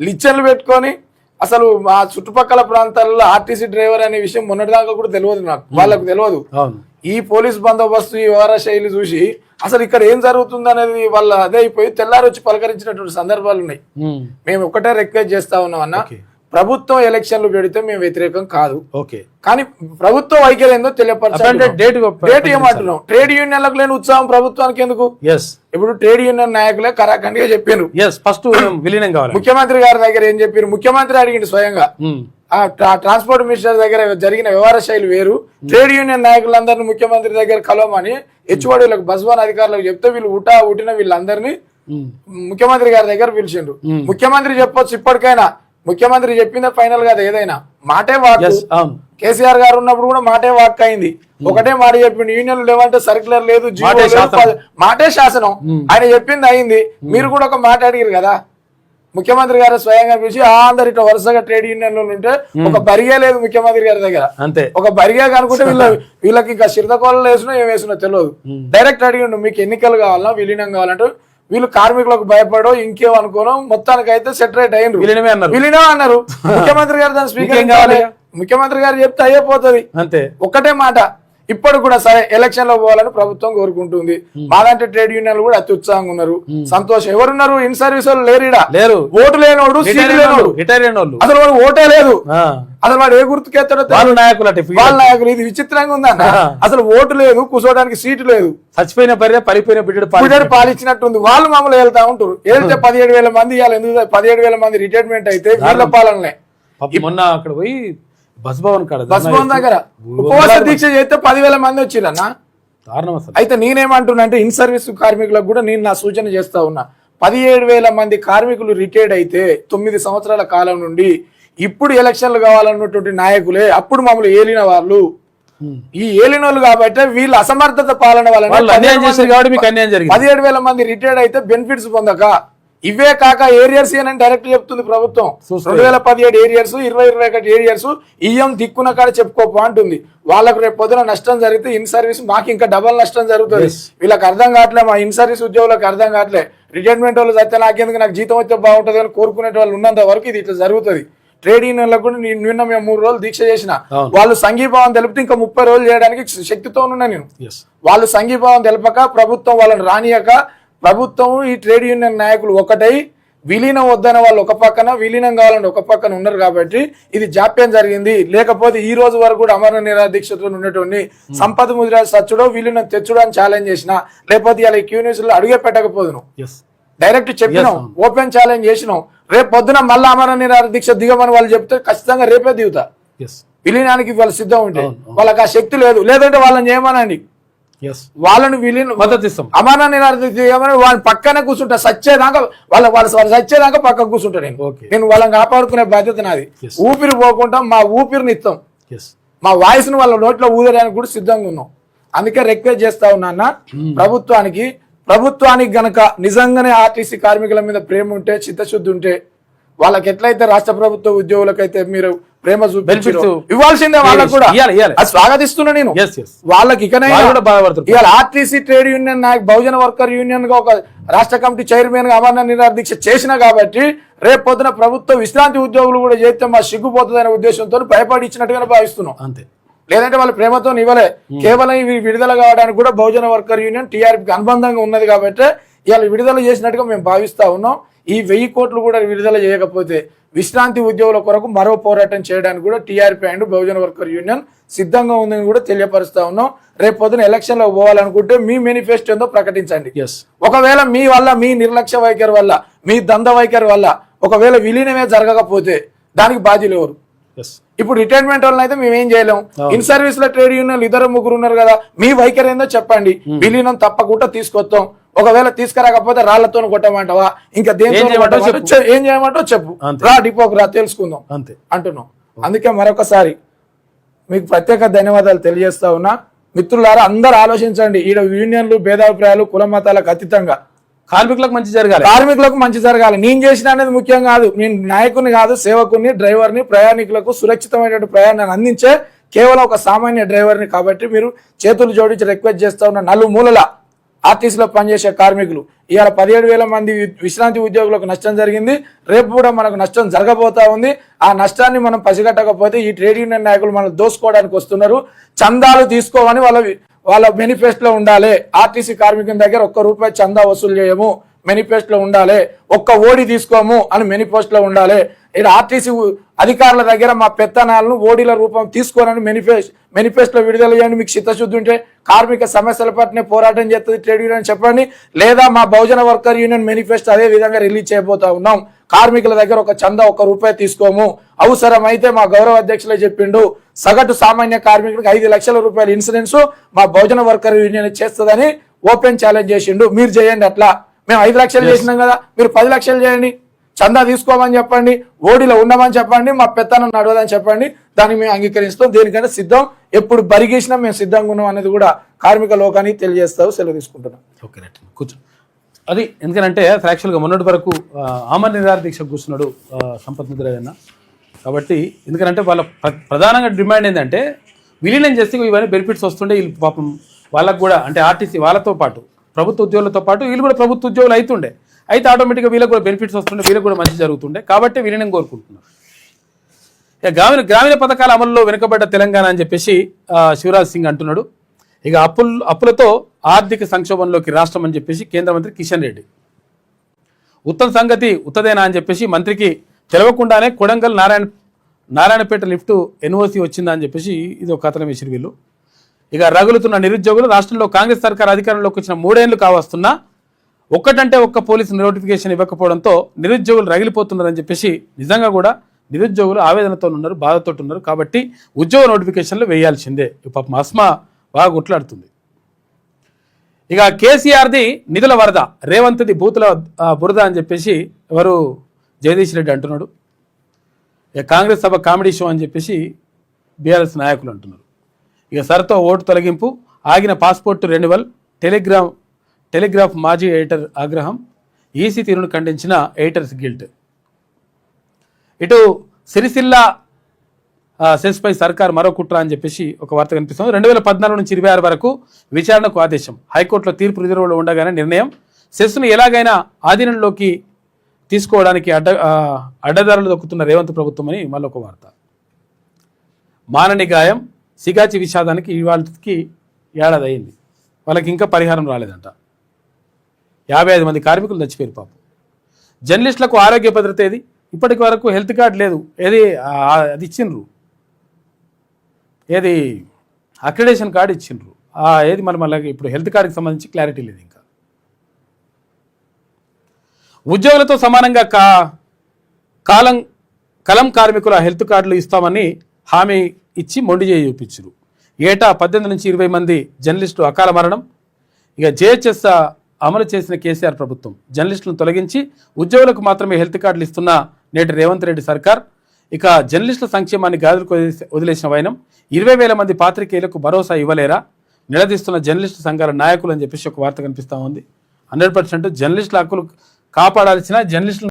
లిచ్చన్లు పెట్టుకొని అసలు మా చుట్టుపక్కల ప్రాంతాలలో ఆర్టీసీ డ్రైవర్ అనే విషయం మొన్నటిదాకా కూడా తెలియదు నాకు, వాళ్ళకు తెలియదు. ఈ పోలీస్ బందోబస్తు, ఈ వ్యవహార శైలి చూసి అసలు ఇక్కడ ఏం జరుగుతుంది అనేది వాళ్ళ అదే అయిపోయి తెల్లారి వచ్చి పలకరించినటువంటి సందర్భాలు ఉన్నాయి. మేము ఒకటే రిక్వెస్ట్ చేస్తా ఉన్నాం అన్న, ప్రభుత్వం ఎలక్షన్లు పెడితే మేము వ్యతిరేకం కాదు, కానీ ప్రభుత్వం వైఖరి ఏందో తెలియపరచాలి. డేట్ ఏమంటున్నాం? ట్రేడ్ యూనియన్లకు లేని ఉత్సాహం ప్రభుత్వానికి ఎందుకు? ఇప్పుడు ట్రేడ్ యూనియన్ నాయకులే కరాఖండిగా చెప్పారు ఫస్ట్ విలీనం కావాలి. ముఖ్యమంత్రి గారి దగ్గర ఏం చెప్పారు? ముఖ్యమంత్రి అడిగిండు స్వయంగా. ట్రాన్స్పోర్ట్ మినిస్టర్ దగ్గర జరిగిన వ్యవహార శైలి వేరు. ట్రేడ్ యూనియన్ నాయకులందరినీ ముఖ్యమంత్రి దగ్గర కలవమని హెచ్ఓడీలకు బస్వాన్ అధికారులకు చెప్తే వీళ్ళు ఉట్టిన వీళ్ళందరినీ ముఖ్యమంత్రి గారి దగ్గర పిలిచిండ్రు. ముఖ్యమంత్రి చెప్పొచ్చు ఇప్పటికైనా, ముఖ్యమంత్రి చెప్పిందే ఫైనల్ కాదు, ఏదైనా మాటే వాక్. కేసీఆర్ గారు ఉన్నప్పుడు కూడా మాటే వాక్ అయింది. ఒకటే మాట చెప్పిండు, యూనియన్ లేవంటే సర్క్యులర్ లేదు, మాటే శాసనం. ఆయన చెప్పింది అయింది. మీరు కూడా ఒక మాట అడిగారు కదా, ముఖ్యమంత్రి గారు స్వయంగా పిలిచి అందరు ఇట్లా వరుసగా ట్రేడ్ యూనియన్ లో ఉంటే ఒక బరిగే లేదు ముఖ్యమంత్రి గారి దగ్గర. అంతే, ఒక బరిగే కనుకుంటే వీళ్ళకి ఇంకా చిరతకోళ్ళు వేసినా ఏం వేసినా తెలియదు. డైరెక్ట్ అడిగిండు, మీకు ఎన్నికలు కావాలన్నా విలీనం కావాలంటే వీళ్ళు కార్మికులకు భయపడో ఇంకేమనుకోనో మొత్తానికి అయితే సెటరేట్ అయ్యిండ్రు. విలీనం అన్నారు. ముఖ్యమంత్రి గారు దాని స్పీకర్ కావాలి, ముఖ్యమంత్రి గారు చెప్తే అయ్యేపోతుంది. అంతే, ఒక్కటే మాట. ఇప్పుడు కూడా సరే ఎలక్షన్ లో పోవాలని ప్రభుత్వం కోరుకుంటుంది. మాదంటే ట్రేడ్ యూనియన్లు కూడా అతి ఉత్సాహంగా ఉన్నారు, సంతోషం. ఎవరున్నారు? ఇన్ సర్వీస్ వాళ్ళు లేరు, ఓటు లేనోడు, సీటు లేనోడు, అసలు వాడు ఓటే లేదు. అసలు వాడు ఏ గుర్తుకెత్తాడో వాళ్ళ నాయకులు. ఇది విచిత్రంగా ఉందన్న. అసలు ఓటు లేదు, కూర్చోడానికి సీటు లేదు, చచ్చిపోయిన పరిపోయిన బిడ్డ పాలిచ్చినట్టుంది. వాళ్ళు మమ్మల్ని వెళ్తా ఉంటారు. వెళ్తే 17,000 మంది ఇవ్వాలి. ఎందుకు 17,000 మంది రిటైర్మెంట్ అయితే వీళ్ళ పాలనలే. మొన్న అక్కడ పోయి బస్ భవన్ దగ్గర ఉపవాస దీక్ష చేస్తే 10,000 మంది వచ్చిరన్నా. అయితే నేనేమంటున్నా అంటే ఇన్ సర్వీస్ కార్మికులకు కూడా నేను నా సూచన చేస్తా ఉన్నా. 17,000 మంది కార్మికులు రిటైర్డ్ అయితే 9 సంవత్సరాల కాలం నుండి ఇప్పుడు ఎలక్షన్లు కావాలన్నటువంటి నాయకులే అప్పుడు మమ్మల్ని ఏలిన వాళ్ళు. ఈ ఏలిన వాళ్ళు కాబట్టి వీళ్ళ అసమర్థత పాలన వలన 17,000 మంది రిటైర్డ్ అయితే బెనిఫిట్స్ పొందక, ఇవే కాక ఏరియర్స్ అని డైరెక్ట్ చెప్తుంది ప్రభుత్వం. 2017 ఏరియర్స్, 2021 ఏరియర్స్ ఇయ్యం దిక్కున కాడ చెప్పుకోపో అంటుంది. వాళ్ళకు రేపు పొద్దున నష్టం జరిగితే ఇన్ సర్వీస్ మాకు ఇంకా డబల్ నష్టం జరుగుతుంది. వీళ్ళకి అర్థం కావట్లే, మా ఇన్ సర్వీస్ ఉద్యోగులకు అర్థం కావట్లే. రిటైర్మెంట్ వాళ్ళు చస్తే నాకెందుకు, నాకు జీతం వస్తే బాగుంటుంది అని కోరుకునే వాళ్ళు ఉన్నంత వరకు ఇది ఇట్లా జరుగుతుంది. ట్రేడ్ యూనియన్లకు కూడా నిన్న మేము 3 రోజులు దీక్ష చేసిన, వాళ్ళు సంఘీభావం తెలిపితే ఇంకా 30 రోజులు చేయడానికి శక్తితో ఉన్నా నేను. వాళ్ళు సంఘీభావం తెలపక ప్రభుత్వం వాళ్ళని రానియక ప్రభుత్వం ఈ ట్రేడ్ యూనియన్ నాయకులు ఒకటై విలీనం వద్దన్న వాళ్ళు ఒక పక్కన, విలీనం కావాలంటే ఒక పక్కన ఉన్నారు కాబట్టి ఇది జాప్యం జరిగింది. లేకపోతే ఈ రోజు వరకు కూడా అమర నిరాదీక్షతో ఉన్నటువంటి సంపద ముదిరాజ్ సచ్చుడో విలీనం తెచ్చుడో అని ఛాలెంజ్ చేసిన, లేకపోతే ఇలా క్యూనిస్ లో అడుగే పెట్టకపోదును. డైరెక్ట్ చెప్పినాం, ఓపెన్ ఛాలెంజ్ చేసినాం. రేపు పొద్దున మళ్ళీ అమర నిరాదీక్ష దిగమని వాళ్ళు చెప్తే ఖచ్చితంగా రేపే దిగుతా. విలీనానికి వాళ్ళు సిద్ధం ఉంటే వాళ్ళకి ఆ శక్తి లేదు, లేదంటే వాళ్ళని చేయమనండి, వాళ్ళని మద్దతు ఇస్తాం. అమర నిరాదీక్ష వాళ్ళని పక్కనే కూర్చుంటా, సచ్చేదాకా వాళ్ళ సచ్చేదాకా పక్కన కూర్చుంటా. నేను వాళ్ళని కాపాడుకునే బాధ్యత నాది. ఊపిరి పోకుండా మా ఊపిరిని ఇస్తాం, మా వాయిస్ ను వాళ్ళ నోట్లో ఊదడానికి కూడా సిద్ధంగా ఉన్నాం. అందుకే రిక్వెస్ట్ చేస్తా ఉన్నా ప్రభుత్వానికి గనక నిజంగానే ఆర్టీసీ కార్మికుల మీద ప్రేమ ఉంటే, చిత్తశుద్ధి ఉంటే, వాళ్ళకి ఎట్లయితే రాష్ట్ర ప్రభుత్వ ఉద్యోగులకైతే మీరు ప్రేమ చూపించారు ఇవ్వాల్సిందే, వాళ్ళకు కూడా స్వాగతిస్తున్నా నేను. వాళ్ళకి ఇవాళ ఆర్టీసీ ట్రేడ్ యూనియన్ నాయకు బహుజన వర్కర్ యూనియన్ గా ఒక రాష్ట్ర కమిటీ చైర్మన్ గా అమరణ నిరాదీక్ష చేసినా కాబట్టి రేపు పొద్దున ప్రభుత్వ విశ్రాంతి ఉద్యోగులు కూడా చేస్తే మా సిగ్గుపోతుందనే ఉద్దేశంతో భయపడి ఇచ్చినట్టుగానే భావిస్తున్నాం. అంతే, లేదంటే వాళ్ళు ప్రేమతో ఇవ్వలే. కేవలం ఇవి విడుదల కావడానికి కూడా బహుజన వర్కర్ యూనియన్ టీఆర్పీకి అనుబంధంగా ఉన్నది కాబట్టి ఇవాళ విడుదల చేసినట్టుగా మేము భావిస్తా ఉన్నాం. ఈ 1000 కోట్లు కూడా విడుదల చేయకపోతే విశ్రాంతి ఉద్యోగుల కొరకు మరో పోరాటం చేయడానికి కూడా TRP and Bahujan worker union సిద్ధంగా ఉందని కూడా తెలియపరుస్తా ఉన్నాం. రేపు పొద్దున ఎలక్షన్ లో పోవాలనుకుంటే మీ మేనిఫెస్టో ఏందో ప్రకటించండి. ఒకవేళ మీ వల్ల, మీ నిర్లక్ష్య వైఖరి వల్ల, మీ దంద వైఖరి వల్ల ఒకవేళ విలీనమే జరగకపోతే దానికి బాధ్యులు ఎవరు? ఇప్పుడు రిటైర్మెంట్ వాళ్ళని అయితే మేమేం చేయలేం. ఇన్ సర్వీస్ లో ట్రేడ్ యూనియన్ 2-3 ఉన్నారు కదా, మీ వైఖరి ఏందో చెప్పండి. విలీనం తప్పకుండా తీసుకొస్తాం. ఒకవేళ తీసుకురాకపోతే రాళ్లతో కొట్టమంటావా, ఇంకా దేంతో ఏం చేయమంటో చెప్పు, రా డిపోకు రా, తెలుసుకుందాం అంతే అంటున్నాం. అందుకే మరొకసారి మీకు ప్రత్యేక ధన్యవాదాలు తెలియజేస్తా ఉన్నా. మిత్రులారా, అందరు ఆలోచించండి. ఈడ యూనియన్లు, భేదాభిప్రాయాలు, కుల మతాలకు అతీతంగా కార్మికులకు మంచి జరగాలి. నేను చేసిన అనేది ముఖ్యం కాదు. నేను నాయకుని కాదు, సేవకుని, డ్రైవర్ని, ప్రయాణికులకు సురక్షితమైనటువంటి ప్రయాణాన్ని అందించే కేవలం ఒక సామాన్య డ్రైవర్ని. కాబట్టి మీరు చేతులు జోడించి రిక్వెస్ట్ చేస్తా ఉన్న నలుమూలల ఆర్టీసీలో పనిచేసే కార్మికులు, ఇవాళ 17,000 మంది విశ్రాంతి ఉద్యోగులకు నష్టం జరిగింది. రేపు కూడా మనకు నష్టం జరగబోతా ఉంది. ఆ నష్టాన్ని మనం పసిగట్టకపోతే ఈ ట్రేడ్ యూనియన్ నాయకులు మనం దోసుకోవడానికి వస్తున్నారు. చందాలు తీసుకోవని వాళ్ళ మేనిఫెస్టోలో ఉండాలి. ఆర్టీసీ కార్మికుల దగ్గర ₹1 చందా వసూలు చేయము మేనిఫెస్టోలో ఉండాలి. ఒక్క ఓడి తీసుకోము అని మేనిఫెస్టోలో ఉండాలి. ఇక్కడ ఆర్టీసీ అధికారుల దగ్గర మా పెత్తనాలను ఓడీల రూపం తీసుకోనని మేనిఫెస్టోలో విడుదల చేయండి. మీకు చిత్తశుద్ధి ఉంటే కార్మిక సమస్యల పట్లనే పోరాటం చేస్తుంది ట్రేడ్ యూనియన్ చెప్పండి. లేదా మా బహుజన వర్కర్ యూనియన్ మేనిఫెస్టో అదే విధంగా రిలీజ్ చేయబోతా ఉన్నాం. కార్మికుల దగ్గర ఒక చందా ₹1 తీసుకోము. అవసరమైతే మా గౌరవ అధ్యక్షులే చెప్పిండు, సగటు సామాన్య కార్మికుడికి ₹5 లక్షల ఇన్సూరెన్స్ మా బహుజన వర్కర్ యూనియన్ చేస్తుందని ఓపెన్ ఛాలెంజ్ చేసిండు. మీరు చేయండి. అట్లా మేము 5 లక్షలు చేసినాం కదా, మీరు 10 లక్షలు చేయండి. చందా తీసుకోమని చెప్పండి, ఓడిలో ఉండమని చెప్పండి, మా పెత్తనం నడవదని చెప్పండి. దాన్ని మేము అంగీకరిస్తాం. దేనికంటే సిద్ధం, ఎప్పుడు బరిగేసినా మేము సిద్ధంగా ఉన్నాం అనేది కూడా కార్మిక లోకానికి తెలియజేస్తావు. సెలవు తీసుకుంటున్నాం. ఓకే, రైట్, కూర్చో. అది ఎందుకంటే యాక్చువల్గా మొన్నటి వరకు ఆమరణ నిరాదీక్ష కూర్చున్నాడు సంపత్ ముదిరాజ్ అన్న. కాబట్టి ఎందుకంటే వాళ్ళ ప్రధానంగా డిమాండ్ ఏంటంటే విలీనం చేస్తే ఇవన్నీ బెనిఫిట్స్ వస్తుండే వీళ్ళు పాపం వాళ్ళకు కూడా, అంటే ఆర్టీసీ వాళ్ళతో పాటు ప్రభుత్వ ఉద్యోగులతో పాటు వీళ్ళు కూడా ప్రభుత్వ ఉద్యోగులు అవుతుండే, అయితే ఆటోమేటిక్గా వీళ్ళకి కూడా బెనిఫిట్స్ వస్తుండే, వీళ్ళకి కూడా మంచి జరుగుతుండే. కాబట్టి విలీనం కోరుకుంటున్నారు. గ్రామీణ పథకాల అమలులో వెనుకబడ్డ తెలంగాణ అని చెప్పేసి శివరాజ్ సింగ్ అంటున్నాడు. ఇక అప్పులతో ఆర్థిక సంక్షోభంలోకి రాష్ట్రం అని చెప్పేసి కేంద్ర మంత్రి కిషన్ రెడ్డి. ఉత్తమ సంగతి ఉత్తదేనా అని చెప్పేసి మంత్రికి తెలవకుండానే కొడంగల్ నారాయణపేట లిఫ్ట్ ఎన్ఓసి వచ్చిందా అని చెప్పేసి ఇది ఒక కథనం వేసిరు వీళ్ళు. ఇక రగులుతున్న నిరుద్యోగులు, రాష్ట్రంలో కాంగ్రెస్ సర్కార్ అధికారంలోకి వచ్చిన 3 ఏళ్లు కావస్తున్నా ఒక్కటంటే ఒక్క పోలీసు నోటిఫికేషన్ ఇవ్వకపోవడంతో నిరుద్యోగులు రగిలిపోతున్నారని చెప్పేసి నిజంగా కూడా నిరుద్యోగులు ఆవేదనతో ఉన్నారు, బాధతో ఉన్నారు. కాబట్టి ఉద్యోగ నోటిఫికేషన్లు వేయాల్సిందే. పాపం అస్మా బాగా గుట్లాడుతుంది. ఇక కేసీఆర్ది నిధుల వరద, రేవంత్ది బూతుల బురద అని చెప్పేసి ఎవరు జగదీష్ రెడ్డి అంటున్నాడు. ఇక కాంగ్రెస్ సభ కామెడీ షో అని చెప్పేసి బీఆర్ఎస్ నాయకులు అంటున్నారు. ఇక సరతో ఓటు తొలగింపు, ఆగిన పాస్పోర్టు రెన్యువల్, టెలిగ్రాఫ్ మాజీ ఎడిటర్ ఆగ్రహం, ఈసీ తీరును ఖండించిన ఎడిటర్స్ గిల్ట్. ఇటు సిరిసిల్ల సెస్పై సర్కార్ మరో కుట్ర అని చెప్పేసి ఒక వార్త కనిపిస్తుంది. 2014 నుంచి 26 వరకు విచారణకు ఆదేశం, హైకోర్టులో తీర్పు రిజర్వులో ఉండగానే నిర్ణయం, సెస్ను ఎలాగైనా ఆధీనంలోకి తీసుకోవడానికి అడ్డదారులు దొక్కుతున్న రేవంత్ ప్రభుత్వం అని మళ్ళొక వార్త. మానని గాయం, సిగాచి విషాదానికి ఇవాళకి ఏడాది అయింది, వాళ్ళకి ఇంకా పరిహారం రాలేదంట. 55 మంది కార్మికులు చచ్చిపోయారు పాపం. జర్నలిస్టులకు ఆరోగ్య భద్రత ఏది? ఇప్పటి వరకు హెల్త్ కార్డు లేదు. ఏది అది ఇచ్చిండ్రు, ఏది అక్రిడేషన్ కార్డు ఇచ్చిండ్రు, ఏది మరి మళ్ళీ ఇప్పుడు హెల్త్ కార్డుకి సంబంధించి క్లారిటీ లేదు. ఇంకా ఉద్యోగులతో సమానంగా కలం కార్మికుల హెల్త్ కార్డులు ఇస్తామని హామీ ఇచ్చి మొండి చేయి చూపించారు. ఏటా 18 నుంచి 20 మంది జర్నలిస్టులు అకాల మరణం. ఇక జేహెచ్ఎస్ అమలు చేసిన కేసీఆర్ ప్రభుత్వం జర్నలిస్టులను తొలగించి ఉద్యోగులకు మాత్రమే హెల్త్ కార్డులు ఇస్తున్న నేటి రేవంత్ రెడ్డి సర్కార్ ఇక జర్నలిస్టుల సంక్షేమాన్ని గాజులకు వదిలేసిన వైనం. 20,000 మంది పాత్రికేయులకు భరోసా ఇవ్వలేరా? నిలదీస్తున్న జర్నలిస్టు సంఘాల నాయకులు అని చెప్పేసి ఒక వార్త కనిపిస్తూ ఉంది. 100% జర్నలిస్టుల హక్కులు కాపాడాల్సిన జర్నలిస్టులు